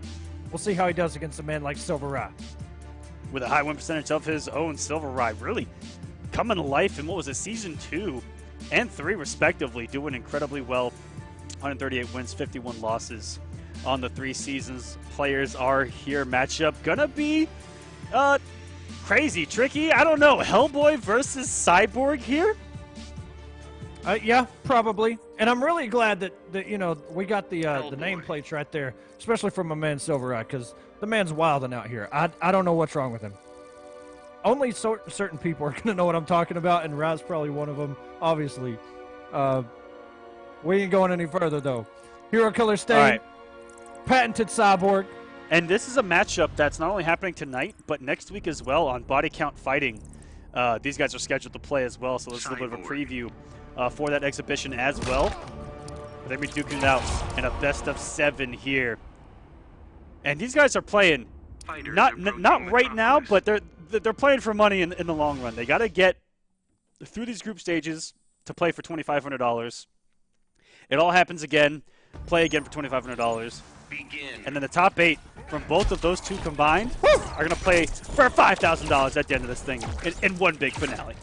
[SPEAKER 3] We'll see how he does against a man like SylverRye.
[SPEAKER 2] With a high win percentage of his own, SylverRye really coming to life in, what was it, Season 2 and 3 respectively, doing incredibly well. 138 wins, 51 losses on the 3 seasons. Players are here. Matchup gonna be crazy, tricky. I don't know. Hellboy versus Cyborg here?
[SPEAKER 3] Yeah, probably. And I'm really glad that you know, we got the nameplates right there, especially from my man SylverRye, because the man's wilding out here. I don't know what's wrong with him. Only certain people are going to know what I'm talking about, and Rye's probably one of them, obviously. We ain't going any further, though. Hero Killer Stain,
[SPEAKER 2] right.
[SPEAKER 3] Patented Cyborg.
[SPEAKER 2] And this is a matchup that's not only happening tonight, but next week as well on Body Count Fighting. These guys are scheduled to play as well, so this is a little bit of a preview for that exhibition as well. But they're going to be duking it out in a best of 7 here. And these guys are playing not right now, but they're playing for money in the long run. They got to get through these group stages to play for $2,500. It all happens again. Play again for $2,500. And then the top 8 from both of those two combined are going to play for $5,000 at the end of this thing in one big finale.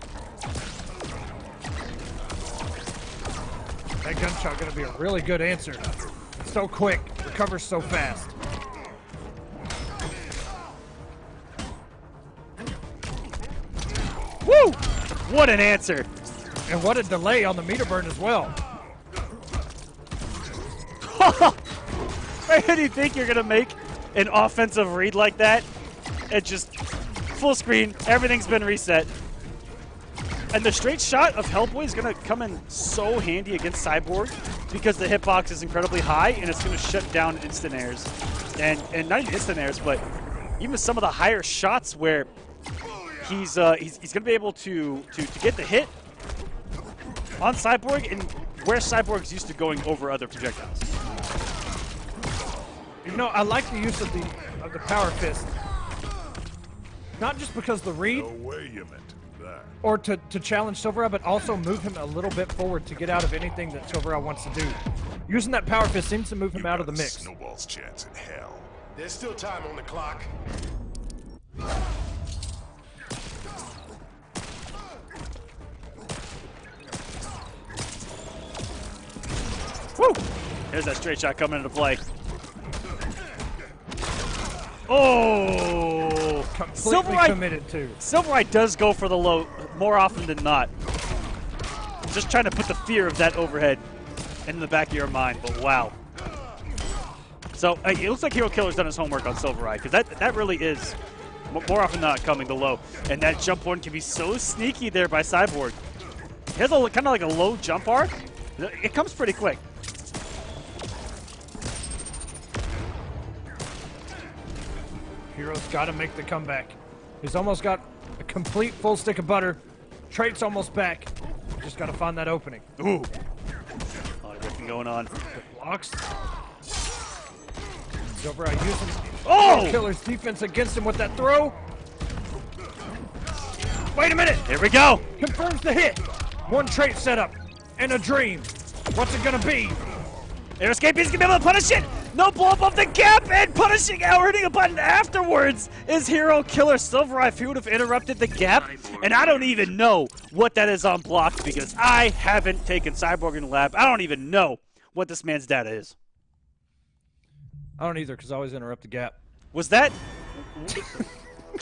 [SPEAKER 3] That gunshot going to be a really good answer. So quick, recovers so fast.
[SPEAKER 2] Woo! What an answer.
[SPEAKER 3] And what a delay on the meter burn as well.
[SPEAKER 2] Where do you think you're going to make an offensive read like that? It just full screen, everything's been reset. And the straight shot of Hellboy is going to come in so handy against Cyborg because the hitbox is incredibly high and it's going to shut down instant airs. And not even instant airs, but even some of the higher shots where he's going to be able to get the hit on Cyborg and where Cyborg's used to going over other projectiles.
[SPEAKER 3] You know, I like the use of the power fist. Not just because the read,
[SPEAKER 5] No way you meant that.
[SPEAKER 3] or to challenge SylverRye, but also move him a little bit forward to get out of anything that SylverRye wants to do. Using that power fist seems to move him out of the mix.
[SPEAKER 5] Snowball's chance in hell.
[SPEAKER 9] There's still time on the clock.
[SPEAKER 2] Woo! Here's that straight shot coming into play. Oh!
[SPEAKER 3] Completely committed to.
[SPEAKER 2] SylverRye does go for the low more often than not. Just trying to put the fear of that overhead in the back of your mind, but wow. So it looks like Hero Killer's done his homework on SylverRye, because that really is more often than not coming the low. And that jump one can be so sneaky there by Cyborg. He has kind of like a low jump arc. It comes pretty quick.
[SPEAKER 3] Hero's got to make the comeback. He's almost got a complete full stick of butter. Trait's almost back. Just got to find that opening.
[SPEAKER 2] Ooh. A lot of ripping going on.
[SPEAKER 3] Blocks. SylverRye using
[SPEAKER 2] Oh!
[SPEAKER 3] Killer's defense against him with that throw. Wait a minute.
[SPEAKER 2] Here we go.
[SPEAKER 3] Confirms the hit. One trait setup and a dream. What's it going to be?
[SPEAKER 2] Air escape, he's going to be able to punish it. No blow up of the gap and punishing out, hitting a button afterwards is Hero Killer. SylverRye, if he would have interrupted the gap, and I don't even know what that is on block because I haven't taken Cyborg in the lab. I don't even know what this man's data is.
[SPEAKER 3] I don't either because I always interrupt the gap.
[SPEAKER 2] Was that...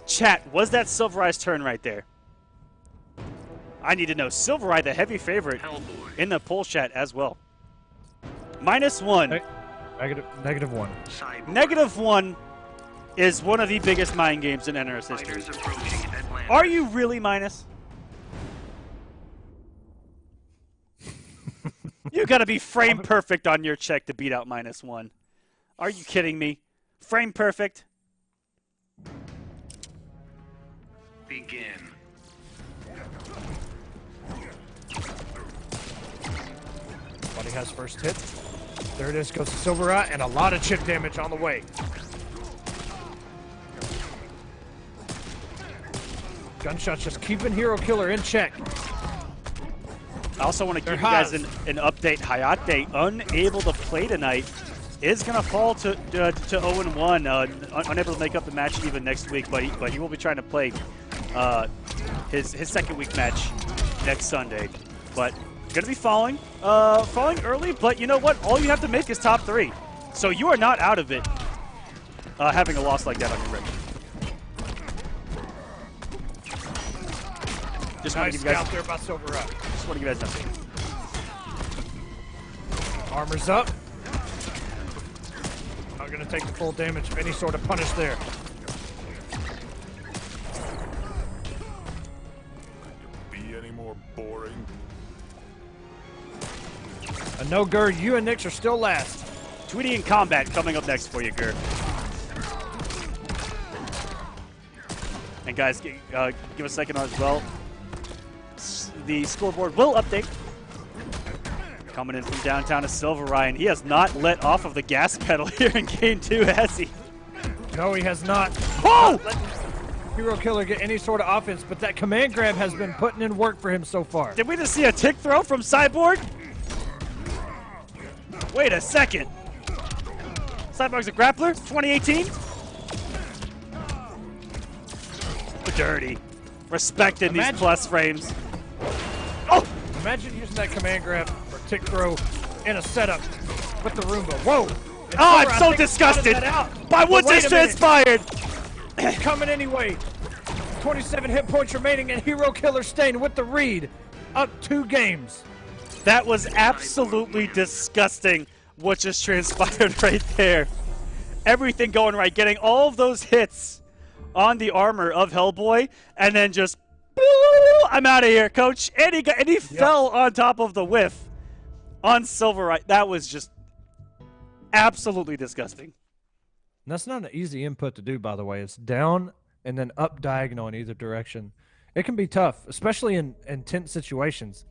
[SPEAKER 2] Chat, was that SylverRye's turn right there? I need to know. SylverRye, the heavy favorite in the poll chat as well. -1.
[SPEAKER 3] Hey. -1.
[SPEAKER 2] -1 is one of the biggest mind games in NRS history. Are you really minus? You got to be frame perfect on your check to beat out -1. Are you kidding me? Frame perfect.
[SPEAKER 6] Begin.
[SPEAKER 3] Buddy has first hit. There it is, goes to SylverRye, and a lot of chip damage on the way. Gunshots just keeping Hero Killer in check.
[SPEAKER 2] I also want to give you guys an update. Hayatei, unable to play tonight, is going to fall to 0-1, unable to make up the match even next week, but he will be trying to play his second week match next Sunday. But going to be falling early, but you know what? All you have to make is top 3. So you are not out of it having a loss like that on your record. Just want to give you guys
[SPEAKER 3] there by SylverRye.
[SPEAKER 2] Just want to give you guys an update.
[SPEAKER 3] Armor's up. Not going to take the full damage of any sort of punish there.
[SPEAKER 9] Be any more boring?
[SPEAKER 3] No, Gur, you and Nix are still last.
[SPEAKER 2] Tweedy in combat coming up next for you, Gur. And guys, give a second as well. The scoreboard will update. Coming in from downtown is SylverRye, and he has not let off of the gas pedal here in Game 2, has he?
[SPEAKER 3] No, he has not.
[SPEAKER 2] Oh!
[SPEAKER 3] Hero Killer get any sort of offense, but that command grab has been putting in work for him so far.
[SPEAKER 2] Did we just see a tick throw from Cyborg? Wait a second. Cyborg's a grappler, 2018? Dirty. Respected these plus frames. Oh!
[SPEAKER 3] Imagine using that command grab or tick throw in a setup with the Roomba. Whoa!
[SPEAKER 2] Oh, I'm so disgusted by what just transpired.
[SPEAKER 3] He's coming anyway. 27 hit points remaining, and Hero Killer staying with the read. Up 2 games.
[SPEAKER 2] That was absolutely disgusting what just transpired right there. Everything going right, getting all of those hits on the armor of Hellboy, and then just, I'm out of here, coach. And he fell on top of the whiff on SylverRye. That was just absolutely disgusting.
[SPEAKER 3] And that's not an easy input to do, by the way. It's down and then up diagonal in either direction. It can be tough, especially in tense situations.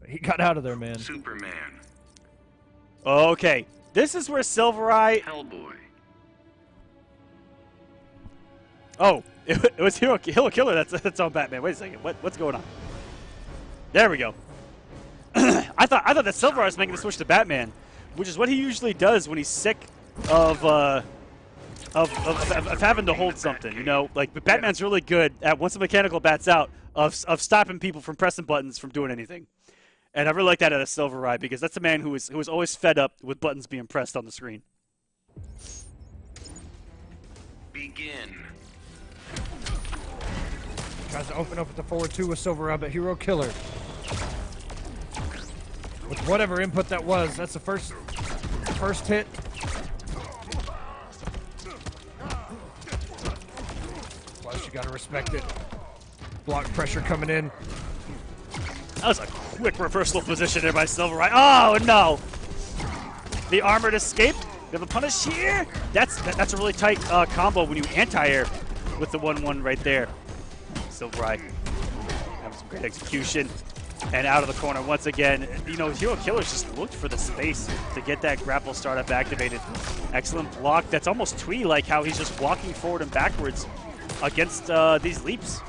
[SPEAKER 3] But he got out of there, man.
[SPEAKER 6] Superman.
[SPEAKER 2] Okay, this is where SylverRye...
[SPEAKER 6] Hellboy.
[SPEAKER 2] Oh, it was Hero Killer that's on Batman. Wait a second, what's going on? There we go. I thought that SylverRye was making the switch to Batman, which is what he usually does when he's sick of having to hold something. You know, like Batman's really good at, once the mechanical bat's out, of stopping people from pressing buttons from doing anything. And I really like that out of SylverRye, because that's a man who is always fed up with buttons being pressed on the screen.
[SPEAKER 6] Begin.
[SPEAKER 3] Tries to open up with the forward 2 with SylverRye, but Hero Killer, with whatever input that was, that's the first hit. Plus, you gotta respect it. Block pressure coming in.
[SPEAKER 2] That was a quick reversal of position there by SylverRye. Oh no! The armored escape. We have a punish here. That's a really tight combo when you anti-air with the 1-1 right there. SylverRye having some great execution, and out of the corner once again. You know, Hero Killer's just looked for the space to get that grapple startup activated. Excellent block. That's almost Tweety-like, how he's just walking forward and backwards against these leaps.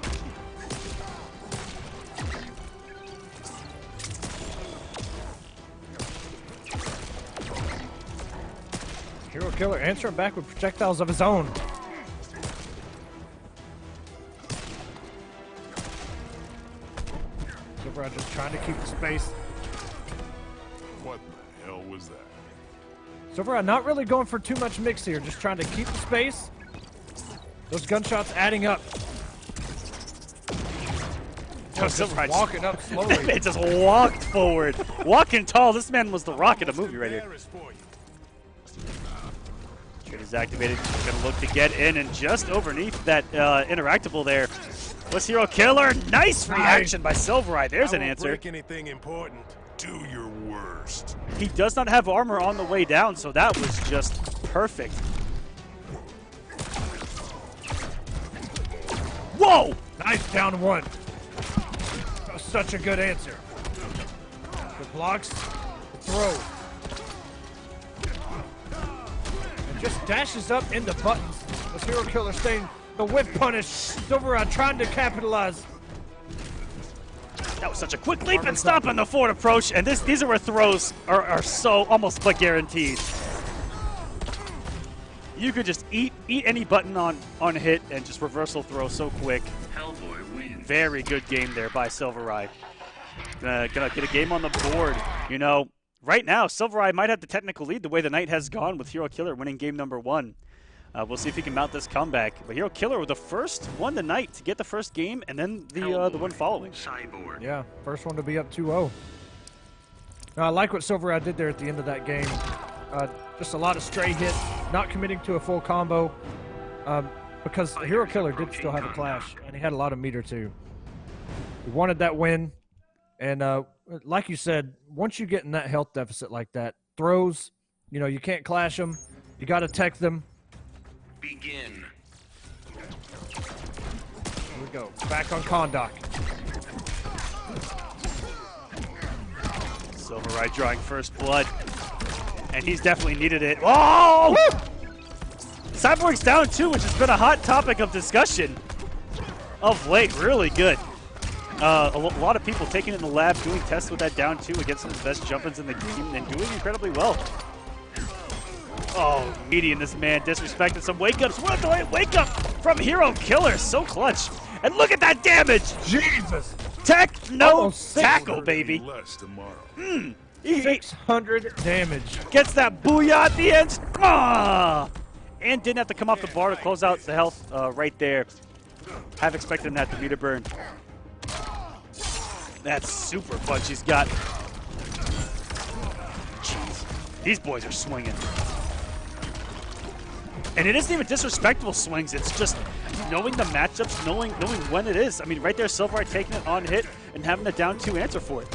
[SPEAKER 3] Hero Killer answering back with projectiles of his own. SylverRye just trying to keep the space.
[SPEAKER 9] What the hell was that?
[SPEAKER 3] SylverRye not really going for too much mix here, just trying to keep the space. Those gunshots adding up.
[SPEAKER 2] Just
[SPEAKER 3] walking up slowly.
[SPEAKER 2] It just walked forward. Walking tall. This man was the Rock in a movie right here. Trade is activated. Gonna look to get in, and just underneath that interactable there was Hero Killer. Nice reaction by SylverRye. There's an answer.
[SPEAKER 9] Break anything important. Do your worst.
[SPEAKER 2] He does not have armor on the way down, so that was just perfect. Whoa!
[SPEAKER 3] Nice down one. That was such a good answer. The blocks, the throw. And just dashes up into buttons. With Hero Killer staying the whip punish. SylverRye trying to capitalize.
[SPEAKER 2] That was such a quick leap and stop on the forward approach, and these are where throws are so almost but guaranteed. You could just eat any button on hit and just reversal throw so quick.
[SPEAKER 6] Hellboy wins.
[SPEAKER 2] Very good game there by SylverRye. Gonna get a game on the board. You know, right now, SylverRye might have the technical lead the way the night has gone with Hero Killer winning game number 1. We'll see if he can mount this comeback. But Hero Killer with the first one tonight to get the first game, and then the one following.
[SPEAKER 6] Cyborg.
[SPEAKER 3] Yeah, first one to be up 2-0. I like what SylverRye did there at the end of that game. Just a lot of stray hits, not committing to a full combo, because Hero Killer did still have a clash, and he had a lot of meter too. He wanted that win, and like you said, once you get in that health deficit like that, throws, you know, you can't clash them. You got to tech them.
[SPEAKER 6] Begin.
[SPEAKER 3] Here we go. Back on Kondak.
[SPEAKER 2] SylverRye drawing first blood. And he's definitely needed it. Oh! Cyborg's down 2, which has been a hot topic of discussion of late. Really good. A lot of people taking it in the lab, doing tests with that down 2 against some of the best jump-ins in the game, and doing incredibly well. Oh, median, this man disrespected some wake-ups. What a delayed wake-up from Hero Killer. So clutch. And look at that damage.
[SPEAKER 3] Jesus.
[SPEAKER 2] No tackle, baby.
[SPEAKER 9] Less tomorrow.
[SPEAKER 3] 600 damage.
[SPEAKER 2] Gets that booyah at the end. Ah! And didn't have to come off the bar to close out the health right there. Have expected him to have the meter burn. That's super punch he's got. Jeez. These boys are swinging. And it isn't even disrespectful swings. It's just knowing the matchups, knowing when it is. I mean, right there, SylverRye taking it on hit and having the down 2 answer for it.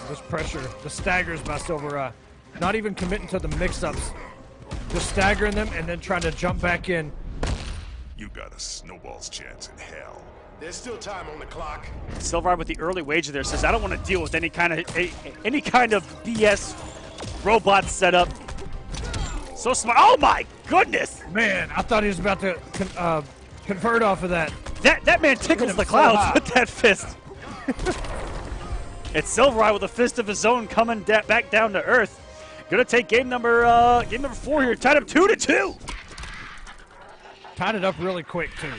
[SPEAKER 3] This pressure, the staggers by SylverRye. Not even committing to the mix-ups. Just staggering them and then trying to jump back in.
[SPEAKER 9] You got a snowball's chance in hell.
[SPEAKER 5] There's still time on the clock.
[SPEAKER 2] SylverRye with the early wager there says, I don't want to deal with any kind of BS robot setup. So smart. Oh my goodness!
[SPEAKER 3] Man, I thought he was about to convert off of that.
[SPEAKER 2] That man tickles the clouds with that fist. It's SylverRye with a fist of his own coming back down to earth. Gonna take game number 4 here. Tied up 2-2.
[SPEAKER 3] Tied it up really quick too.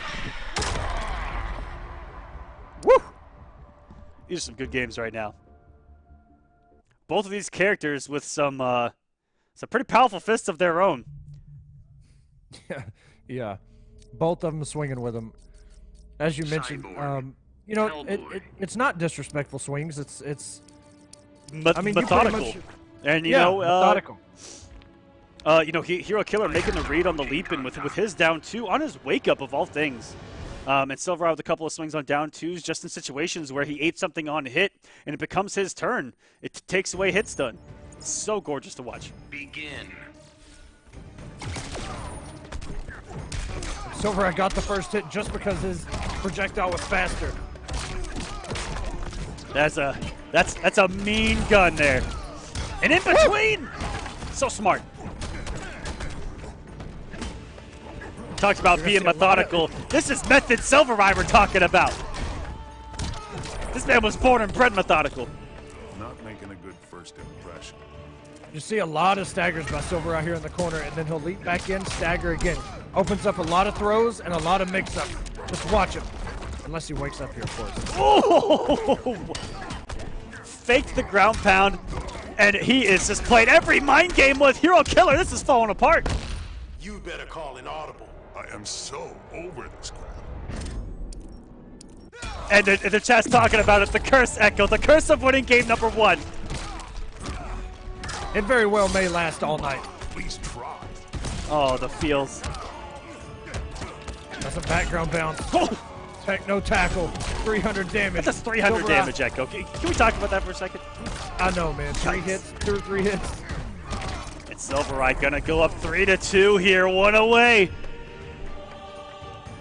[SPEAKER 2] Woo! These are some good games right now. Both of these characters with some pretty powerful fists of their own.
[SPEAKER 3] Yeah. Both of them swinging with them. As you mentioned, you know, it's not disrespectful swings. It's I mean,
[SPEAKER 2] methodical. And you know,
[SPEAKER 3] methodical.
[SPEAKER 2] You know, Hero Killer making the read on the leap and with his down 2 on his wake up of all things. And SylverRye with a couple of swings on down 2s just in situations where he ate something on hit and it becomes his turn. It takes away hit stun. So gorgeous to watch.
[SPEAKER 6] Begin.
[SPEAKER 3] SylverRye got the first hit just because his projectile was faster.
[SPEAKER 2] That's a mean gun there. And in between, so smart. Talks about being methodical. This is method SylverRye we're talking about. This man was born and bred methodical.
[SPEAKER 9] Not making a good first impression.
[SPEAKER 3] You see a lot of staggers by SylverRye here in the corner, and then he'll leap back in, stagger again. Opens up a lot of throws and a lot of mix-ups. Just watch him. Unless he wakes up here, of course.
[SPEAKER 2] Oh! Faked the ground pound, and he is just playing every mind game with Hero Killer. This is falling apart.
[SPEAKER 5] You better call an audible.
[SPEAKER 9] I am so over this crap.
[SPEAKER 2] And the chat's talking about it. The curse echo. The curse of winning game number 1.
[SPEAKER 3] It very well may last all night.
[SPEAKER 9] Please try.
[SPEAKER 2] Oh, the feels.
[SPEAKER 3] That's a background bounce.
[SPEAKER 2] Oh!
[SPEAKER 3] Techno tackle, 300 damage.
[SPEAKER 2] That's 300
[SPEAKER 3] SylverRye.
[SPEAKER 2] damage, Echo. Can we talk about that for a second?
[SPEAKER 3] I know, man. 3 hits, 2 or 3 hits.
[SPEAKER 2] And SylverRye gonna go up 3-2 here, one away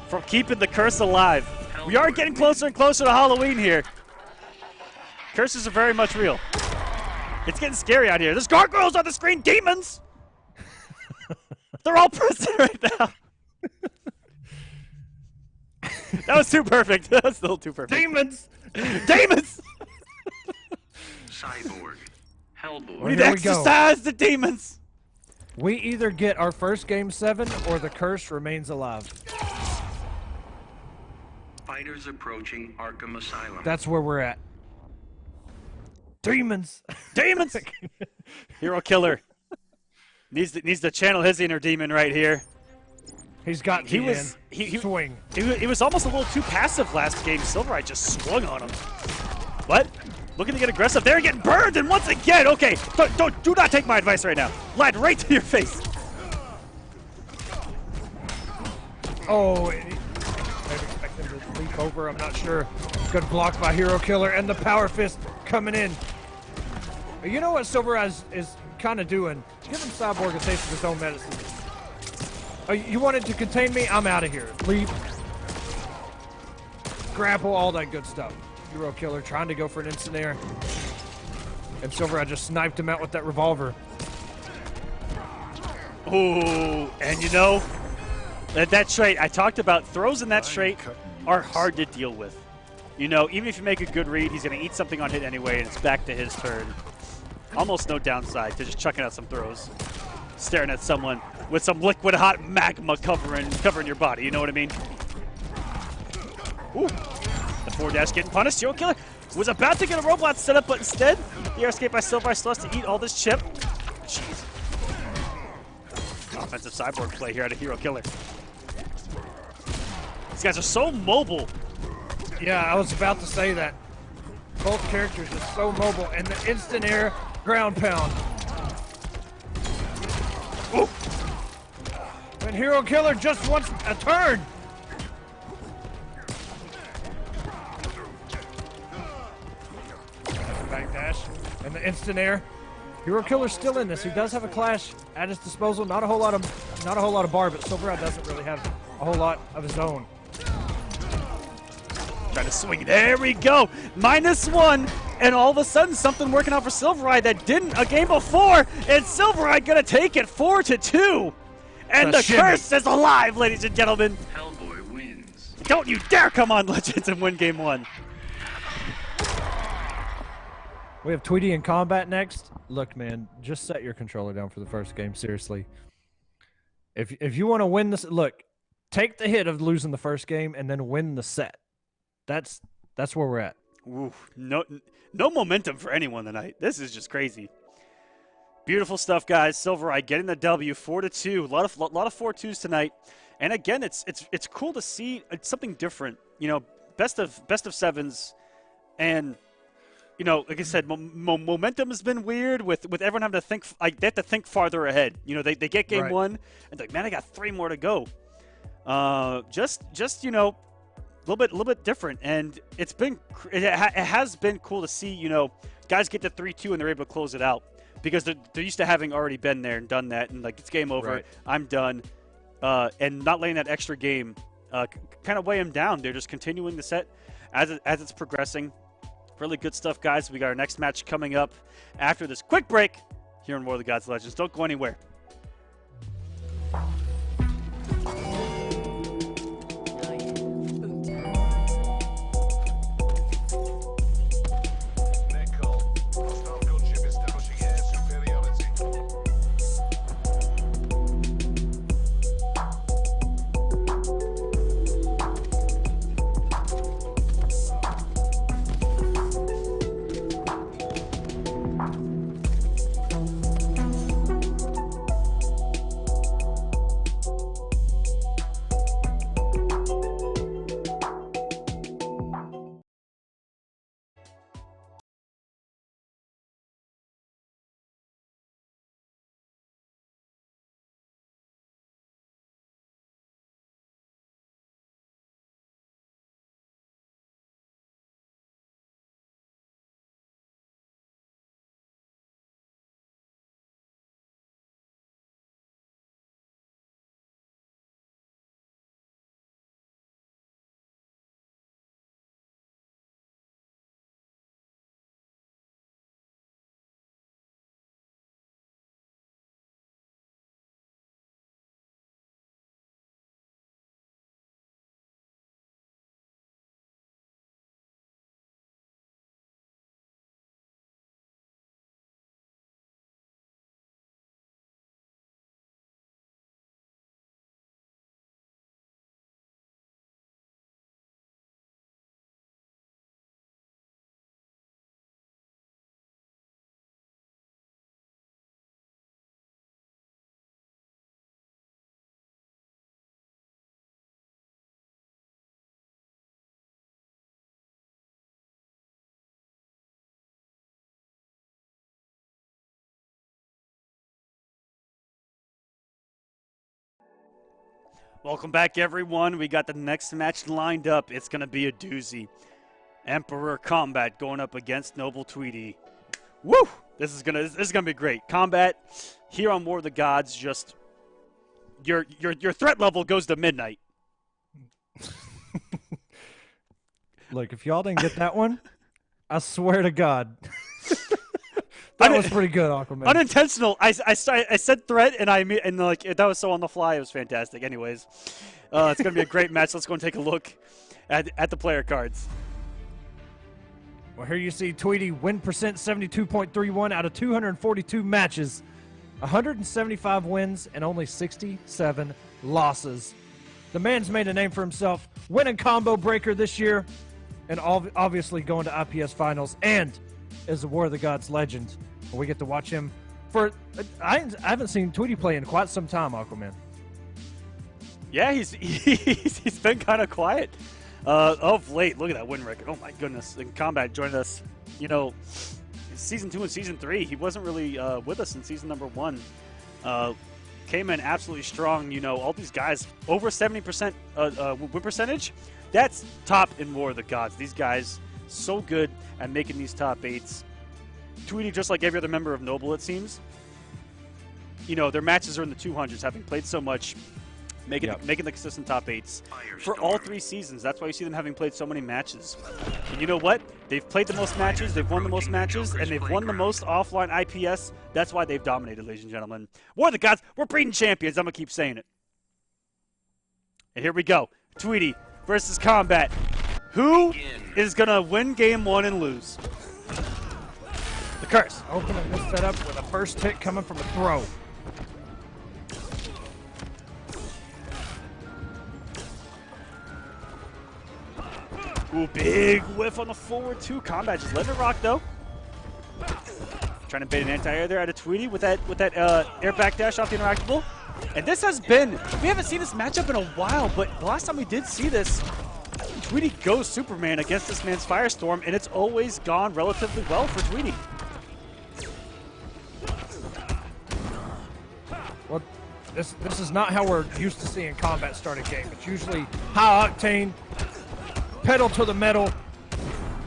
[SPEAKER 2] from keeping the curse alive. We are getting closer and closer to Halloween here. Curses are very much real. It's getting scary out here. There's gargoyles on the screen, demons! They're all present right now. That was too perfect. That was still too perfect.
[SPEAKER 3] Demons!
[SPEAKER 2] Demons!
[SPEAKER 6] Cyborg. Hellboy.
[SPEAKER 2] We need
[SPEAKER 3] Here
[SPEAKER 2] to
[SPEAKER 3] we go.
[SPEAKER 2] exercise the demons.
[SPEAKER 3] We either get our first game 7 or the curse remains alive.
[SPEAKER 6] Fighters approaching Arkham Asylum.
[SPEAKER 3] That's where we're at. Demons!
[SPEAKER 2] Demons! Hero killer. Needs to channel his inner demon right here.
[SPEAKER 3] He's got
[SPEAKER 2] He
[SPEAKER 3] me,
[SPEAKER 2] was
[SPEAKER 3] man. Swing.
[SPEAKER 2] He was almost a little too passive last game. SylverRye just swung on him. What? Looking to get aggressive. They're getting burned, and once again, okay, do not take my advice right now. Lad, right to your face.
[SPEAKER 3] Oh, maybe expect him to leap over. I'm not sure. Good block by Hero Killer, and the Power Fist coming in. You know what SylverRye is kind of doing? Giving Cyborg a taste of his own medicine. You wanted to contain me? I'm out of here. Leap. Grapple, all that good stuff. Hero Killer trying to go for an instant air. And SylverRye just sniped him out with that revolver.
[SPEAKER 2] Ooh, and you know, that trait, I talked about throws in that trait are hard to deal with. You know, even if you make a good read, he's going to eat something on hit anyway, and it's back to his turn. Almost no downside to just chucking out some throws. Staring at someone with some liquid hot magma covering your body, you know what I mean? Ooh. The 4-dash getting punished. Hero Killer was about to get a robot set up, but instead, the air escape by SylverRye still has to eat all this chip. Jeez. Offensive cyborg play here out of Hero Killer. These guys are so mobile.
[SPEAKER 3] Yeah, I was about to say that. Both characters are so mobile, and the instant air ground pound.
[SPEAKER 2] Ooh.
[SPEAKER 3] And Hero Killer just wants a turn. Back dash and the instant air. Hero Killer's still in this. He does have a clash at his disposal. Not a whole lot of bar, but SylverRye doesn't really have a whole lot of his own.
[SPEAKER 2] Trying to swing. There we go. -1. And all of a sudden, something working out for SylverRye that didn't a game before. And SylverRye going to take it 4-2. And the curse is alive, ladies and gentlemen.
[SPEAKER 6] Hellboy wins.
[SPEAKER 2] Don't you dare come on, Legends, and win game 1.
[SPEAKER 3] We have Tweedy in combat next. Look, man, just set your controller down for the first game. Seriously. If you want to win this, look, take the hit of losing the first game and then win the set. That's where we're at.
[SPEAKER 2] Ooh, no momentum for anyone tonight. This is just crazy. Beautiful stuff, guys. SylverRye getting the W, 4-2. A lot of 4-2s tonight. And again, it's cool to see something different. You know, best of sevens, and you know, like I said, momentum has been weird with everyone having to think. Like, they have to think farther ahead. You know, they get game 1 and they're like, man, I got 3 more to go. Just you know, a little bit different, and it has been cool to see. You know, guys get to 3-2 and they're able to close it out because they're used to having already been there and done that, and like, it's game over.
[SPEAKER 3] Right.
[SPEAKER 2] I'm done, and not letting that extra game kind of weigh them down. They're just continuing the set as it's progressing. Really good stuff, guys. We got our next match coming up after this quick break here on War of the Gods Legends. Don't go anywhere. Welcome back, everyone. We got the next match lined up. It's going to be a doozy. Emperor Combat going up against Noble Tweedy. Woo! This is gonna be great. Combat here on War of the Gods, just your threat level goes to midnight.
[SPEAKER 3] Look, if y'all didn't get that one, I swear to God. That was pretty good, Aquaman.
[SPEAKER 2] Unintentional. I said threat, and like that was so on the fly. It was fantastic. Anyways, it's gonna be a great match. Let's go and take a look at the player cards.
[SPEAKER 3] Well, here you see Tweedy win percent 72.31 out of 242 matches, 175 wins and only 67 losses. The man's made a name for himself, winning Combo Breaker this year, and obviously going to IPS Finals, and is a War of the Gods legend. We get to watch him for. I haven't seen Tweedy play in quite some time, Aquaman.
[SPEAKER 2] Yeah, he's been kind of quiet of late. Look at that win record. Oh my goodness! In Combat joined us, season 2 and season 3. He wasn't really with us in season number 1. Came in absolutely strong. All these guys over 70% win percentage. That's top in War of the Gods. These guys so good at making these top 8s. Tweedy, just like every other member of Noble, it seems. Their matches are in the 200s, having played so much, making the consistent top 8s for all 3 seasons. That's why you see them having played so many matches. And you know what? They've played the most matches, they've won the most matches, and they've won the most offline IPS. That's why they've dominated, ladies and gentlemen. War of the Gods, we're breeding champions. I'm going to keep saying it. And here we go. Tweedy versus Combat. Who is going to win game 1 and lose? The curse.
[SPEAKER 3] Opening this setup with a first hit coming from a throw.
[SPEAKER 2] Ooh, big whiff on the forward 2. Combat just letting it rock, though. Trying to bait an anti-air there out of Tweedy with that air back dash off the interactable. And this has been, we haven't seen this matchup in a while, but the last time we did see this, Tweedy goes Superman against this man's Firestorm, and it's always gone relatively well for Tweedy.
[SPEAKER 3] Well, this is not how we're used to seeing Combat start a game. It's usually high octane, pedal to the metal.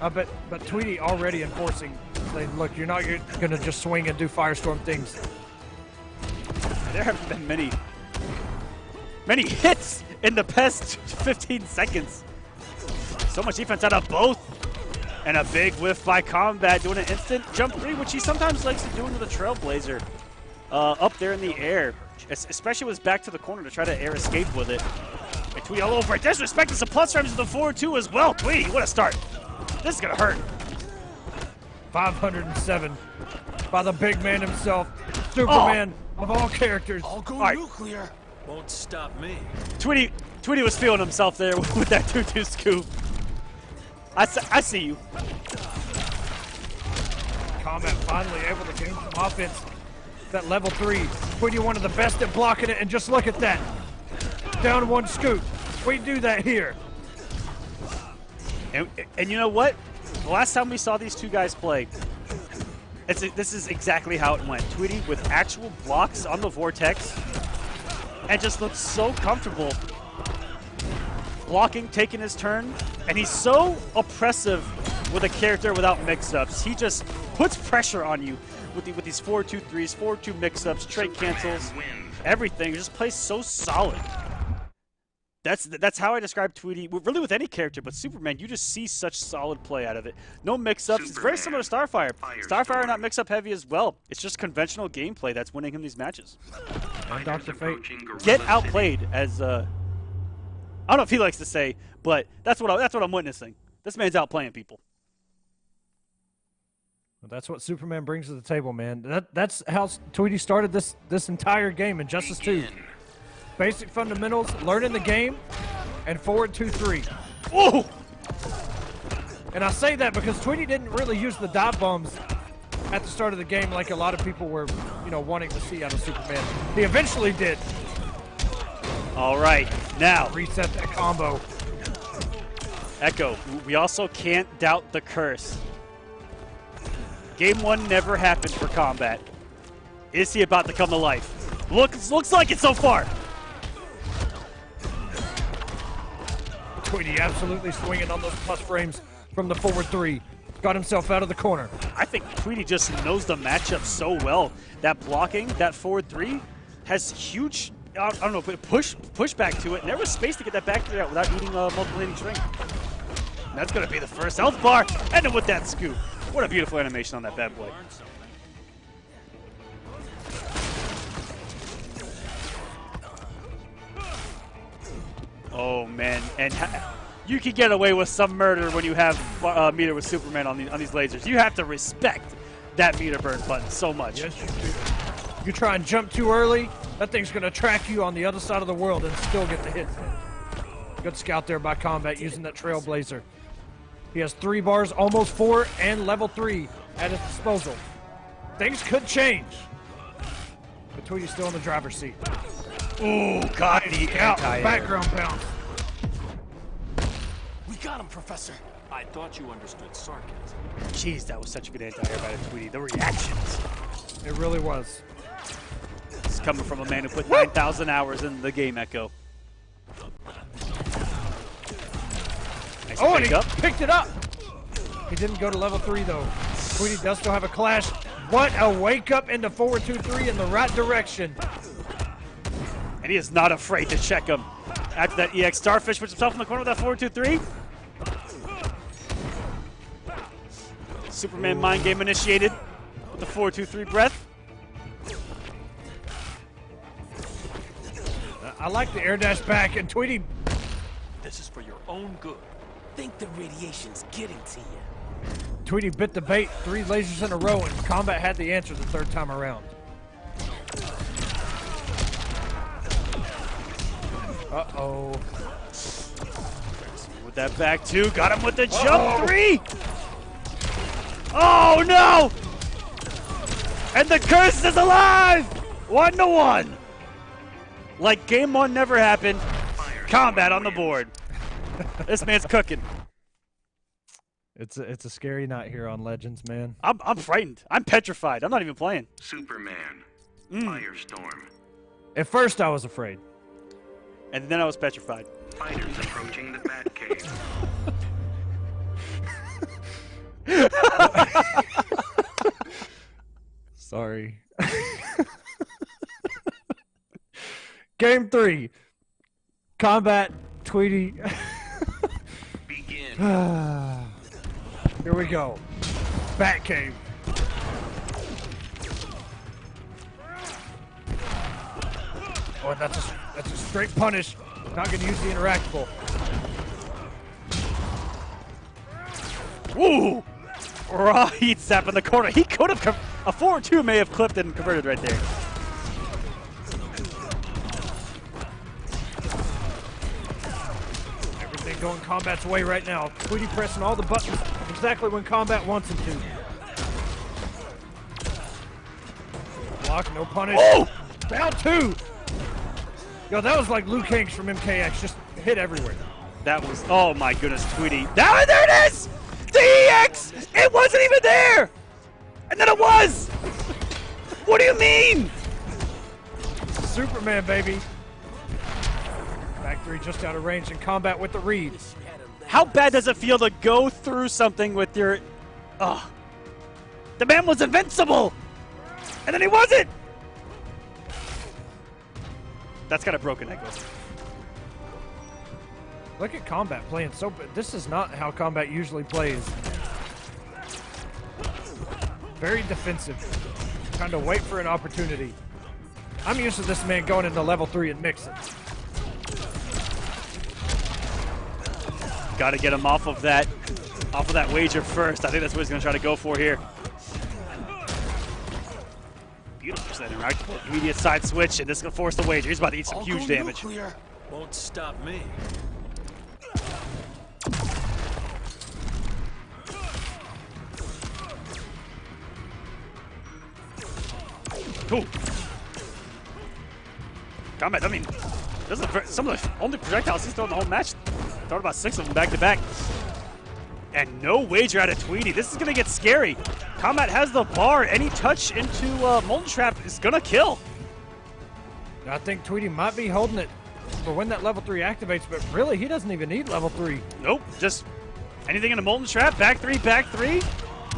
[SPEAKER 3] But Tweedy already enforcing, saying, look, you're not going to just swing and do Firestorm things.
[SPEAKER 2] There haven't been many hits in the past 15 seconds. So much defense out of both. And a big whiff by Combat, doing an instant jump 3, which he sometimes likes to do into the Trailblazer. Up there in the air, especially with his back to the corner to try to air escape with it. And Tweedy all over it. Disrespecting some plus frames to the forward 2 as well. Tweedy, what a start. This is going to hurt.
[SPEAKER 3] 507 by the big man himself. Superman of all characters.
[SPEAKER 5] I'll go nuclear.
[SPEAKER 8] Won't stop me.
[SPEAKER 2] Tweedy was feeling himself there with that 2-2 scoop. I see you.
[SPEAKER 3] Combat finally able to gain some offense. That level 3. Tweedy one of the best at blocking it, and just look at that. Down 1 scoop. We do that here.
[SPEAKER 2] And you know what? The last time we saw these two guys play, this is exactly how it went. Tweedy with actual blocks on the Vortex, and just looks so comfortable blocking, taking his turn, and he's so oppressive with a character without mix-ups. He just puts pressure on you with these 4-2-3s, 4-2 mix-ups, trait cancels, everything. He just plays so solid. That's how I describe Tweedy, really with any character, but Superman, you just see such solid play out of it. No mix-ups. It's very similar to Starfire. Starfire not mix-up heavy as well. It's just conventional gameplay that's winning him these matches.
[SPEAKER 3] And Dr. Fate.
[SPEAKER 2] Get outplayed, as I don't know if he likes to say, but that's what I'm witnessing. This man's outplaying people.
[SPEAKER 3] Well, that's what Superman brings to the table, man. That's how Tweedy started this entire game in Justice 2. Basic fundamentals, learning the game, and forward 2-3.
[SPEAKER 2] Whoa!
[SPEAKER 3] And I say that because Tweedy didn't really use the dive bombs at the start of the game like a lot of people were, wanting to see out of Superman. He eventually did.
[SPEAKER 2] All right, now
[SPEAKER 3] reset that combo.
[SPEAKER 2] Echo, we also can't doubt the curse. Game 1 never happened for Combat. Is he about to come to life? Looks like it so far.
[SPEAKER 3] Tweedy absolutely swinging on those plus frames from the forward 3. Got himself out of the corner.
[SPEAKER 2] I think Tweedy just knows the matchup so well. That blocking, that forward 3, has huge, I don't know, push back to it. And there was space to get that back there without eating multiple hitting string. And that's going to be the first health bar. And then with that scoop. What a beautiful animation on that bad boy. Oh, man. And you can get away with some murder when you have meter with Superman on these lasers. You have to respect that meter burn button so much.
[SPEAKER 3] Yes, you do. You try and jump too early, that thing's going to track you on the other side of the world and still get the hit. Good scout there by Combat using that Trailblazer. He has 3 bars, almost 4, and level 3 at his disposal. Things could change. But Tweedy's still in the driver's seat.
[SPEAKER 2] Ooh, got the anti-air.
[SPEAKER 3] Background bounce.
[SPEAKER 7] We got him, Professor. I thought you understood sarcasm.
[SPEAKER 2] Jeez, that was such a good anti-air by Tweedy. The reactions.
[SPEAKER 3] It really was.
[SPEAKER 2] It's coming from a man who put 9,000 hours in the game, Echo. Nice
[SPEAKER 3] and he
[SPEAKER 2] up.
[SPEAKER 3] picked it up. He didn't go to level 3, though. Tweedy does still have a clash. What a wake-up into forward 2-3 in the right direction.
[SPEAKER 2] And he is not afraid to check him. After that EX Starfish puts himself in the corner with that forward 2-3. Superman mind game initiated with the 4-2-3 breath.
[SPEAKER 3] I like the air dash back, and Tweedy.
[SPEAKER 7] This is for your own good. Think the radiation's getting to you.
[SPEAKER 3] Tweedy bit the bait 3 lasers in a row, and Combat had the answer the 3rd time around. Uh-oh.
[SPEAKER 2] With that back 2, got him with the jump 3. Oh no! And the curse is alive! 1-1. Like game 1 never happened. Combat on the board. This man's cooking.
[SPEAKER 3] It's a scary night here on Legends, man.
[SPEAKER 2] I'm frightened. I'm petrified. I'm not even playing.
[SPEAKER 6] Superman. Firestorm.
[SPEAKER 3] At first, I was afraid.
[SPEAKER 2] And then I was petrified.
[SPEAKER 6] Fighters approaching the Batcave.
[SPEAKER 3] Sorry. Game 3. Combat, Tweedy.
[SPEAKER 6] Begin.
[SPEAKER 3] Here we go. Batcave. Oh, that's a straight punish. Not going to use the interactable.
[SPEAKER 2] Woo! Right zap in the corner. He could have a 4-2 may have clipped and converted right there.
[SPEAKER 3] Everything going Combat's way right now. Tweedy pressing all the buttons exactly when Combat wants him to. Block, no punish.
[SPEAKER 2] Oh!
[SPEAKER 3] Down 2. Yo, that was like Liu Kang's from MKX, just hit everywhere.
[SPEAKER 2] That was, oh my goodness, Tweedy. There it is! The EX! It wasn't even there! And then it was! What do you mean?
[SPEAKER 3] Superman, baby. Back 3 just out of range in Combat with the read.
[SPEAKER 2] How bad does it feel to go through something with your, the man was invincible! And then he wasn't! That's kind of broken, Echo.
[SPEAKER 3] Look at Combat playing so. This is not how Combat usually plays. Very defensive. Trying to wait for an opportunity. I'm used to this man going into level 3 and mixing.
[SPEAKER 2] Got to get him off of that wager first. I think that's what he's going to try to go for here. Beautiful set interactable. Immediate side switch, and this is going to force the wager. He's about to eat some huge damage.
[SPEAKER 8] Nuclear. Won't stop me.
[SPEAKER 2] Cool. Combat, I mean, this is some of the only projectiles he's thrown the whole match. Thrown about 6 of them back to back. And no wager out of Tweedy. This is going to get scary. Combat has the bar. Any touch into Molten Trap is going to kill.
[SPEAKER 3] I think Tweedy might be holding it. for when that level 3 activates, but really, he doesn't even need level 3.
[SPEAKER 2] Nope, just anything in a Molten Trap, back 3, back 3.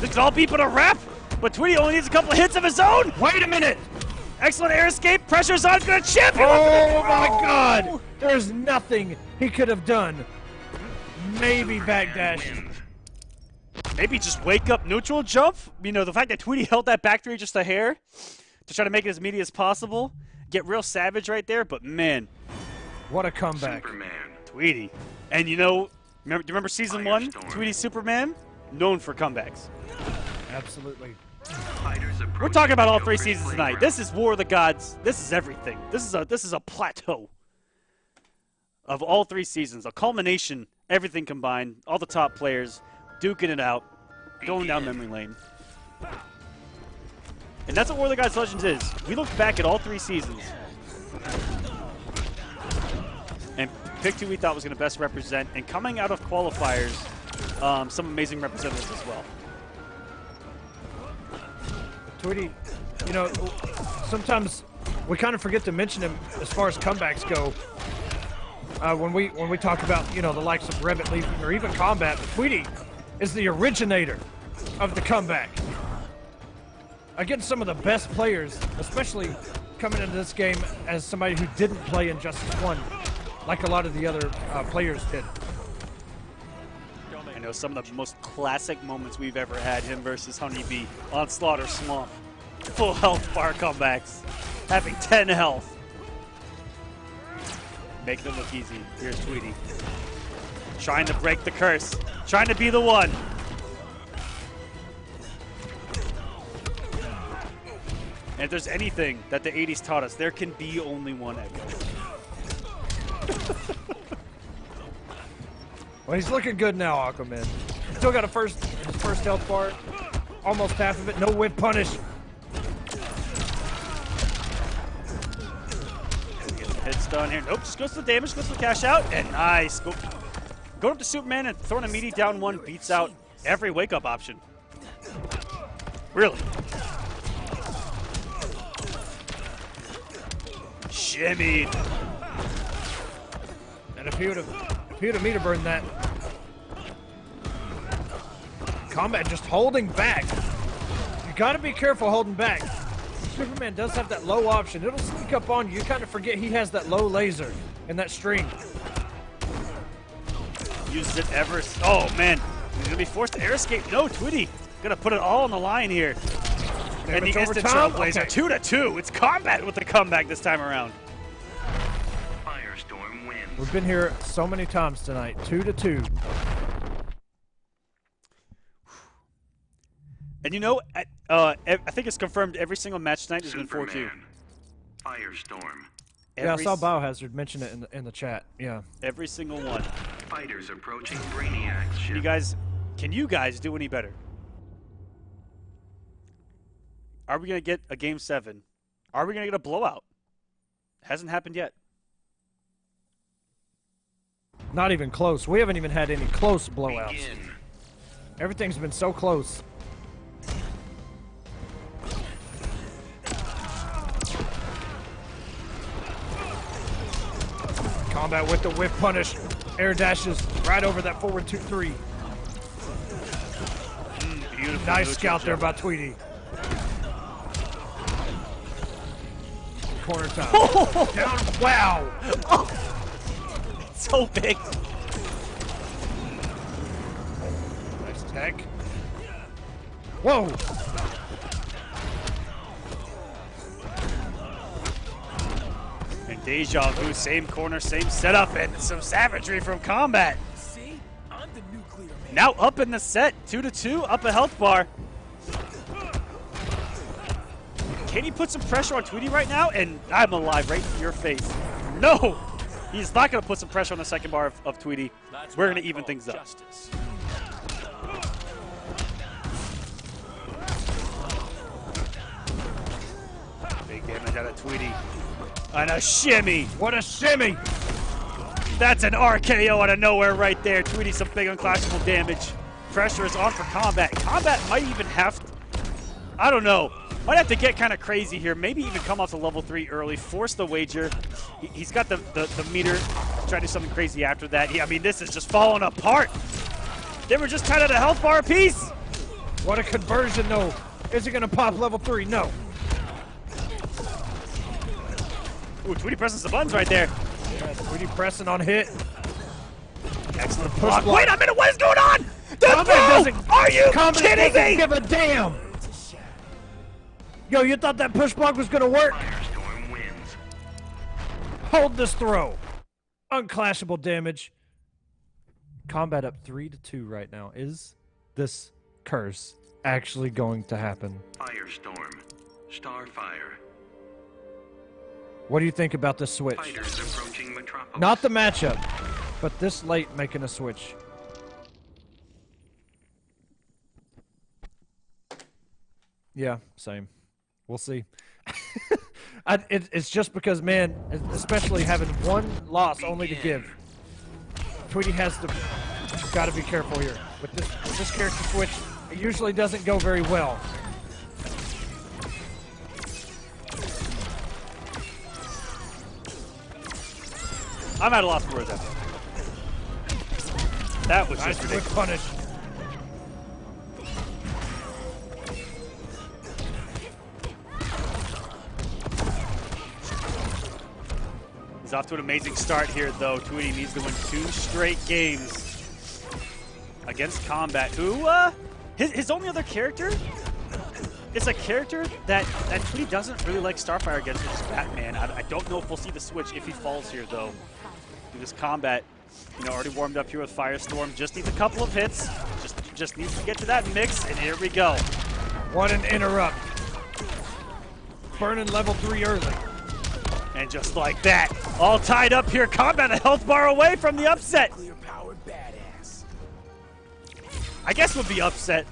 [SPEAKER 2] This could all be but a wrap, but Tweety only needs a couple of hits of his own.
[SPEAKER 3] Wait a minute!
[SPEAKER 2] Excellent air escape, pressure's on, gonna chip!
[SPEAKER 3] Oh my god! There's nothing he could have done. Maybe backdash.
[SPEAKER 2] Maybe just wake up neutral jump. You know, the fact that Tweety held that back 3 just a hair to try to make it as meaty as possible. Get real savage right there, but man.
[SPEAKER 3] What a comeback.
[SPEAKER 6] Superman.
[SPEAKER 2] Tweety. And you know, do you remember season 1? Tweety Superman? Known for comebacks.
[SPEAKER 3] Absolutely.
[SPEAKER 2] We're talking about all 3 seasons tonight. This is War of the Gods. This is everything. This is a plateau of all 3 seasons. A culmination, everything combined. All the top players duking it out, going down memory lane. And that's what War of the Gods Legends is. We look back at all 3 seasons and picked who we thought was going to best represent. And coming out of qualifiers, some amazing representatives as well.
[SPEAKER 3] Tweety, you know, sometimes we kind of forget to mention him as far as comebacks go. When we talk about, you know, the likes of Revit Leaf or even Combat, but Tweety is the originator of the comeback. Against some of the best players, especially coming into this game as somebody who didn't play Injustice 1 like a lot of the other players did.
[SPEAKER 2] I know some of the most classic moments we've ever had, him versus HoneyBee on Slaughter Swamp. Full health bar comebacks, having 10 health. Making it look easy. Here's Tweety. Trying to break the curse. Trying to be the one. And if there's anything that the 80s taught us, there can be only one Echo.
[SPEAKER 3] Well, he's looking good now, Aquaman. Still got his first health bar, almost half of it. No whip punish.
[SPEAKER 2] Get some hits done here. Nope, just goes to the damage, goes to the cash out, and nice. Going up to Superman and throwing a meaty down 1 beats out every wake-up option. Really. Shimmied.
[SPEAKER 3] And if he would have meter burned that. Combat just holding back. You gotta be careful holding back. Superman does have that low option. It'll sneak up on you. You kind of forget he has that low laser and that string.
[SPEAKER 2] Uses it ever. Oh man, he's gonna be forced to air escape. No, Tweety gonna put it all on the line here. And the instant trailblazer, okay. 2-2. It's Combat with the comeback this time around.
[SPEAKER 6] Firestorm wins.
[SPEAKER 3] We've been here so many times tonight. 2-2.
[SPEAKER 2] And you know, I think it's confirmed every single match tonight has been 4-2.
[SPEAKER 6] Firestorm.
[SPEAKER 3] Yeah, I saw Biohazard mention it in the chat. Yeah.
[SPEAKER 2] Every single one.
[SPEAKER 6] Fighters approaching Brainiac's ship.
[SPEAKER 2] Can you guys do any better? Are we gonna get a game 7? Are we gonna get a blowout? Hasn't happened yet.
[SPEAKER 3] Not even close. We haven't even had any close blowouts.
[SPEAKER 6] Begin.
[SPEAKER 3] Everything's been so close. Combat with the whip punish. Air dashes right over that forward 2-3.
[SPEAKER 2] Beautiful.
[SPEAKER 3] Nice scout there by Tweety. Corner time. Down. Wow.
[SPEAKER 2] Oh. So big.
[SPEAKER 3] Nice tech. Whoa.
[SPEAKER 2] And Deja Vu, same corner, same setup, and some savagery from Combat.
[SPEAKER 7] See? I'm the nuclear man.
[SPEAKER 2] Now up in the set, 2-2, up a health bar. Can he put some pressure on Tweety right now? And I'm alive right in your face. No! He's not going to put some pressure on the second bar of Tweety. We're going to even things up.
[SPEAKER 7] Justice.
[SPEAKER 2] Big damage out of Tweety. And a shimmy.
[SPEAKER 3] What a shimmy.
[SPEAKER 2] That's an RKO out of nowhere right there. Tweety some big unclashable damage. Pressure is on for Combat. Combat might even have to, I don't know. Might have to get kind of crazy here. Maybe even come off to level 3 early, force the wager. He's got the meter. Try to do something crazy after that. I mean, this is just falling apart. They were just tied at a health bar apiece.
[SPEAKER 3] What a conversion, though. Is it going to pop level 3? No.
[SPEAKER 2] Ooh, Tweedy pressing some buttons right there.
[SPEAKER 3] Yeah, Tweedy pressing on hit.
[SPEAKER 2] Excellent block. Wait a minute, what is going on? Are you kidding me?
[SPEAKER 3] Give a damn. Yo, you thought that push block was going to work?
[SPEAKER 6] Firestorm wins.
[SPEAKER 3] Hold this throw. Unclashable damage. Combat up 3-2 right now. Is this curse actually going to happen?
[SPEAKER 6] Firestorm. Starfire.
[SPEAKER 3] What do you think about this switch?
[SPEAKER 6] Fighters approaching Metropolis.
[SPEAKER 3] Not the matchup, but this late making a switch. Yeah, same. We'll see. It's just because, man, especially having one loss only to give. Tweedy has to, got to be careful here. With this character switch, it usually doesn't go very well.
[SPEAKER 2] I'm at a loss for words after that. Was
[SPEAKER 3] Nice
[SPEAKER 2] just
[SPEAKER 3] quick punish.
[SPEAKER 2] He's off to an amazing start here, though. Tweedy needs to win 2 straight games against Combat, who, his only other character is a character that Tweedy doesn't really like Starfire against, which is Batman. I don't know if we'll see the switch if he falls here, though. This Combat, already warmed up here with Firestorm. Just needs a couple of hits. Just needs to get to that mix, and here we go.
[SPEAKER 3] What an interrupt. Burning level 3 early.
[SPEAKER 2] And just like that, all tied up here. Combat a health bar away from the upset.
[SPEAKER 7] Clear-powered badass.
[SPEAKER 2] I guess would be upset.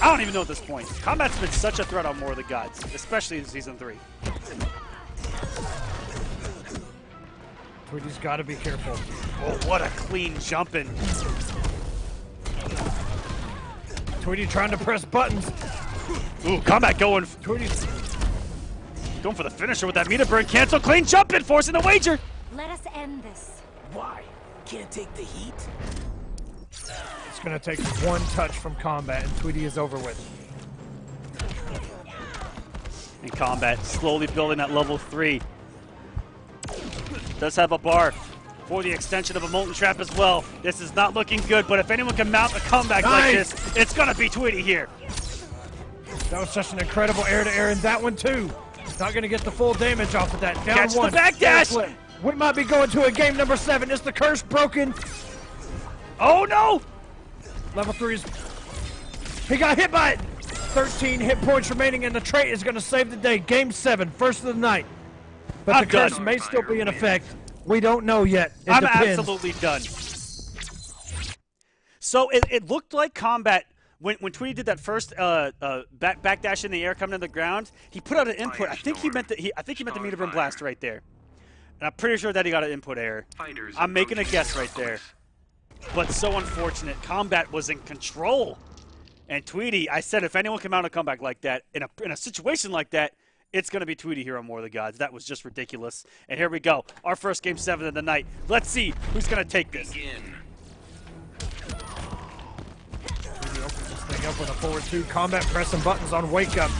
[SPEAKER 2] I don't even know at this point. Combat's been such a threat on More of the Gods, especially in Season 3.
[SPEAKER 3] Tweedy's got to be careful.
[SPEAKER 2] Oh, what a clean jumping.
[SPEAKER 3] Tweedy trying to press buttons.
[SPEAKER 2] Ooh, Combat going.
[SPEAKER 3] Tweedy's
[SPEAKER 2] Going for the finisher with that meter burn. Cancel, clean jumping, forcing the wager.
[SPEAKER 4] Let us end this.
[SPEAKER 7] Why? Can't take the heat?
[SPEAKER 3] It's going to take one touch from Combat, and Tweedy is over with.
[SPEAKER 2] And Combat slowly building at level 3. Does have a bar for the extension of a Molten Trap as well. This is not looking good, but if anyone can mount a comeback like this, it's going to be Tweedy here.
[SPEAKER 3] That was such an incredible air-to-air, and that one too. Not going to get the full damage off of that. Down
[SPEAKER 2] Catch
[SPEAKER 3] one.
[SPEAKER 2] the backdash.
[SPEAKER 3] We might be going to a game number 7. Is the curse broken?
[SPEAKER 2] Oh no!
[SPEAKER 3] Level 3's. He got hit by it. 13 hit points remaining, and the trait is going to save the day. Game 7, first of the night. But
[SPEAKER 2] I'm
[SPEAKER 3] the curse
[SPEAKER 2] done.
[SPEAKER 3] may still be in effect. We don't know yet. It
[SPEAKER 2] I'm
[SPEAKER 3] depends.
[SPEAKER 2] absolutely done. So it looked like Combat, when Tweedy did that first backdash in the air coming to the ground, he put out an input. I think he meant the meter burn blast right there. And I'm pretty sure that he got an input error. I'm making a guess right there. But so unfortunate. Combat was in control. And Tweedy, I said if anyone can mount a comeback like that, in a situation like that, it's going to be Tweedy here on More of the Gods. That was just ridiculous. And here we go. Our first game 7 of the night. Let's see who's going to take this.
[SPEAKER 3] Tweedy opens this thing up with a forward 2. Combat pressing buttons on Wake Up.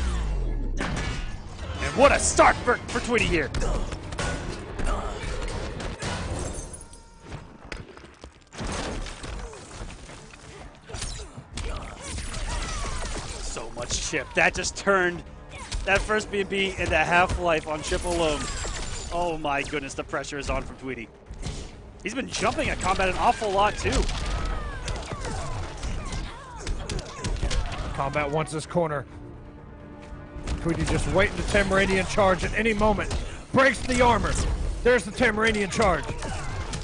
[SPEAKER 2] And what a start for Tweedy here. So much chip. That just turned that first B&B into Half-Life on chip alone. Oh my goodness, the pressure is on from Tweedy. He's been jumping at Combat an awful lot too.
[SPEAKER 3] Combat wants this corner. Tweedy just waiting to Tamaranian charge at any moment. Breaks the armor. There's the Tamaranian charge.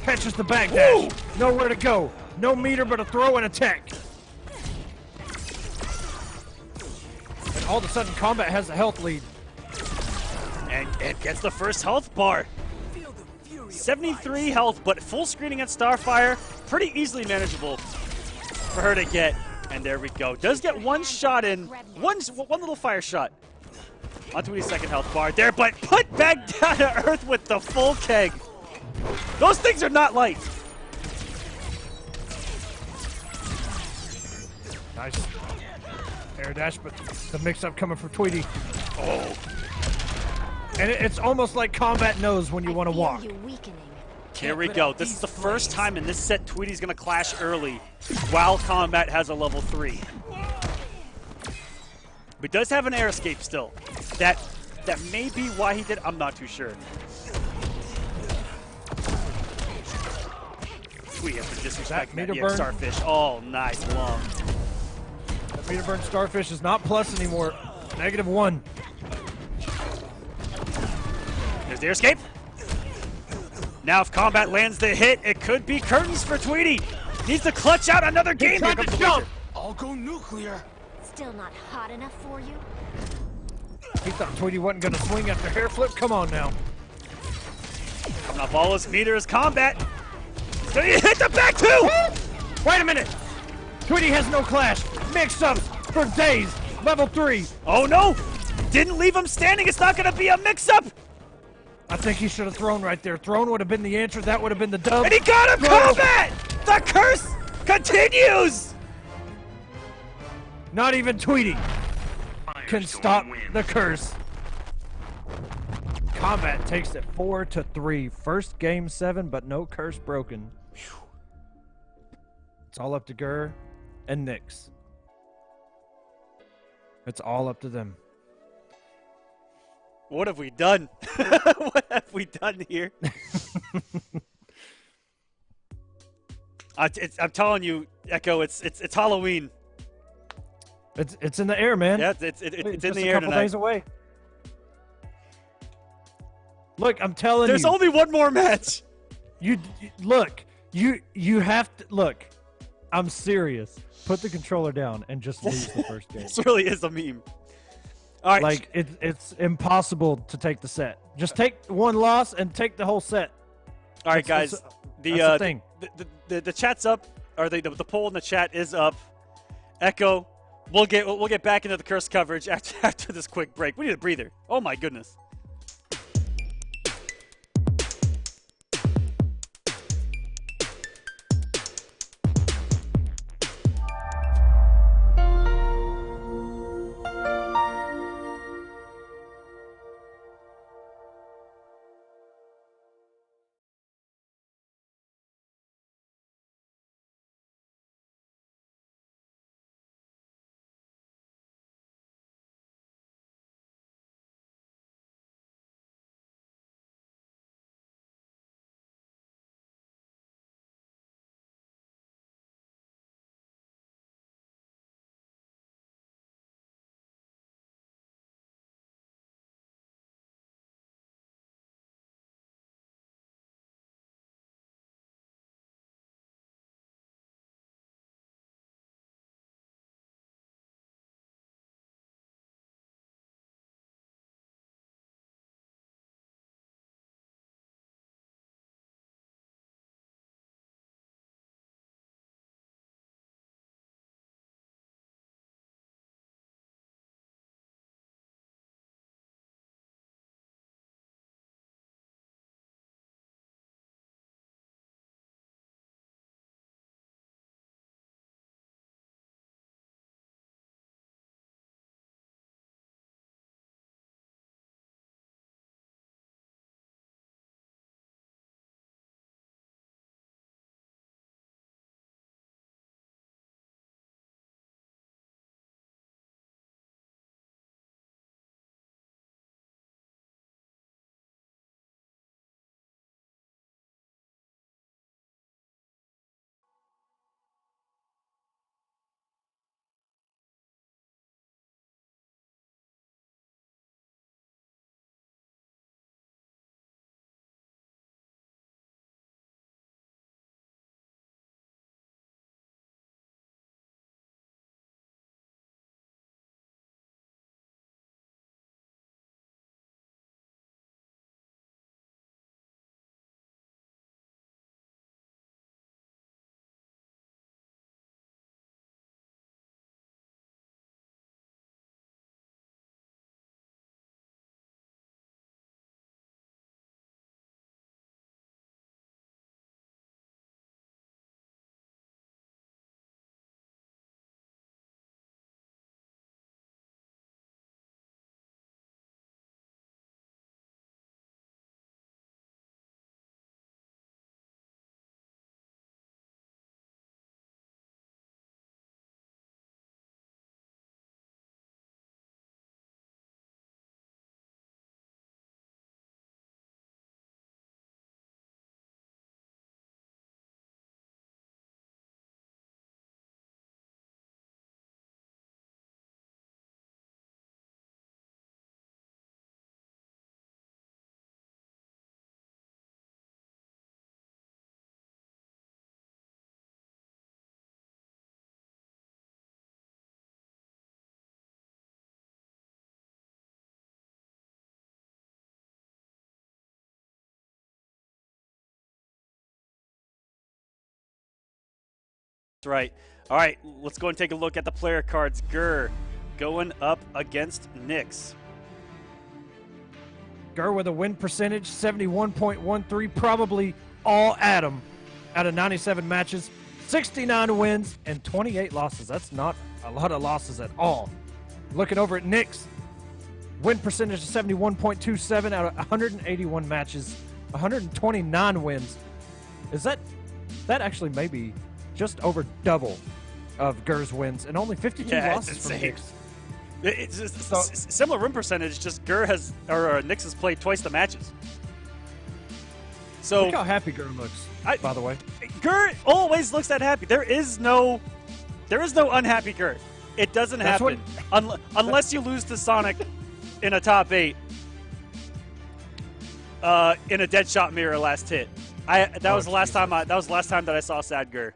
[SPEAKER 3] Catches the backdash. Nowhere to go. No meter but a throw and a tech. And all of a sudden, Combat has the health lead.
[SPEAKER 2] And gets the first health bar. 73 health, but full screening at Starfire. Pretty easily manageable for her to get. And there we go. Does get one shot in. One little fire shot. On Tweedy's second health bar there, but put back down to earth with the full keg. Those things are not light.
[SPEAKER 3] Nice. Air dash, but the mix-up coming from Tweedy.
[SPEAKER 2] Oh.
[SPEAKER 3] And it's almost like Combat knows when you want to walk.
[SPEAKER 2] Here we go. This is the first time in this set Tweedy's going to clash early while Combat has a level 3. But does have an air escape still. That may be why he did. I'm not too sure. Tweedy has to disrespect that EX Starfish. Oh, nice long.
[SPEAKER 3] That meter burn Starfish is not plus anymore. -1.
[SPEAKER 2] There's the air escape. Now if Combat lands the hit, it could be curtains for Tweedy. Needs to clutch out another game.
[SPEAKER 3] Here comes the jump.
[SPEAKER 7] I'll go nuclear.
[SPEAKER 4] Still not hot enough for you?
[SPEAKER 3] He thought Tweedy wasn't going to swing after hair flip. Come on now.
[SPEAKER 2] Coming up all his meters. Combat. He hit the back too.
[SPEAKER 3] Wait a minute. Tweedy has no clash. Mix-ups for days. Level 3.
[SPEAKER 2] Oh no. Didn't leave him standing. It's not going to be a mix-up.
[SPEAKER 3] I think he should have thrown right there. Thrown would have been the answer. That would have been the dub.
[SPEAKER 2] And he got him. Combat. The curse continues.
[SPEAKER 3] Not even Tweedy can stop the curse. Combat takes it 4-3. First game 7, but no curse broken. It's all up to Gurr and Nyx. It's all up to them.
[SPEAKER 2] What have we done? What have we done here? I'm telling you, Echo, it's Halloween.
[SPEAKER 3] It's in the air, man.
[SPEAKER 2] Yeah, it's in the air
[SPEAKER 3] a couple
[SPEAKER 2] tonight.
[SPEAKER 3] days away. Look, I'm telling
[SPEAKER 2] There's
[SPEAKER 3] you.
[SPEAKER 2] only one more match.
[SPEAKER 3] You look. You have to look. I'm serious. Put the controller down and just lose the first game.
[SPEAKER 2] This really is a meme. All right.
[SPEAKER 3] Like it's impossible to take the set. Just take one loss and take the whole set.
[SPEAKER 2] All right, guys.
[SPEAKER 3] That's the thing.
[SPEAKER 2] The chat's up, or the poll in the chat is up. Echo, we'll get back into the curse coverage after this quick break. We need a breather. Oh my goodness. right. All right, let's go and take a look at the player cards. Gur going up against Nyx.
[SPEAKER 3] Gur with a win percentage, 71.13, probably all Adam out of 97 matches, 69 wins and 28 losses. That's not a lot of losses at all. Looking over at Nyx, win percentage of 71.27 out of 181 matches, 129 wins. Is that actually maybe just over double of Gur's wins and only 52 losses from Nyx?
[SPEAKER 2] It's just similar win percentage, just Nyx has played twice the matches. So
[SPEAKER 3] look how happy Gur looks, by the way.
[SPEAKER 2] Gur always looks that happy. There is no unhappy Gur. It doesn't happen unless you lose to Sonic in a top 8 in a dead shot mirror last hit. That was the last time that I saw sad Gur.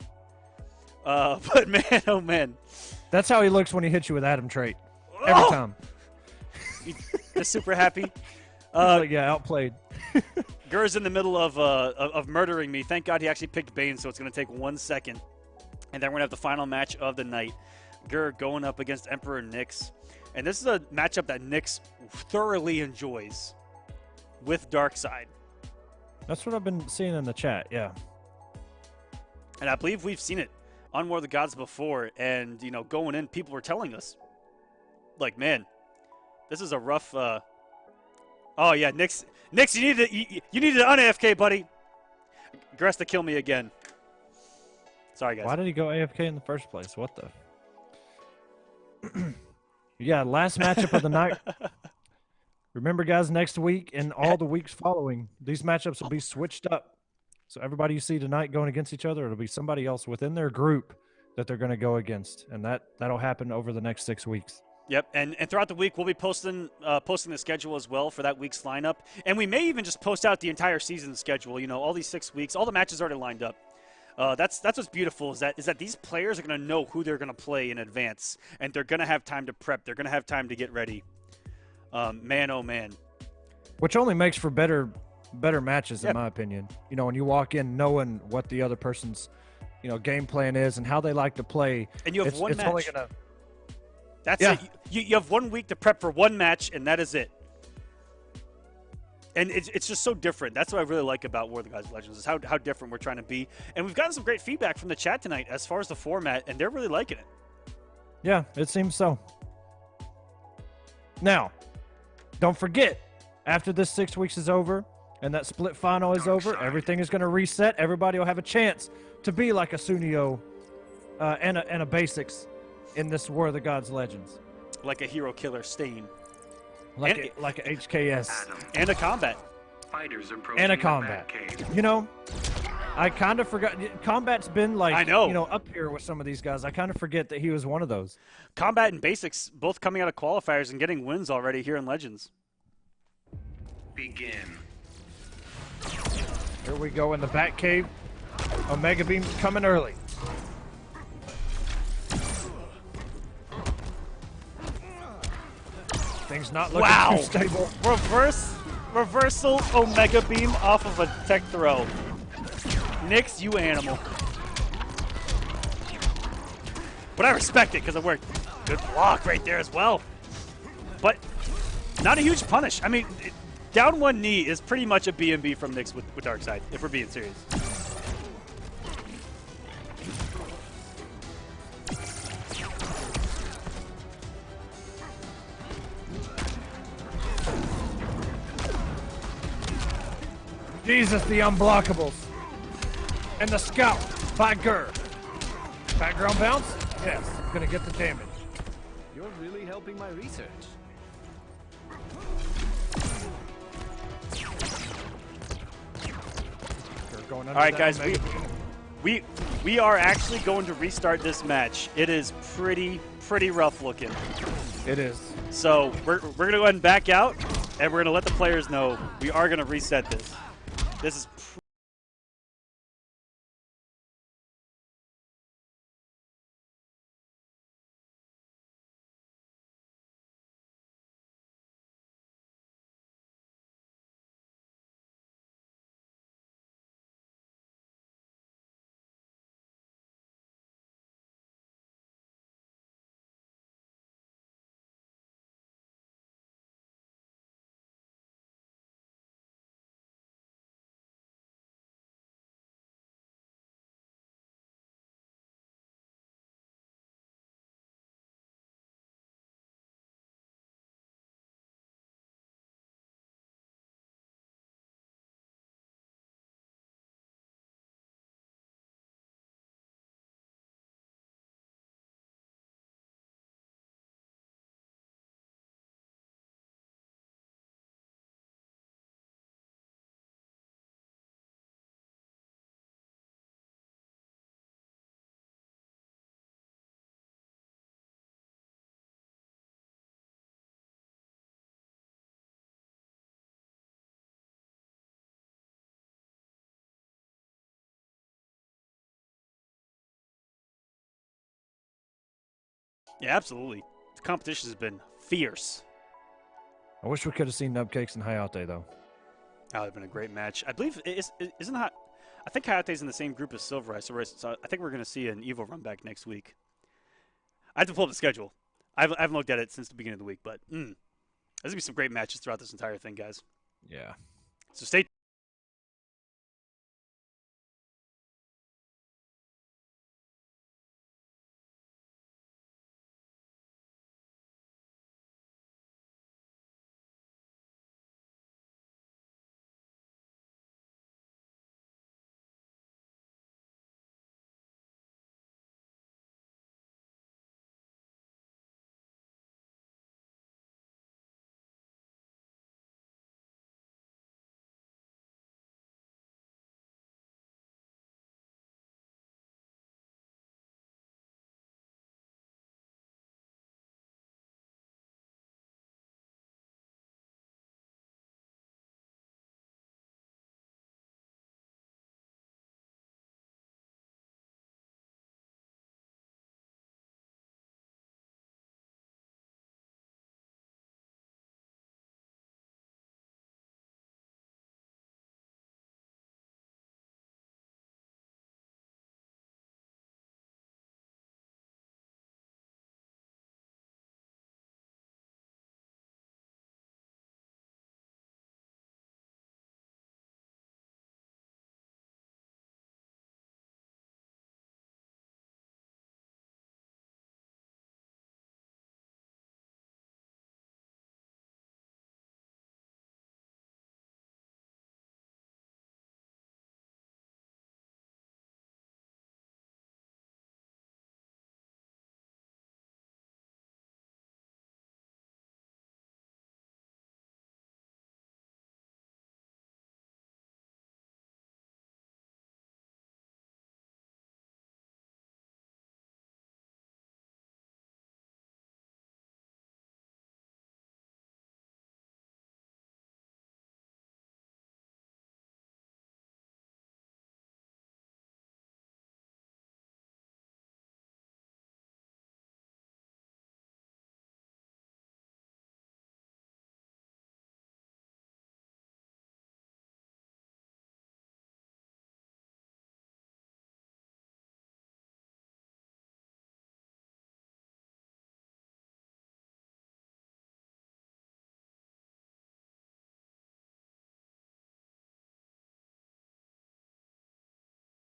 [SPEAKER 2] But man, oh man,
[SPEAKER 3] that's how he looks when he hits you with Adam trait every time.
[SPEAKER 2] He's super happy.
[SPEAKER 3] Like, yeah, outplayed.
[SPEAKER 2] Gur's in the middle of murdering me. Thank God he actually picked Bane, so it's going to take 1 second. And then we're going to have the final match of the night. Gur going up against Emperor Nyx. And this is a matchup that Nyx thoroughly enjoys with Darkseid.
[SPEAKER 3] That's what I've been seeing in the chat, yeah.
[SPEAKER 2] And I believe we've seen it on War of the Gods before. And, you know, going in, people were telling us, like, man, this is a rough... Oh, yeah, Nyx, you need to un-AFK, buddy. Gur has to kill me again. Sorry, guys.
[SPEAKER 3] Why did he go AFK in the first place? What the... Yeah, last matchup of the night. Remember, guys, next week and all the weeks following, these matchups will be switched up. So everybody you see tonight going against each other, it'll be somebody else within their group that they're going to go against. And that'll happen over the next 6 weeks.
[SPEAKER 2] Yep, and throughout the week, we'll be posting the schedule as well for that week's lineup. And we may even just post out the entire season schedule, you know, all these 6 weeks. All the matches already lined up. That's what's beautiful is that these players are going to know who they're going to play in advance, and they're going to have time to prep. They're going to have time to get ready. Man, oh man.
[SPEAKER 3] Which only makes for better matches, in my opinion. You know, when you walk in knowing what the other person's, you know, game plan is and how they like to play.
[SPEAKER 2] And you have one match.
[SPEAKER 3] Only gonna...
[SPEAKER 2] That's it. You have 1 week to prep for one match, and that is it. And it's just so different. That's what I really like about War of the Gods Legends is how different we're trying to be. And we've gotten some great feedback from the chat tonight as far as the format, and they're really liking it.
[SPEAKER 3] Yeah, it seems so. Now, don't forget, after this 6 weeks is over and that split final is over, everything is going to reset. Everybody will have a chance to be like a Sunnio and a Basics in this War of the Gods Legends.
[SPEAKER 2] Like a Hero Killer Stain.
[SPEAKER 3] Like a HKS.
[SPEAKER 2] And a Combat.
[SPEAKER 6] Fighters
[SPEAKER 3] and a Combat. You know, I kind of forgot. Combat's been like, you know, up here with some of these guys. I kind of forget that he was one of those.
[SPEAKER 2] Combat and Basics both coming out of qualifiers and getting wins already here in Legends.
[SPEAKER 6] Begin.
[SPEAKER 3] Here we go in the back cave. Omega Beam's coming early. Thing's not looking too stable.
[SPEAKER 2] Reversal Omega Beam off of a tech throw. Nyx, you animal. But I respect it because it worked. Good block right there as well. But not a huge punish. I mean, down one knee is pretty much a B&B from Nyx with Darkseid, if we're being serious.
[SPEAKER 3] Jesus, the unblockables. And the scout by Gur. Background bounce? Yes, gonna get the damage.
[SPEAKER 8] You're really helping my research.
[SPEAKER 2] All right, guys, we are actually going to restart this match. It is pretty rough looking.
[SPEAKER 3] It is.
[SPEAKER 2] So we're gonna go ahead and back out, and we're gonna let the players know we are gonna reset this. This is Yeah, absolutely. The competition has been fierce.
[SPEAKER 3] I wish we could have seen Nubcakes and Hayatei though.
[SPEAKER 2] That would have been a great match. I believe isn't I think Hayatei's in the same group as SylverRye, so I think we're going to see an Evo run back next week. I have to pull up the schedule. I haven't looked at it since the beginning of the week, but there's going to be some great matches throughout this entire thing, guys.
[SPEAKER 3] Yeah.
[SPEAKER 2] So stay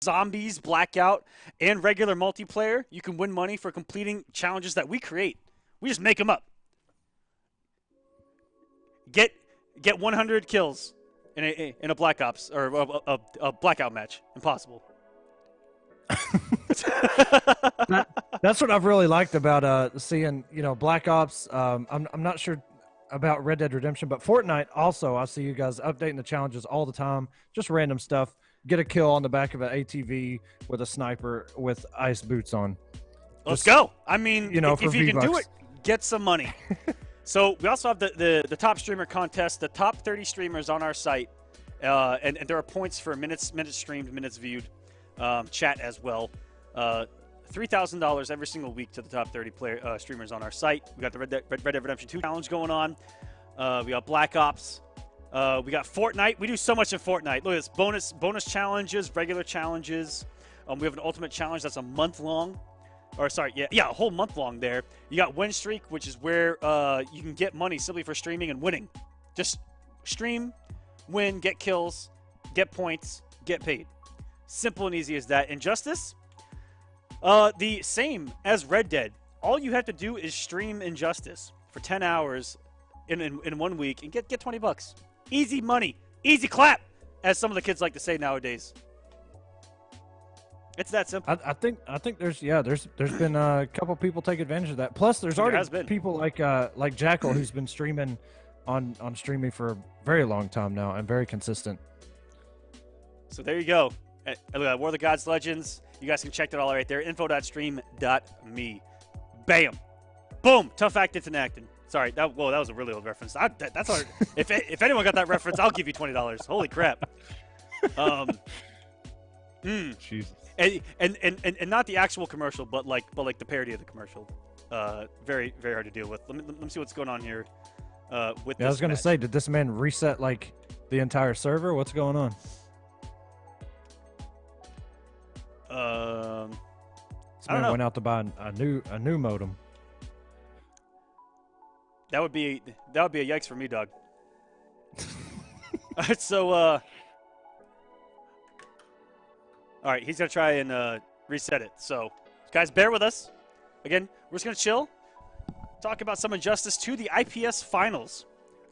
[SPEAKER 2] zombies, blackout, and regular multiplayer, you can win money for completing challenges that we create. We just make them up. Get 100 kills in a Black Ops or a blackout match. Impossible.
[SPEAKER 3] That's what I've really liked about seeing Black Ops. I'm not sure about Red Dead Redemption, but Fortnite also. I see you guys updating the challenges all the time. Just random stuff. Get a kill on the back of an ATV with a sniper with ice boots on.
[SPEAKER 2] Let's go. I mean, if you can do it, get some money. So we also have the top streamer contest, the top 30 streamers on our site, and there are points for minutes streamed, minutes viewed, chat as well. $3,000 every single week to the top 30 streamers on our site. We got the Red Dead Redemption 2 challenge going on. We got Black Ops. We got Fortnite. We do so much in Fortnite. Look at this. Bonus challenges, regular challenges. We have an ultimate challenge that's a month long. Or sorry, a whole month long there. You got Win Streak, which is where you can get money simply for streaming and winning. Just stream, win, get kills, get points, get paid. Simple and easy as that. Injustice, the same as Red Dead. All you have to do is stream Injustice for 10 hours in 1 week and get $20. Easy money, easy clap, as some of the kids like to say nowadays. It's that simple.
[SPEAKER 3] I think there's been a couple people take advantage of that. Plus, there's already people like Jackal who's been streaming on StreamMe for a very long time now and very consistent.
[SPEAKER 2] So there you go. War of the Gods Legends. You guys can check that all right there. info.stream.me. Bam. Boom. Tough Act It's Enacted. Sorry, that was a really old reference. That's hard. If anyone got that reference, I'll give you $20. Holy crap.
[SPEAKER 3] Jesus.
[SPEAKER 2] And not the actual commercial, but like the parody of the commercial. very, very hard to deal with. Let me see what's going on here with
[SPEAKER 3] Yeah, I
[SPEAKER 2] this
[SPEAKER 3] was gonna
[SPEAKER 2] match.
[SPEAKER 3] say, did this man reset like the entire server? What's going on? This
[SPEAKER 2] I don't
[SPEAKER 3] man
[SPEAKER 2] know.
[SPEAKER 3] went out to buy a new modem.
[SPEAKER 2] That would be a yikes for me, dog. All right, so all right, he's gonna try and reset it. So, guys, bear with us. Again, we're just gonna chill, talk about some injustice to the IPS finals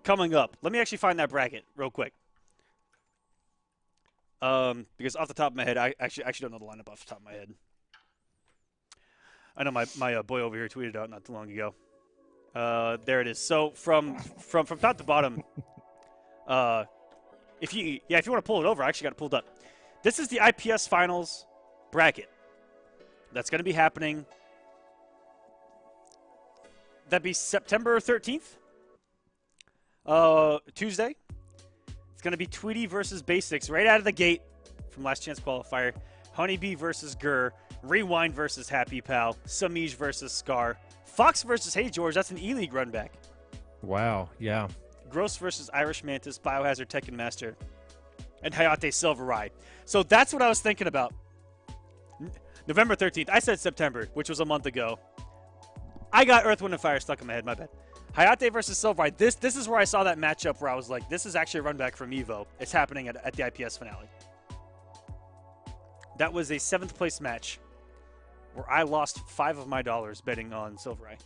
[SPEAKER 2] coming up. Let me actually find that bracket real quick. Because off the top of my head, I actually don't know the lineup off the top of my head. I know my boy over here tweeted out not too long ago. There it is. So from top to bottom, if you want to pull it over, I actually got it pulled up. This is the IPS finals bracket. That's going to be happening. That'd be September 13th, Tuesday. It's going to be Tweedy versus Basics right out of the gate from Last Chance Qualifier. HoneyBee versus Gurr. Rewind versus Happy Pal. Semiij versus Scar. Fox versus Hey George. That's an E-League run back.
[SPEAKER 3] Wow. Yeah.
[SPEAKER 2] Gross versus Irish Mantis. Biohazard Tekken Master. And Hayatei SylverRye. So that's what I was thinking about. November 13th. I said September, which was a month ago. I got Earth, Wind, and Fire stuck in my head. My bad. Hayatei versus SylverRye. This is where I saw that matchup where I was like, this is actually a run back from Evo. It's happening at the IPS finale. That was a 7th place match where I lost $5 of my dollars betting on SylverRye.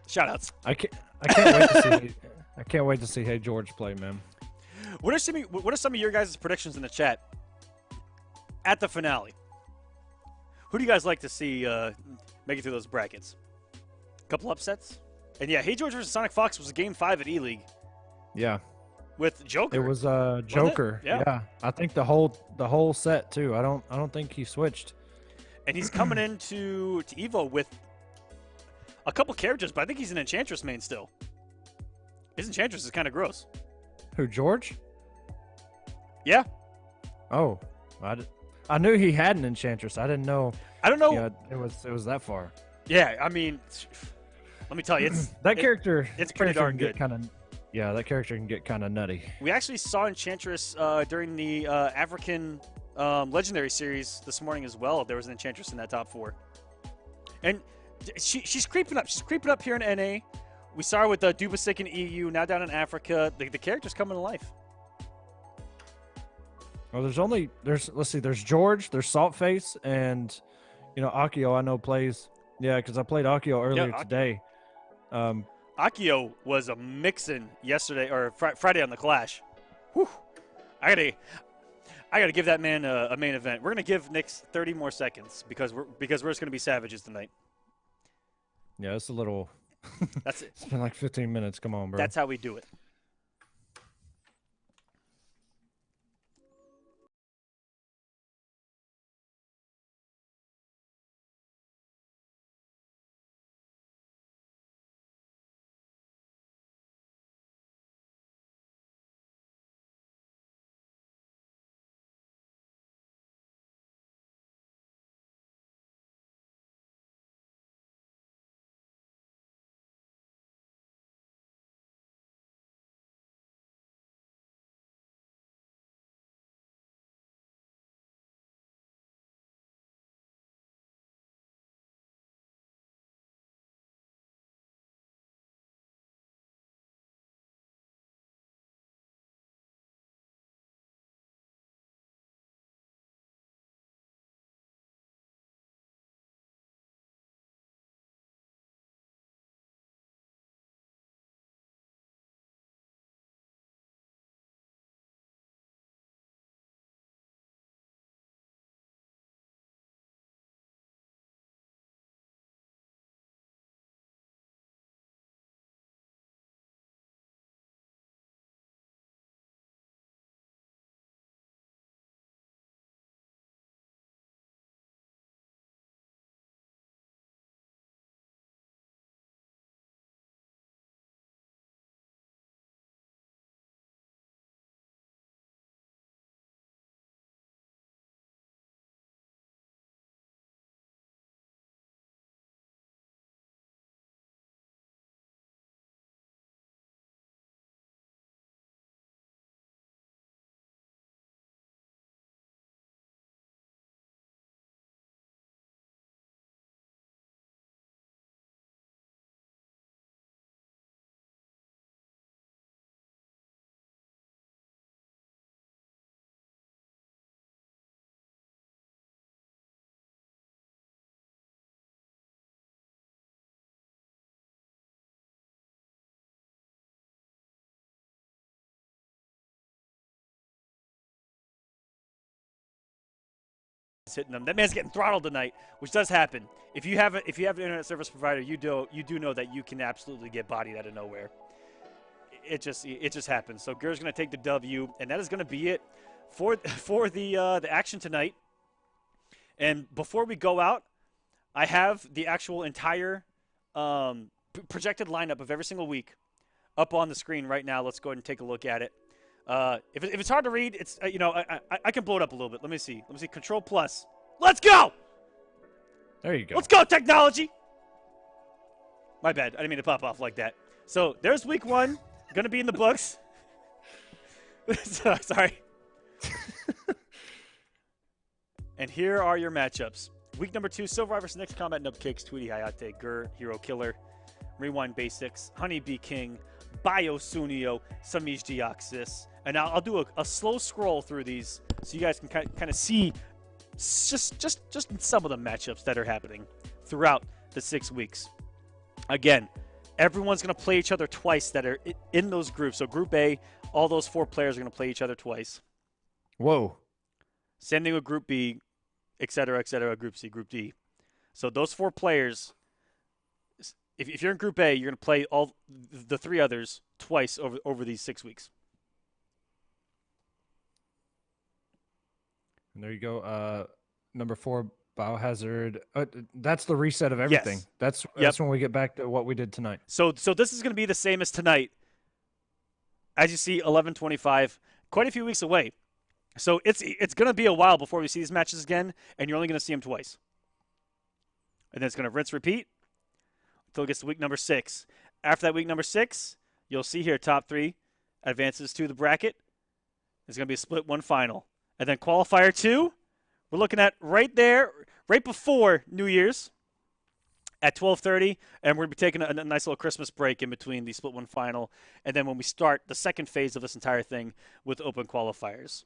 [SPEAKER 2] Shoutouts.
[SPEAKER 3] I can't wait to see. I can't wait to see Hey George play, man.
[SPEAKER 2] What are some of your guys' predictions in the chat at the finale? Who do you guys like to see make it through those brackets? A couple upsets? And yeah, Hey George versus Sonic Fox was Game 5 at E-League.
[SPEAKER 3] Yeah.
[SPEAKER 2] With Joker.
[SPEAKER 3] It was Joker. Yeah. I think the whole set too. I don't think he switched.
[SPEAKER 2] And he's coming into Evo with a couple characters, but I think he's an Enchantress main still. His Enchantress is kind of gross.
[SPEAKER 3] Who, George?
[SPEAKER 2] Yeah.
[SPEAKER 3] Oh, I knew he had an Enchantress. I didn't know.
[SPEAKER 2] I don't know.
[SPEAKER 3] Yeah, it was that far.
[SPEAKER 2] Yeah, I mean, let me tell you,
[SPEAKER 3] character.
[SPEAKER 2] It's pretty darn good.
[SPEAKER 3] Yeah, that character can get kind of nutty.
[SPEAKER 2] We actually saw Enchantress during the African Legendary Series this morning as well. There was an Enchantress in that top 4. And she's creeping up. She's creeping up here in NA. We saw her with Dubasik in EU, now down in Africa. The character's coming to life.
[SPEAKER 3] Well, there's George, there's Saltface, and Akio I know plays. Yeah, because I played Akio earlier today.
[SPEAKER 2] Akio was a mixin' yesterday or Friday on the Clash. Whew. I gotta give that man a main event. We're gonna give Nyx 30 more seconds because we're just gonna be savages tonight.
[SPEAKER 3] Yeah, it's a little.
[SPEAKER 2] That's it.
[SPEAKER 3] It's been like 15 minutes. Come on, bro.
[SPEAKER 2] That's how we do it. hitting them. That man's getting throttled tonight, which does happen. If you have an internet service provider, you do know that you can absolutely get bodied out of nowhere. It just happens. So Gur's going to take the W, and that is going to be it for the action tonight. And before we go out, I have the actual entire projected lineup of every single week up on the screen right now. Let's go ahead and take a look at it. If it's hard to read, it's I can blow it up a little bit. Let me see. Control plus. Let's go.
[SPEAKER 3] There you go.
[SPEAKER 2] Let's go, technology. My bad. I didn't mean to pop off like that. So there's week 1. Going to be in the books. Sorry. And here are your matchups. Week number 2, SylverRye versus Next Combat Nub Cakes, Tweedy, Hayatei, Gur, Hero Killer, Rewind Basics, HoneyBee King, Sunnio, Semiij, Deoxys. And now I'll do a slow scroll through these so you guys can kind of see just some of the matchups that are happening throughout the 6 weeks. Again, everyone's going to play each other twice that are in those groups. So Group A, all those 4 players are going to play each other twice.
[SPEAKER 3] Whoa.
[SPEAKER 2] Same thing with Group B, et cetera, Group C, Group D. So those 4 players, if you're in Group A, you're going to play all the 3 others twice over these 6 weeks.
[SPEAKER 3] And there you go. Number 4, Biohazard. That's the reset of everything.
[SPEAKER 2] Yes.
[SPEAKER 3] That's when we get back to what we did tonight.
[SPEAKER 2] So this is going to be the same as tonight. As you see, 11:25, quite a few weeks away. So it's going to be a while before we see these matches again, and you're only going to see them twice. And then it's going to rinse, repeat until it gets to week number 6. After that week number 6, you'll see here top 3 advances to the bracket. It's going to be a split 1 final. And then qualifier 2, we're looking at right there, right before New Year's at 12:30, and we're going to be taking a nice little Christmas break in between the split 1 final, and then when we start the second phase of this entire thing with open qualifiers.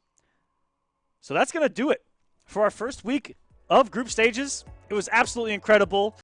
[SPEAKER 2] So that's going to do it for our first week of group stages. It was absolutely incredible.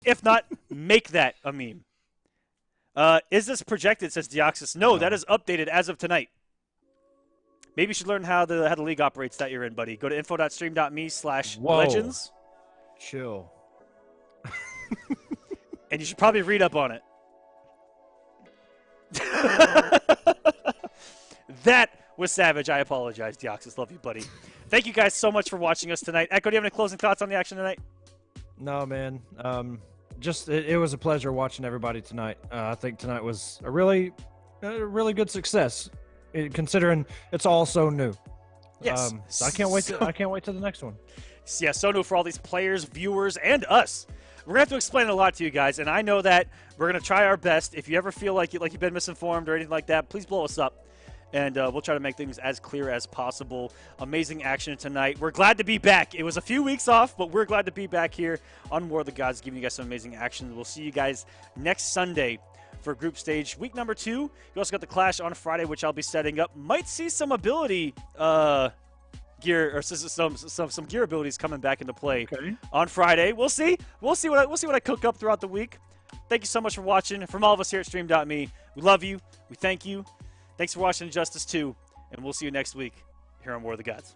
[SPEAKER 2] If not, make that a meme. Is this projected, says Deoxys? No, that is updated as of tonight. Maybe you should learn how the league operates that you're in, buddy. Go to info.stream.me/legends.
[SPEAKER 3] Chill.
[SPEAKER 2] And you should probably read up on it. That was savage. I apologize, Deoxys. Love you, buddy. Thank you guys so much for watching us tonight. Echo, do you have any closing thoughts on the action tonight?
[SPEAKER 3] No, man. It was a pleasure watching everybody tonight. I think tonight was a really good success, considering it's all so new.
[SPEAKER 2] Yes.
[SPEAKER 3] So I can't wait to the next one.
[SPEAKER 2] Yeah, so new for all these players, viewers, and us. We're going to have to explain a lot to you guys, and I know that we're going to try our best. If you ever feel like you've been misinformed or anything like that, please blow us up. and we'll try to make things as clear as possible. Amazing action tonight. We're glad to be back. It was a few weeks off, but we're glad to be back here on War of the Gods, giving you guys some amazing action. We'll see you guys next Sunday for group stage week number 2. You also got the Clash on Friday, which I'll be setting up. Might see some ability gear or some gear abilities coming back into play on Friday. We'll see. We'll see what I cook up throughout the week. Thank you so much for watching. From all of us here at StreamMe, we love you. We thank you. Thanks for watching Injustice 2, and we'll see you next week here on War of the Gods.